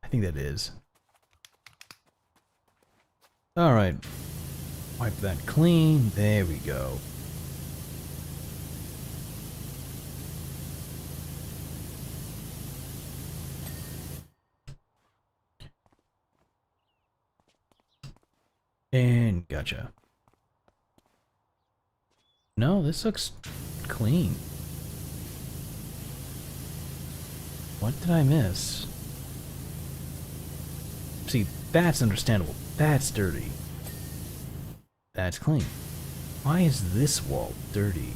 A: I think that is. Alright. Wipe that clean. There we go. And gotcha. No, this looks clean. What did I miss? See, that's understandable. That's dirty. That's clean. Why is this wall dirty?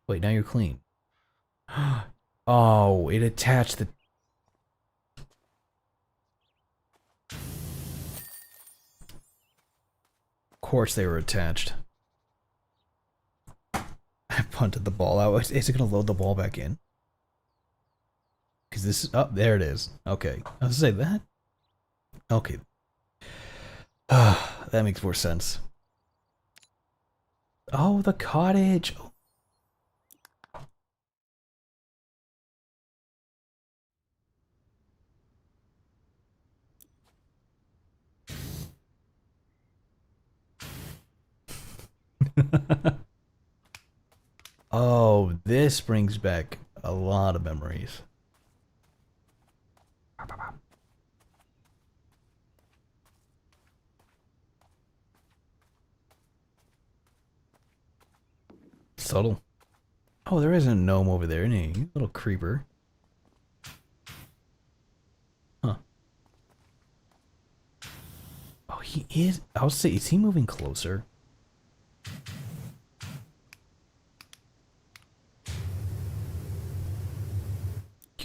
A: Wait, now you're clean. Oh, it attached the... Of course they were attached. I punted the ball out. Is it going to load the ball back in? Because this is... Oh, there it is. Okay. I was going to say that. Okay. That makes more sense. Oh, the cottage. Oh, this brings back a lot of memories. Subtle. Oh, there isn't a gnome over there, any little creeper. Huh. Oh, he is. I'll say, is he moving closer?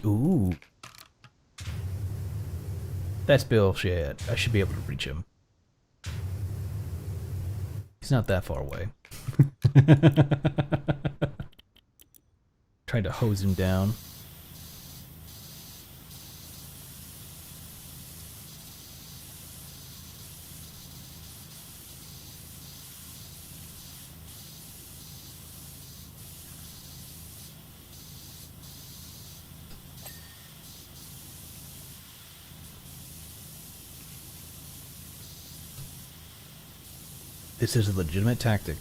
A: Ooh. That's bullshit. I should be able to reach him. He's not that far away. Trying to hose him down. This is a legitimate tactic.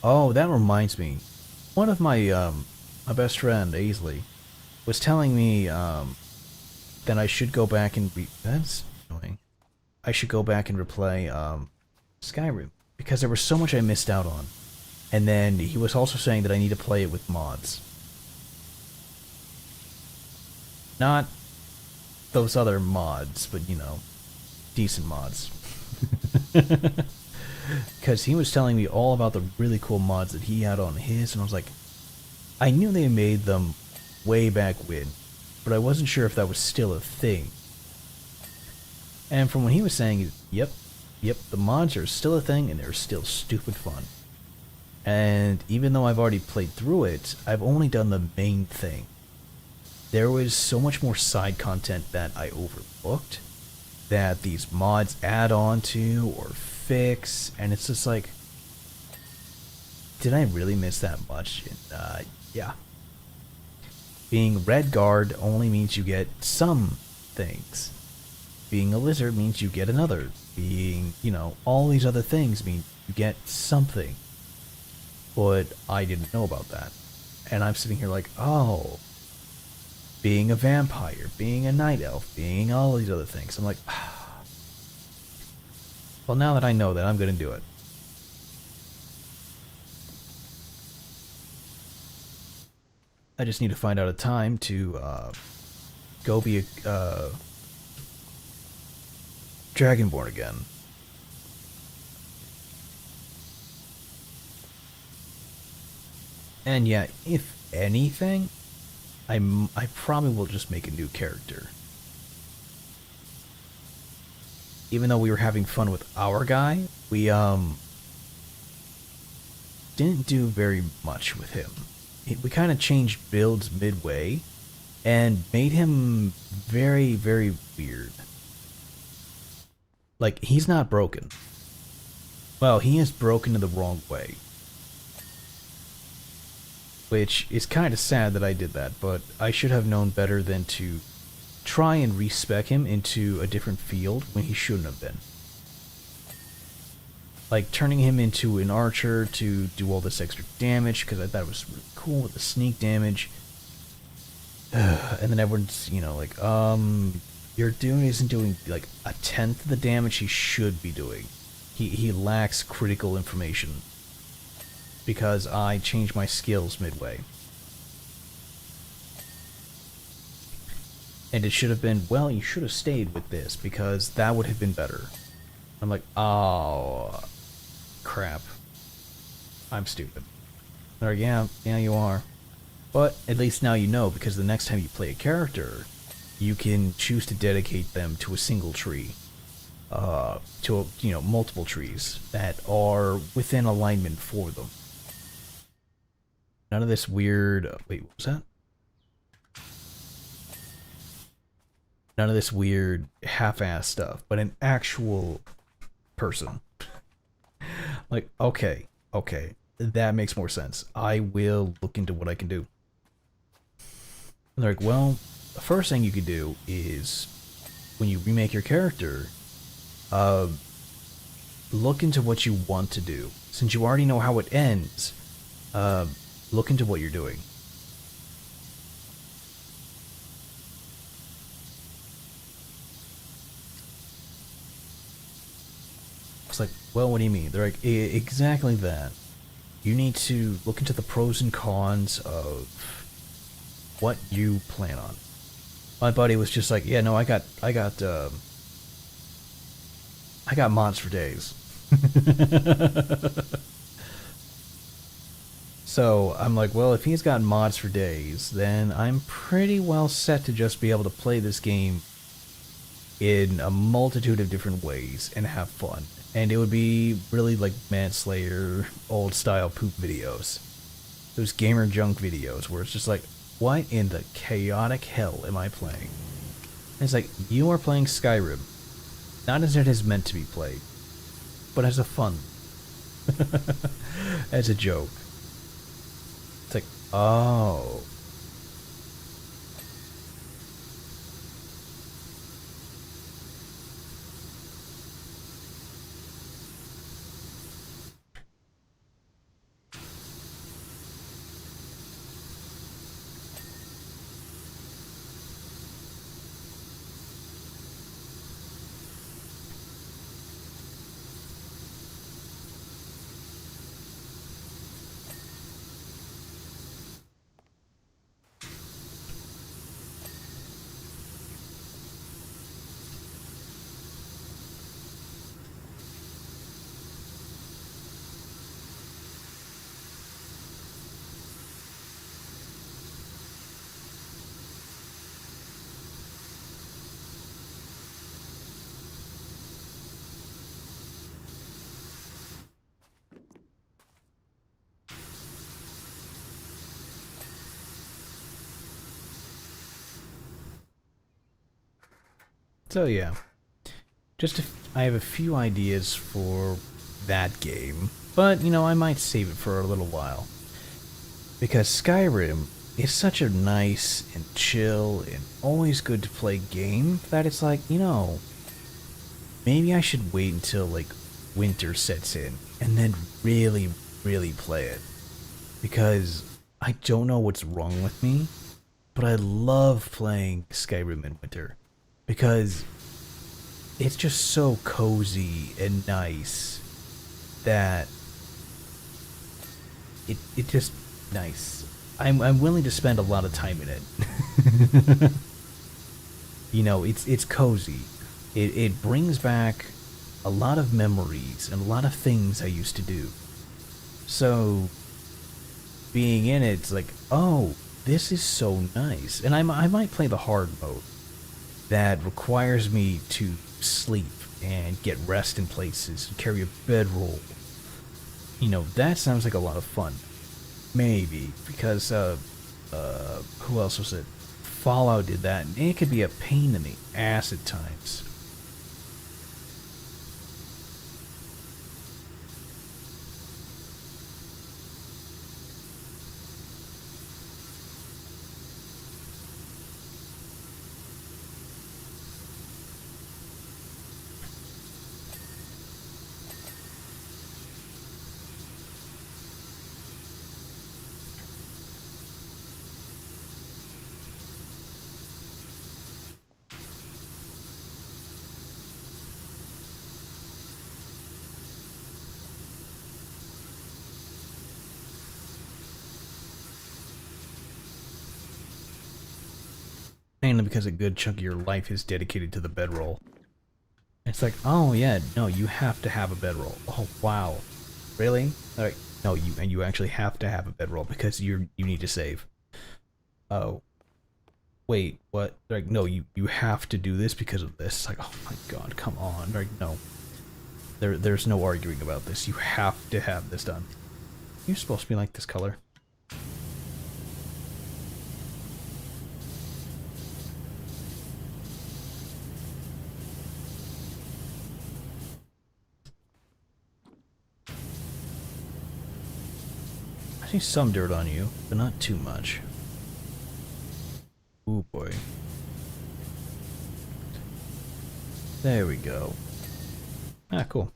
A: Oh, that reminds me. One of my my best friend, Aisley, was telling me that I should go back and that's annoying. I should go back and replay Skyrim because there was so much I missed out on. And then he was also saying that I need to play it with mods. Not those other mods, but you know, decent mods. Because he was telling me all about the really cool mods that he had on his, and I was like, I knew they made them way back when, but I wasn't sure if that was still a thing. And from what he was saying, yep, the mods are still a thing, and they're still stupid fun. And even though I've already played through it, I've only done the main thing. There was so much more side content that I overlooked that these mods add on to or fix, and it's just like, did I really miss that much? And, yeah. Being Red Guard only means you get some things. Being a lizard means you get another. Being, you know, all these other things mean you get something. But I didn't know about that. And I'm sitting here like, oh, being a vampire, being a night elf, being all these other things. I'm like, well, now that I know that, I'm going to do it. I just need to find out a time to go be a Dragonborn again. And yeah, if anything, I probably will just make a new character. Even though we were having fun with our guy, we didn't do very much with him. We kind of changed builds midway and made him very, very weird. Like, he's not broken. Well, he is broken in the wrong way. Which is kind of sad that I did that, but I should have known better than to try and respec him into a different field when he shouldn't have been. Like turning him into an archer to do all this extra damage, because I thought it was really cool with the sneak damage. And then everyone's, you know, like, your dude isn't doing like a tenth of the damage he should be doing. He lacks critical information. Because I changed my skills midway. And it should have been, well, you should have stayed with this because that would have been better. I'm like, oh, crap. I'm stupid. They're like, yeah, you are. But at least now you know, because the next time you play a character, you can choose to dedicate them to a single tree. To, multiple trees that are within alignment for them. None of this weird... wait, what was that? None of this weird half-ass stuff, but an actual person. Like, okay, that makes more sense. I will look into what I can do. And they're like, well, the first thing you could do is, when you remake your character, look into what you want to do. Since you already know how it ends, look into what you're doing. It's like, well, what do you mean? They're like, exactly that. You need to look into the pros and cons of what you plan on. My buddy was just like, yeah, no, I got mods for days. So I'm like, well, if he's got mods for days, then I'm pretty well set to just be able to play this game in a multitude of different ways and have fun. And it would be really like Manslayer, old style poop videos. Those gamer junk videos where it's just like, what in the chaotic hell am I playing? And it's like, you are playing Skyrim. Not as it is meant to be played, but as a fun. As a joke. It's like, oh. So yeah, I have a few ideas for that game, but I might save it for a little while. Because Skyrim is such a nice and chill and always good to play game that it's like, maybe I should wait until like winter sets in and then really, really play it. Because I don't know what's wrong with me, but I love playing Skyrim in winter. Because it's just so cozy and nice that it just nice. I'm willing to spend a lot of time in it. It's cozy. It brings back a lot of memories and a lot of things I used to do. So being in it's like, oh, this is so nice. And I might play the hard mode that requires me to sleep and get rest in places and carry a bedroll. That sounds like a lot of fun. Maybe, because, who else was it? Fallout did that, and it could be a pain in the ass at times. Mainly because a good chunk of your life is dedicated to the bedroll. It's like, oh yeah, no, you have to have a bedroll. Oh wow, really? Like, no, you actually have to have a bedroll because you need to save. Oh, wait, what? Like, no, you have to do this because of this. Like, oh my god, come on. Like, no, there's no arguing about this. You have to have this done. You're supposed to be like this color. I see some dirt on you, but not too much. Ooh boy. There we go. Ah, cool.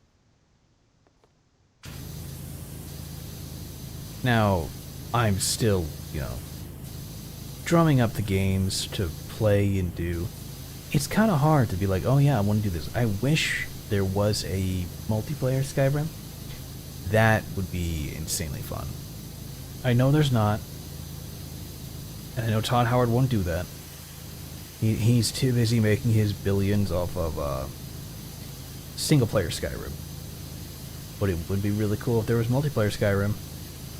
A: Now, I'm still, you know, drumming up the games to play and do. It's kind of hard to be like, oh yeah, I want to do this. I wish there was a multiplayer Skyrim. That would be insanely fun. I know there's not. And I know Todd Howard won't do that. He's too busy making his billions off of single-player Skyrim. But it would be really cool if there was multiplayer Skyrim.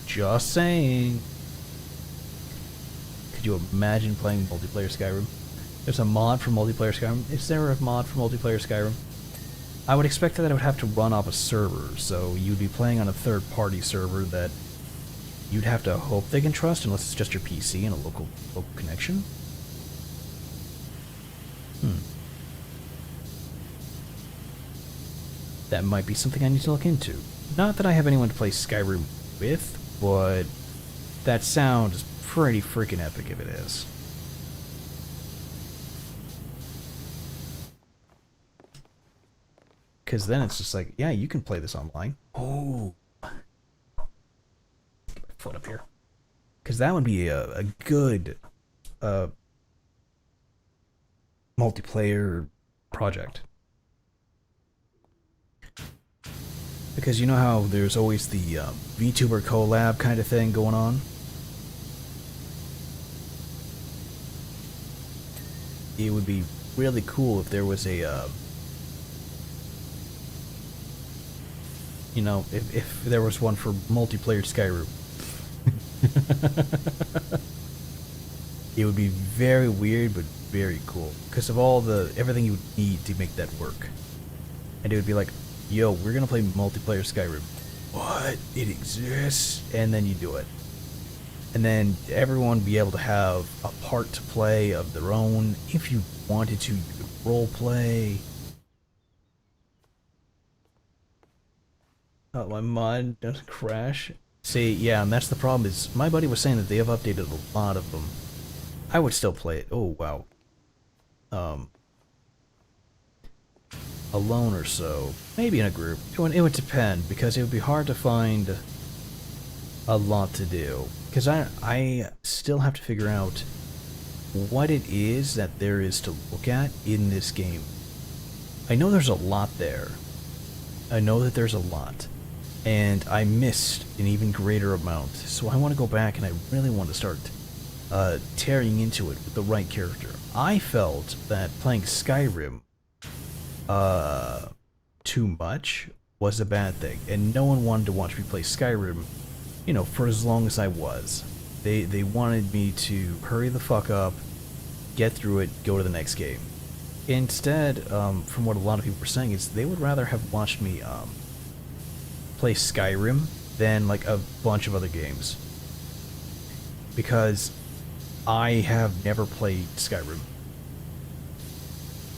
A: Just saying. Could you imagine playing multiplayer Skyrim? There's a mod for multiplayer Skyrim. Is there a mod for multiplayer Skyrim? I would expect that it would have to run off a server, so you'd be playing on a third-party server that you'd have to hope they can trust, unless it's just your PC and a local connection. That might be something I need to look into. Not that I have anyone to play Skyrim with, but that sounds pretty freaking epic if it is. Because then it's just like, yeah, you can play this online. Oh. Get my foot up here. Because that would be a good multiplayer project. Because you know how there's always the VTuber collab kind of thing going on? It would be really cool if there was a, you know, if there was one for multiplayer Skyrim. It would be very weird, but very cool. Because of everything you would need to make that work. And it would be like, yo, we're gonna play multiplayer Skyrim. What? It exists? And then you do it. And then everyone would be able to have a part to play of their own. If you wanted to, you could role play. Oh, my mod doesn't crash. See, yeah, and that's the problem is, my buddy was saying that they have updated a lot of them. I would still play it. Oh, wow. Alone or so. Maybe in a group. It would depend, because it would be hard to find a lot to do. Because I still have to figure out what it is that there is to look at in this game. I know there's a lot there. I know that there's a lot. And I missed an even greater amount. So I want to go back and I really want to start tearing into it with the right character. I felt that playing Skyrim too much was a bad thing, and no one wanted to watch me play Skyrim, you know, for as long as I was. They wanted me to hurry the fuck up, get through it, go to the next game. Instead, from what a lot of people were saying, is they would rather have watched me play Skyrim than like a bunch of other games. Because I have never played Skyrim.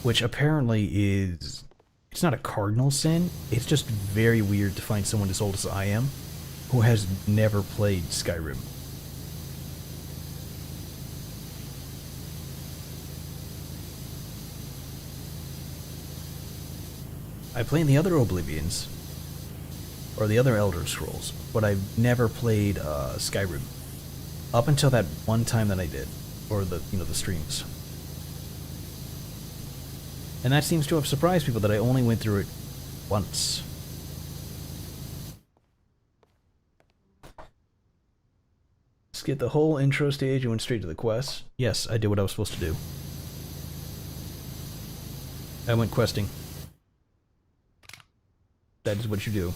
A: Which apparently is... It's not a cardinal sin, it's just very weird to find someone as old as I am who has never played Skyrim. I play in the other Oblivions, or the other Elder Scrolls, but I've never played Skyrim. Up until that one time that I did, or the streams. And that seems to have surprised people that I only went through it once. Skip the whole intro stage and went straight to the quest. Yes, I did what I was supposed to do. I went questing. That is what you do.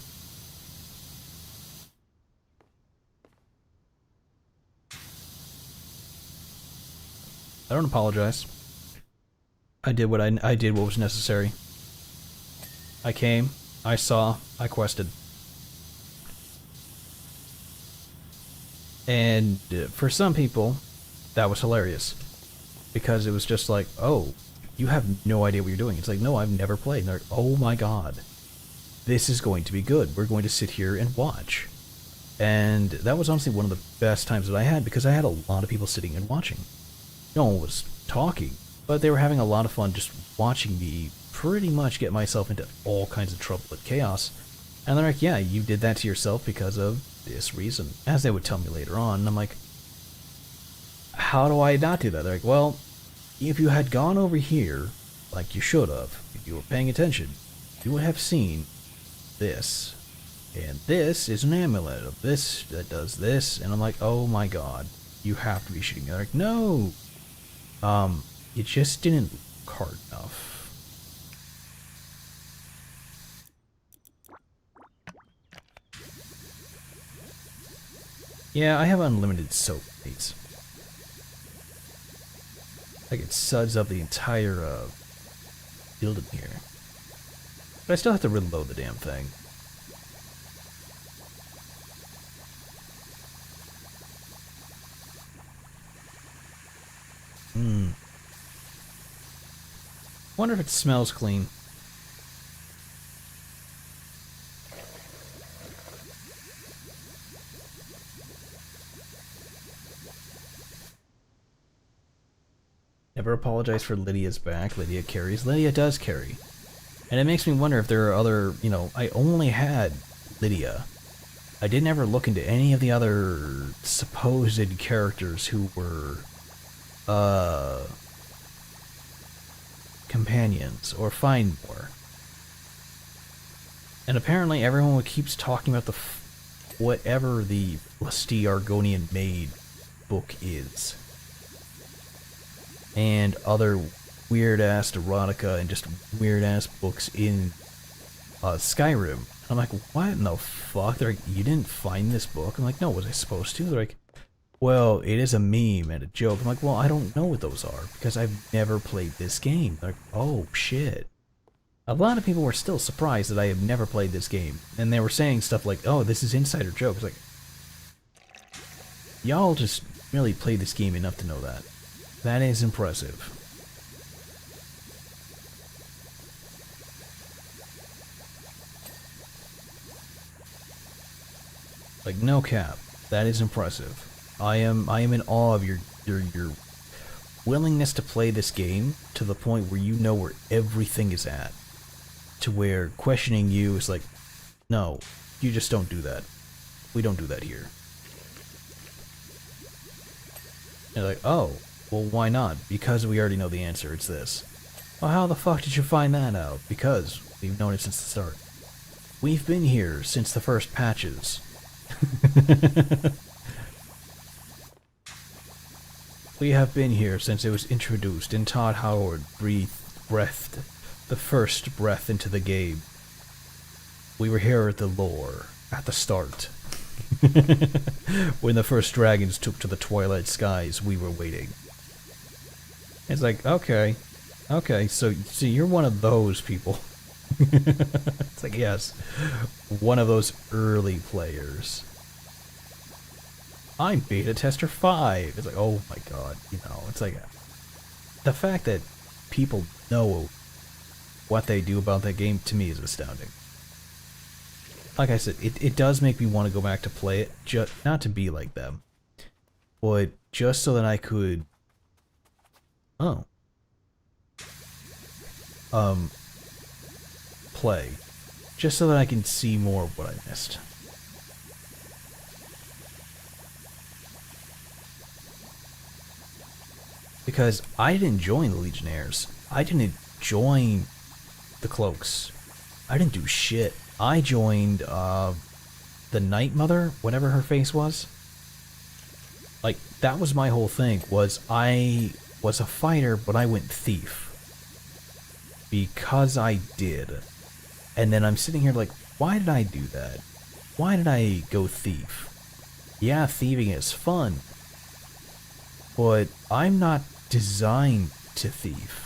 A: I don't apologize. I did what I did what was necessary. I came, I saw, I quested. And for some people, that was hilarious. Because it was just like, oh, you have no idea what you're doing. It's like, no, I've never played. And they're like, oh my god. This is going to be good. We're going to sit here and watch. And that was honestly one of the best times that I had, because I had a lot of people sitting and watching. No one was talking, but they were having a lot of fun just watching me pretty much get myself into all kinds of trouble and chaos. And they're like, yeah, you did that to yourself because of this reason, as they would tell me later on. And I'm like, how do I not do that? They're like, well, if you had gone over here, like you should have, if you were paying attention, you would have seen this. And this is an amulet of this that does this. And I'm like, oh my god, you have to be shooting. They're like, no. It just didn't look hard enough. Yeah, I have unlimited soap needs. Like, it suds up the entire, building here. But I still have to reload the damn thing. Wonder if it smells clean. Never apologize for Lydia's back. Lydia carries. Lydia does carry. And it makes me wonder if there are other, you know, I only had Lydia. I didn't ever look into any of the other supposed characters who were, companions, or find more. And apparently everyone keeps talking about the whatever the lusty Argonian maid book is. And other weird-ass erotica and just weird-ass books in Skyrim. I'm like, what in the fuck? They're like, you didn't find this book? I'm like, no, was I supposed to? They're like, well, it is a meme and a joke. I'm like, well, I don't know what those are, because I've never played this game. They're like, oh, shit. A lot of people were still surprised that I have never played this game. And they were saying stuff like, oh, this is insider jokes. Like, y'all just really played this game enough to know that. That is impressive. Like, no cap. That is impressive. I am in awe of your willingness to play this game to the point where you know where everything is at. To where questioning you is like, no, you just don't do that. We don't do that here. And you're like, oh, well, why not? Because we already know the answer, it's this. Well, how the fuck did you find that out? Because we've known it since the start. We've been here since the first patches. We have been here since it was introduced and Todd Howard breathed the first breath into the game. We were here at the lore, at the start. When the first dragons took to the twilight skies, we were waiting. It's like, okay, so you're one of those people. It's like, yes, one of those early players. I'm beta tester 5. It's like, oh my god, you know, it's like, the fact that people know what they do about that game, to me, is astounding. Like I said, it does make me want to go back to play it, just not to be like them, but just so that I could, play, just so that I can see more of what I missed. Because I didn't join the Legionnaires. I didn't join the Cloaks. I didn't do shit. I joined, the Night Mother, whatever her face was. Like, that was my whole thing, was I was a fighter, but I went thief. because I did. And then I'm sitting here like, why did I do that? Why did I go thief? Yeah, thieving is fun, but I'm not designed to thief.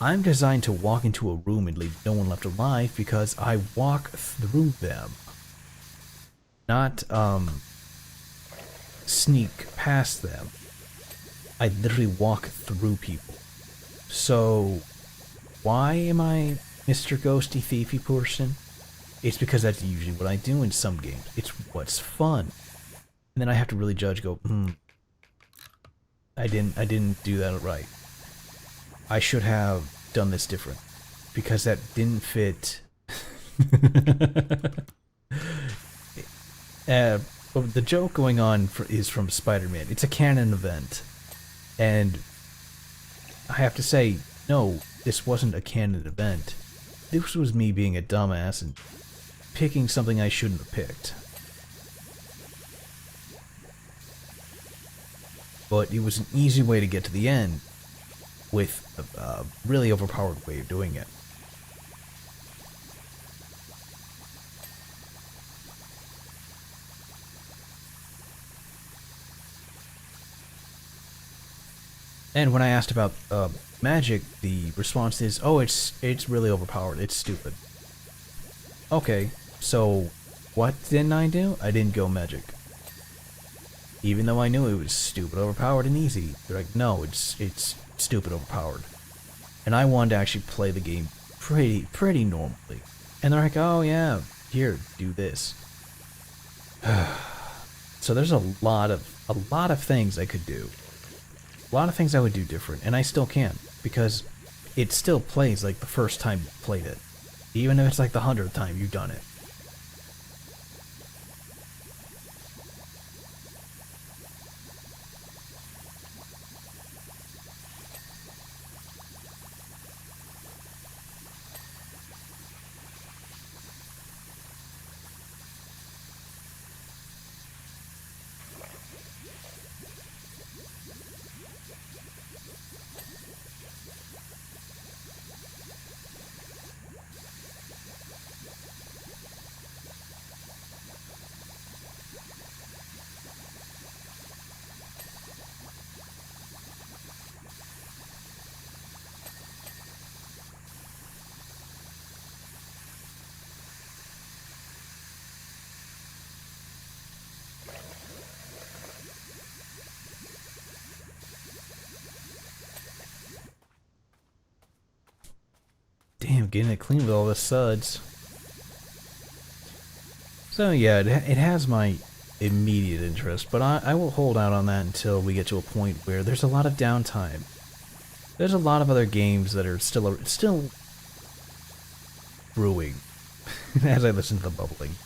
A: I'm designed to walk into a room and leave no one left alive because I walk through them. Not, sneak past them. I literally walk through people. So, why am I Mr. Ghosty Thiefy person? It's because that's usually what I do in some games. It's what's fun. And then I have to really judge, go, I didn't do that right. I should have done this different. Because that didn't fit. The joke going on is from Spider-Man. It's a canon event. And I have to say, no, this wasn't a canon event. This was me being a dumbass and picking something I shouldn't have picked. But it was an easy way to get to the end with a really overpowered way of doing it. And when I asked about magic, the response is, oh, it's really overpowered. It's stupid. Okay, so what didn't I do? I didn't go magic. Even though I knew it was stupid, overpowered, and easy. They're like, no, it's stupid, overpowered. And I wanted to actually play the game pretty normally. And they're like, oh yeah, here, do this. So there's a lot of things I could do. A lot of things I would do different, and I still can, because it still plays like the first time you played it. Even if it's like the 100th time you've done it. Damn, getting it clean with all the suds. So yeah, it has my immediate interest, but I will hold out on that until we get to a point where there's a lot of downtime. There's a lot of other games that are still brewing. As I listen to the bubbling,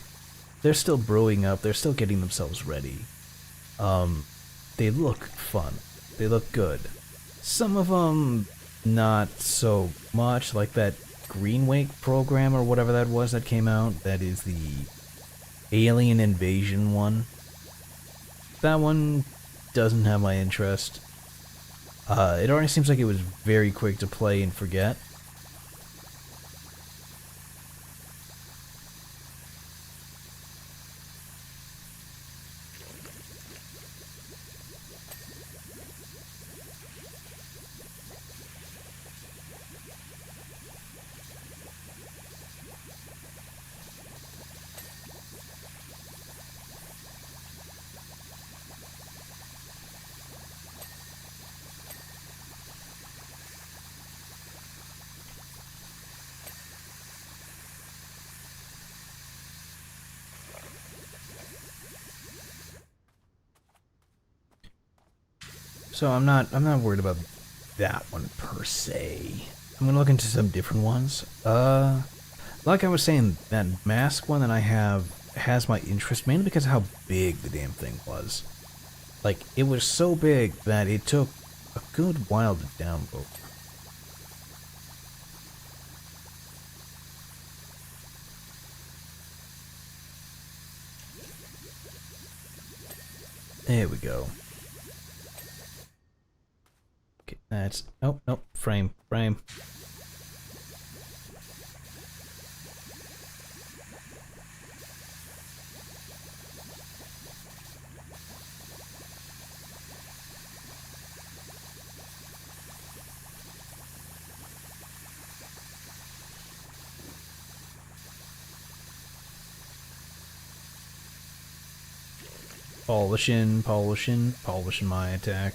A: they're still brewing up. They're still getting themselves ready. They look fun. They look good. Some of them not so much, like that Green Wake program or whatever that was that came out. That is the Alien Invasion one. That one doesn't have my interest. It already seems like it was very quick to play and forget. So I'm not worried about that one per se. I'm gonna look into some different ones. Like I was saying, that mask one that I have has my interest mainly because of how big the damn thing was. Like, it was so big that it took a good while to download. There we go. Okay, that's... Oh, nope. Frame. Polishing, polishing, polishing my attack.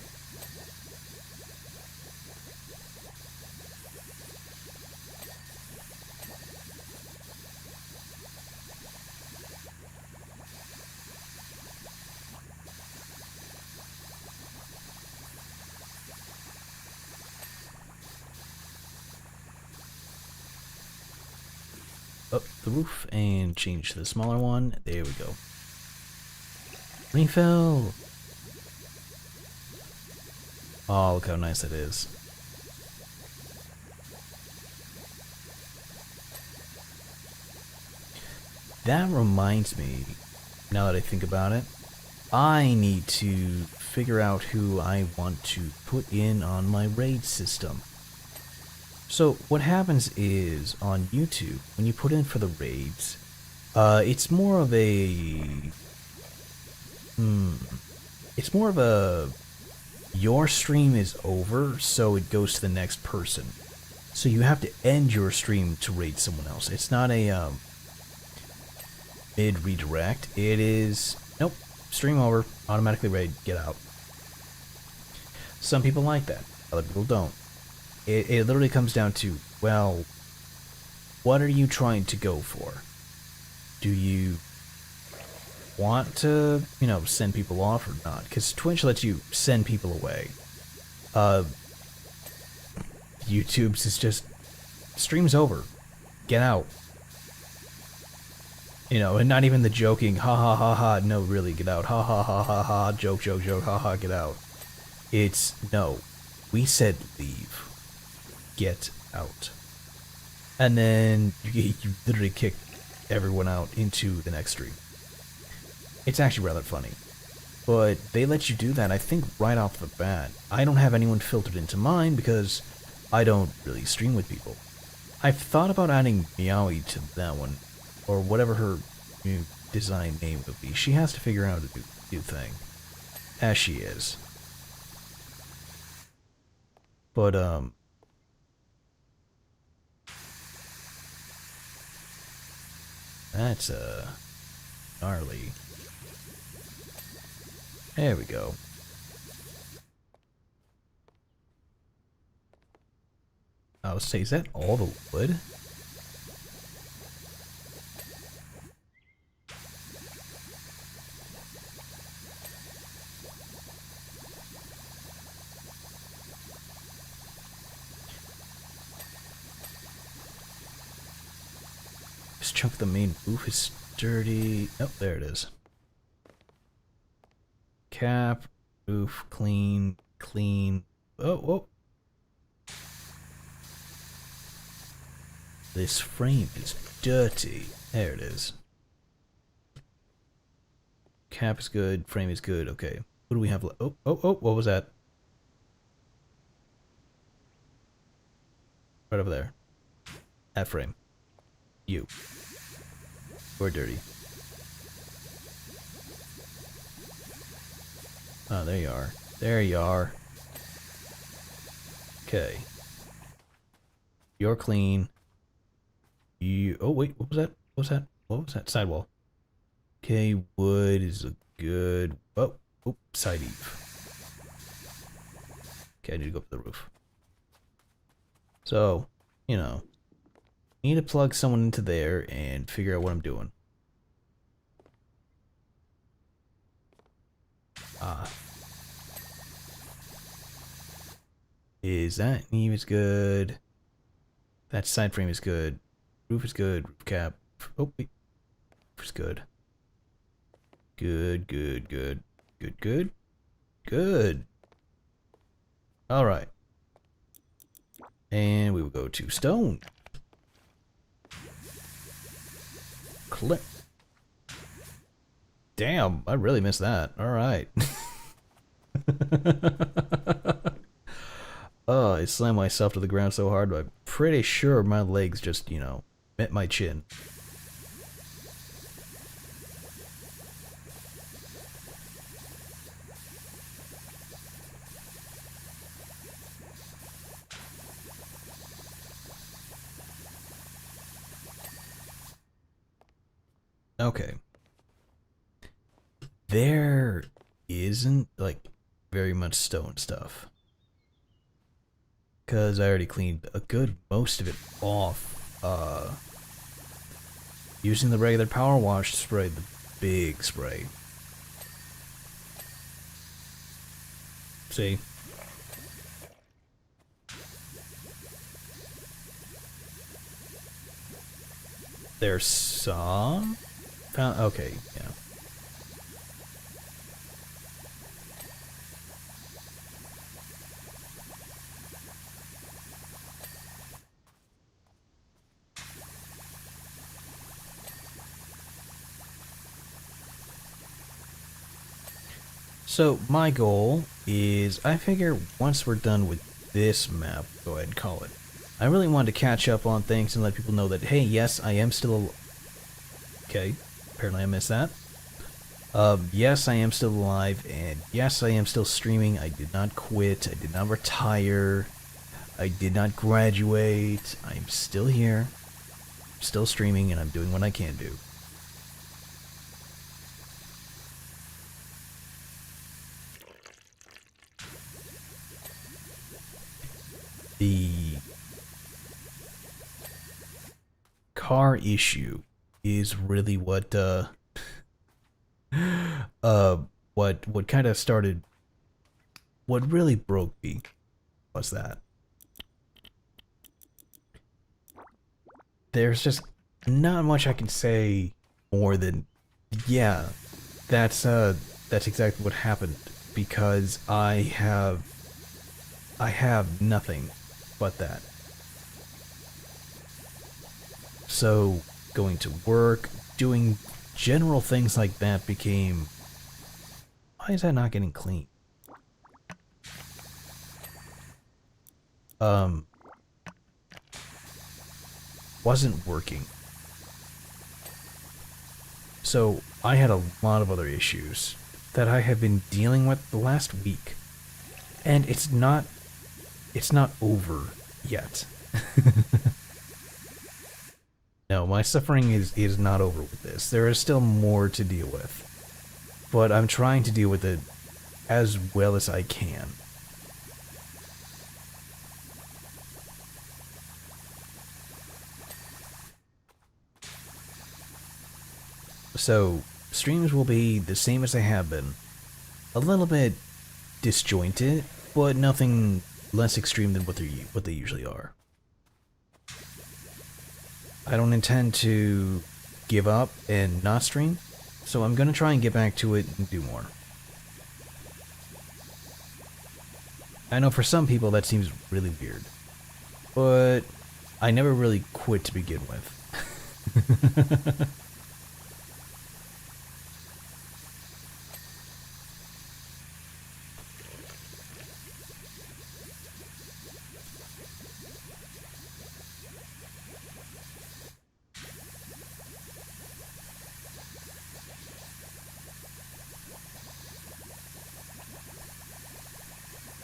A: Up the roof and change to the smaller one. There we go. Refill! Oh, look how nice it is. That reminds me, now that I think about it, I need to figure out who I want to put in on my raid system. So what happens is on YouTube, when you put in for the raids, it's more of a your stream is over, so it goes to the next person. So you have to end your stream to raid someone else. It's not a mid redirect. It is nope, stream over, automatically raid, get out. Some people like that, other people don't. It literally comes down to, well, what are you trying to go for? Do you want to, you know, send people off or not? Because Twitch lets you send people away. YouTube's is just, stream's over, get out. You know, and not even the joking, ha ha ha ha, no, really, get out, ha ha ha ha ha, joke, joke, joke, ha ha, get out. It's, no, we said leave. Get out. And then you literally kick everyone out into the next stream. It's actually rather funny. But they let you do that, I think, right off the bat. I don't have anyone filtered into mine because I don't really stream with people. I've thought about adding Meowie to that one, or whatever her new design name would be. She has to figure out how to do thing. As she is. But, that's, gnarly. There we go. I was saying, is that all the wood? This chunk of the main roof is dirty. Oh, there it is. Cap, roof, clean, clean. Oh, whoa. This frame is dirty. There it is. Cap is good, frame is good. Okay. What do we have left? Oh, oh, oh, what was that? Right over there. That frame. You. You're dirty. Oh, there you are. There you are. Okay. You're clean. You. Oh, wait. What was that? What was that? What was that? Sidewall. Okay, wood is a good. Oh, oh, side eve. Okay, I need to go up to the roof. So, you know, I need to plug someone into there and figure out what I'm doing. Is that eve is good? That side frame is good. Roof is good. Roof cap. Oh, wait. Roof is good. Good, good, good. Good, good. Good. Alright. And we will go to stone. Clip. Damn, I really missed that. Alright. Oh, I slammed myself to the ground so hard, but I'm pretty sure my legs just, you know, met my chin. Okay. there isn't like very much stone stuff. Because I already cleaned a good most of it off. Using the regular power wash spray, the big spray. See? There's some? Okay, yeah. So my goal is, I figure once we're done with this map, go ahead and call it. I really wanted to catch up on things and let people know that, hey, yes, I am still okay, apparently I missed that. Yes, I am still alive, and yes, I am still streaming. I did not quit, I did not retire, I did not graduate. I'm still here, still streaming, and I'm doing what I can do. The car issue is really what what kind of started, what really broke me was that there's just not much I can say more than, yeah, that's exactly what happened, because I have nothing but that. So going to work, doing general things like that became, why is that not getting clean? Wasn't working. So I had a lot of other issues that I have been dealing with the last week, and it's not over yet. No, my suffering is not over with this. There is still more to deal with, but I'm trying to deal with it as well as I can. So, streams will be the same as they have been. A little bit disjointed, but nothing less extreme than what they usually are. I don't intend to give up and not stream, so I'm gonna try and get back to it and do more. I know for some people that seems really weird, but I never really quit to begin with.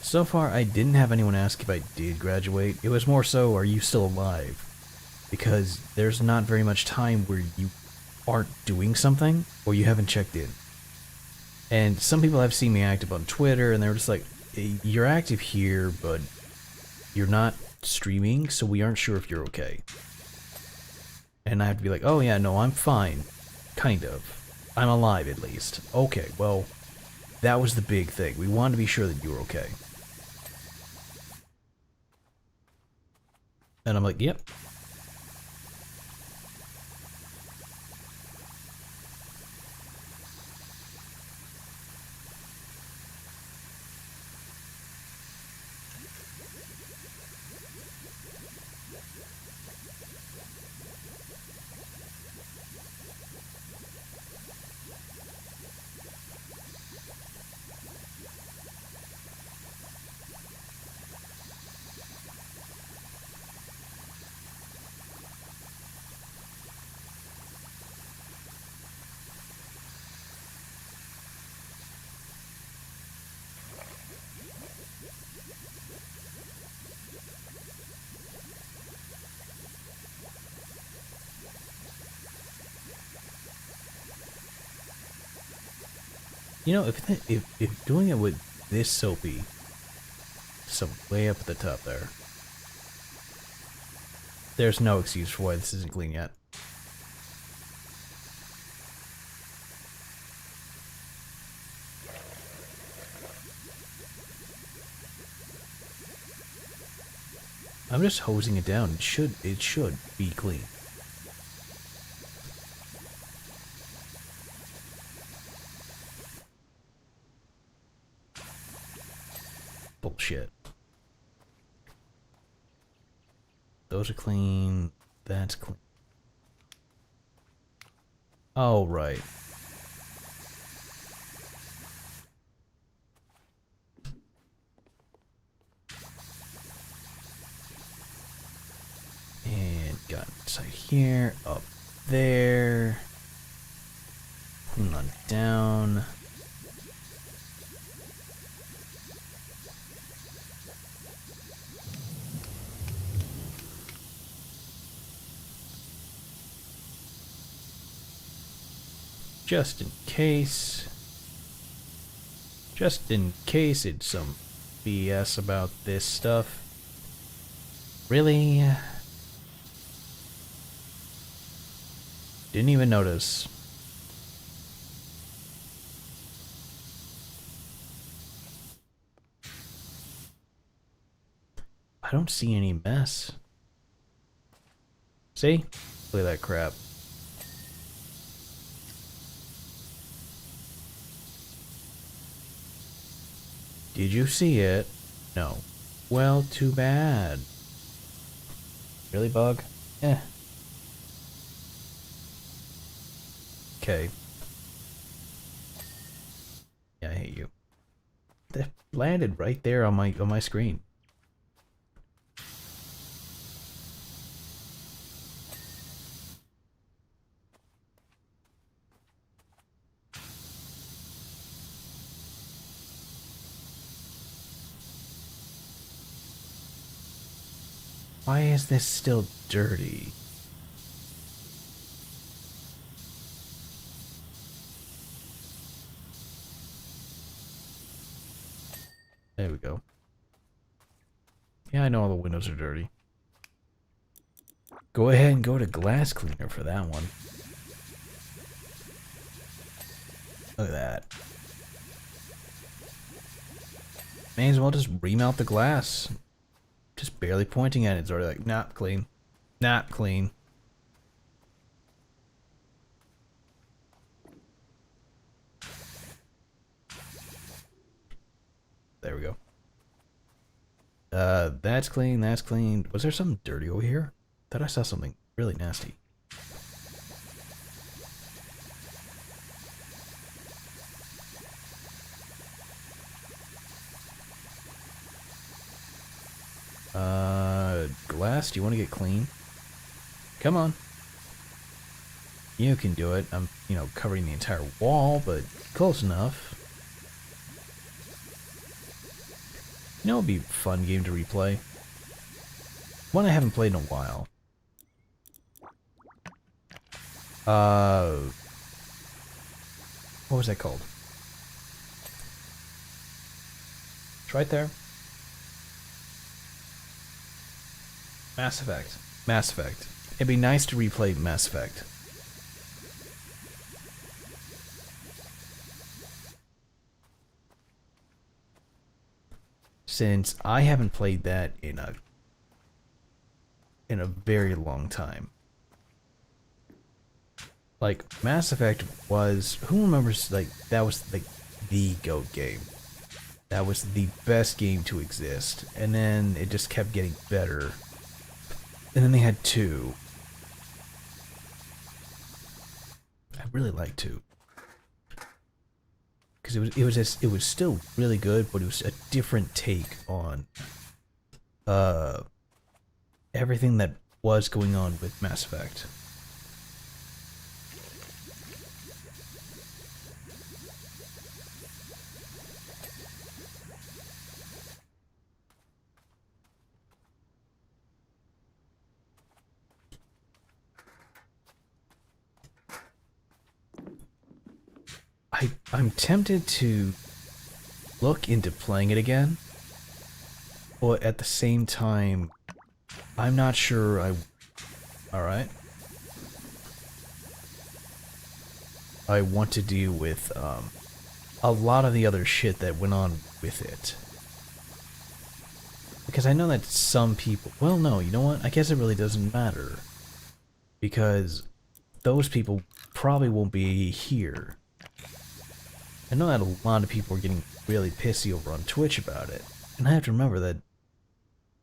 A: So far, I didn't have anyone ask if I did graduate. It was more so, are you still alive? Because there's not very much time where you aren't doing something, or you haven't checked in. And some people have seen me active on Twitter, and they're just like, hey, you're active here, but you're not streaming, so we aren't sure if you're okay. And I have to be like, oh yeah, no, I'm fine. Kind of. I'm alive, at least. Okay, well, that was the big thing. We wanted to be sure that you were okay. And I'm like, yep. You know, if doing it with this soapy, so way up at the top there, there's no excuse for why this isn't clean yet. I'm just hosing it down. It should be clean. Bullshit. Those are clean. That's clean. Oh, right. And got inside here, up there. Clean on down. Just in case. Just in case it's some BS about this stuff. Really? Didn't even notice. I don't see any mess. See? Look at that crap. Did you see it? No. Well, too bad. Really, bug? Eh. Okay. Yeah, I hate you. That landed right there on my screen. Why is this still dirty? There we go. Yeah, I know all the windows are dirty. Go ahead and go to glass cleaner for that one. Look at that. May as well just remount the glass. Just barely pointing at it, it's already like, not clean. Not clean. There we go. That's clean, that's clean. Was there something dirty over here? Thought I saw something really nasty. Glass, do you want to get clean? Come on. You can do it. I'm, you know, covering the entire wall, but close enough. You know, it'd be a fun game to replay. One I haven't played in a while. What was that called? It's right there. Mass Effect. Mass Effect. It'd be nice to replay Mass Effect. Since I haven't played that in a very long time. Like, Mass Effect was, who remembers, like, that was like the GOAT game. That was the best game to exist. And then it just kept getting better. And then they had 2. I really liked 2. Because it was still really good, but it was a different take on everything that was going on with Mass Effect. I'm tempted to look into playing it again, but at the same time, I'm not sure alright. I want to deal with, a lot of the other shit that went on with it. Because I know that some people... Well, no, you know what? I guess it really doesn't matter. Because those people probably won't be here. I know that a lot of people are getting really pissy over on Twitch about it. And I have to remember that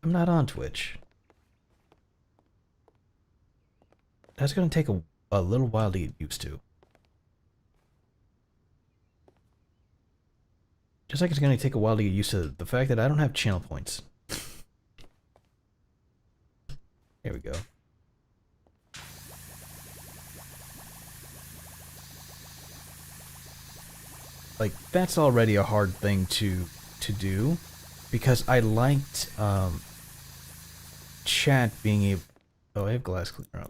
A: I'm not on Twitch. That's going to take a little while to get used to. Just like it's going to take a while to get used to the fact that I don't have channel points. There we go. Like, that's already a hard thing to do, because I liked chat being able... Oh, I have glass cleaner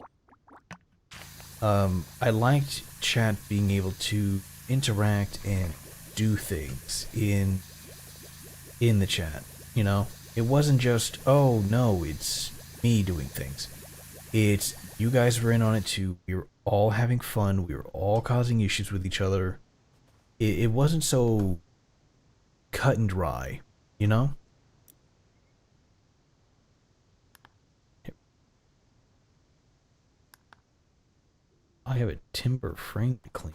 A: up. I liked chat being able to interact and do things in the chat, you know? It wasn't just, oh no, it's me doing things. It's, you guys were in on it too, we were all having fun, we were all causing issues with each other. It wasn't so cut and dry, you know? I have a timber frame to clean.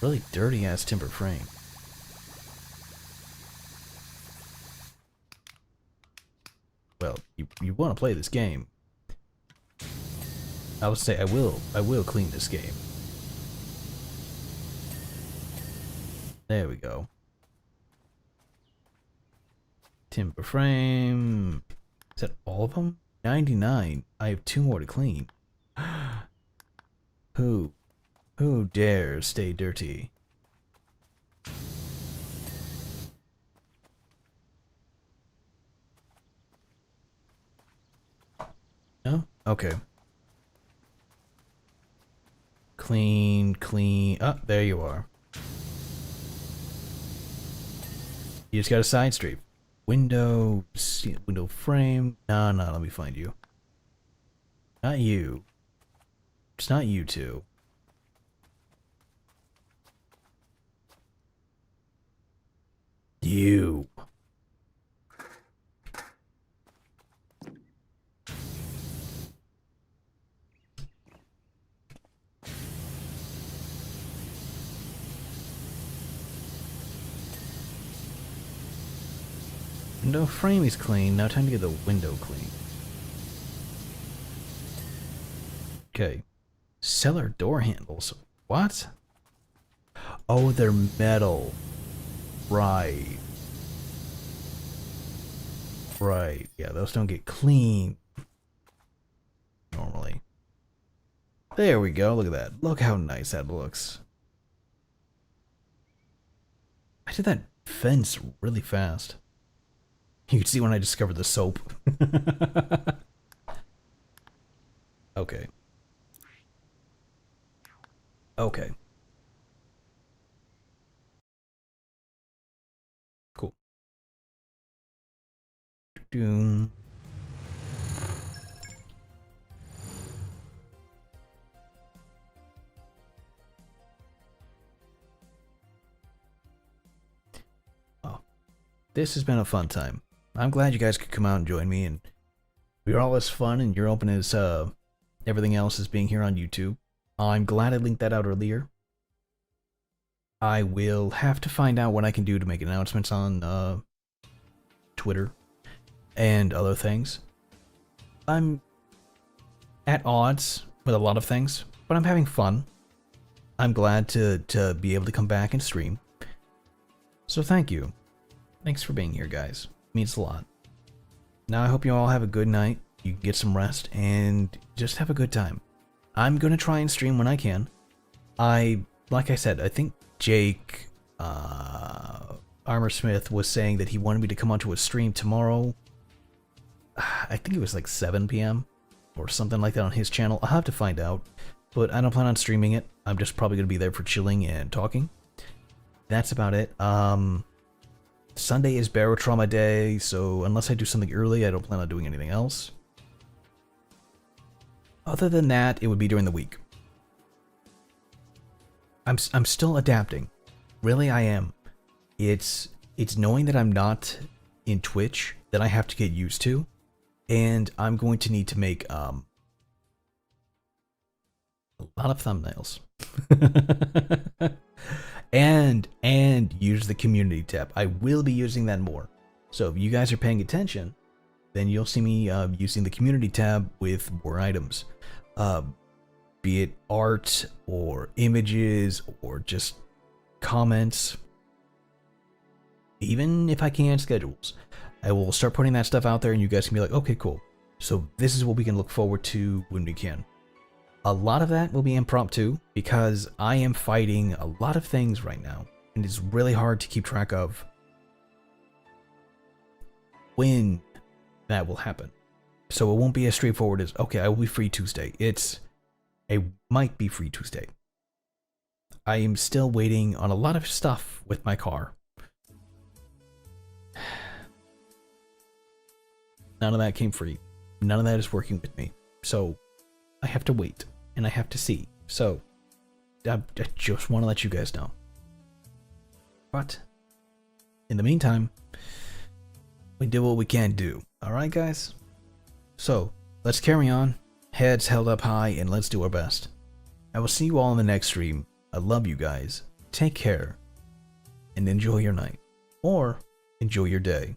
A: Really dirty ass timber frame. Well, you want to play this game. I would say I will clean this game. There we go. Timber frame. Is that all of them? 99. I have 2 more to clean. Who dares stay dirty? No? Okay. Clean, clean. Oh, there you are. You just got a side street. Window frame. No, let me find you. Not you. It's not you two. You. Window frame is clean. Now time to get the window clean. Okay. Cellar door handles. What? Oh, they're metal. Right. Right. Yeah, those don't get clean normally. There we go. Look at that. Look how nice that looks. I did that fence really fast. You can see when I discovered the soap. Okay. Okay. Cool. Doom. Oh. This has been a fun time. I'm glad you guys could come out and join me, and we're all as fun and you're open as everything else is being here on YouTube. I'm glad I linked that out earlier. I will have to find out what I can do to make announcements on Twitter and other things. I'm at odds with a lot of things, but I'm having fun. I'm glad to be able to come back and stream. So thank you. Thanks for being here, guys. Means a lot. Now I hope you all have a good night, you get some rest, and just have a good time. I'm gonna try and stream when I can. Like I said, I think Jake Armorsmith was saying that he wanted me to come onto a stream tomorrow. I think it was like 7 p.m. or something like that on his channel. I'll have to find out, but I don't plan on streaming it. I'm just probably going to be there for chilling and talking. That's about it. Sunday is Barotrauma Day, so unless I do something early, I don't plan on doing anything else. Other than that, it would be during the week. I'm still adapting. Really, I am. It's knowing that I'm not in Twitch that I have to get used to, and I'm going to need to make a lot of thumbnails. and use the community tab. I will be using that more. So if you guys are paying attention, then you'll see me using the community tab with more items. Be it art or images or just comments. Even if I can't schedules, I will start putting that stuff out there and you guys can be like, okay, cool. So this is what we can look forward to when we can. A lot of that will be impromptu because I am fighting a lot of things right now, and it's really hard to keep track of when that will happen. So it won't be as straightforward as, okay, I will be free Tuesday. I might be free Tuesday. I am still waiting on a lot of stuff with my car. None of that came free. None of that is working with me. So I have to wait, and I have to see. So, I just want to let you guys know. But, in the meantime, we do what we can do. Alright, guys? So, let's carry on. Heads held up high, and let's do our best. I will see you all in the next stream. I love you guys. Take care, and enjoy your night. Or, enjoy your day.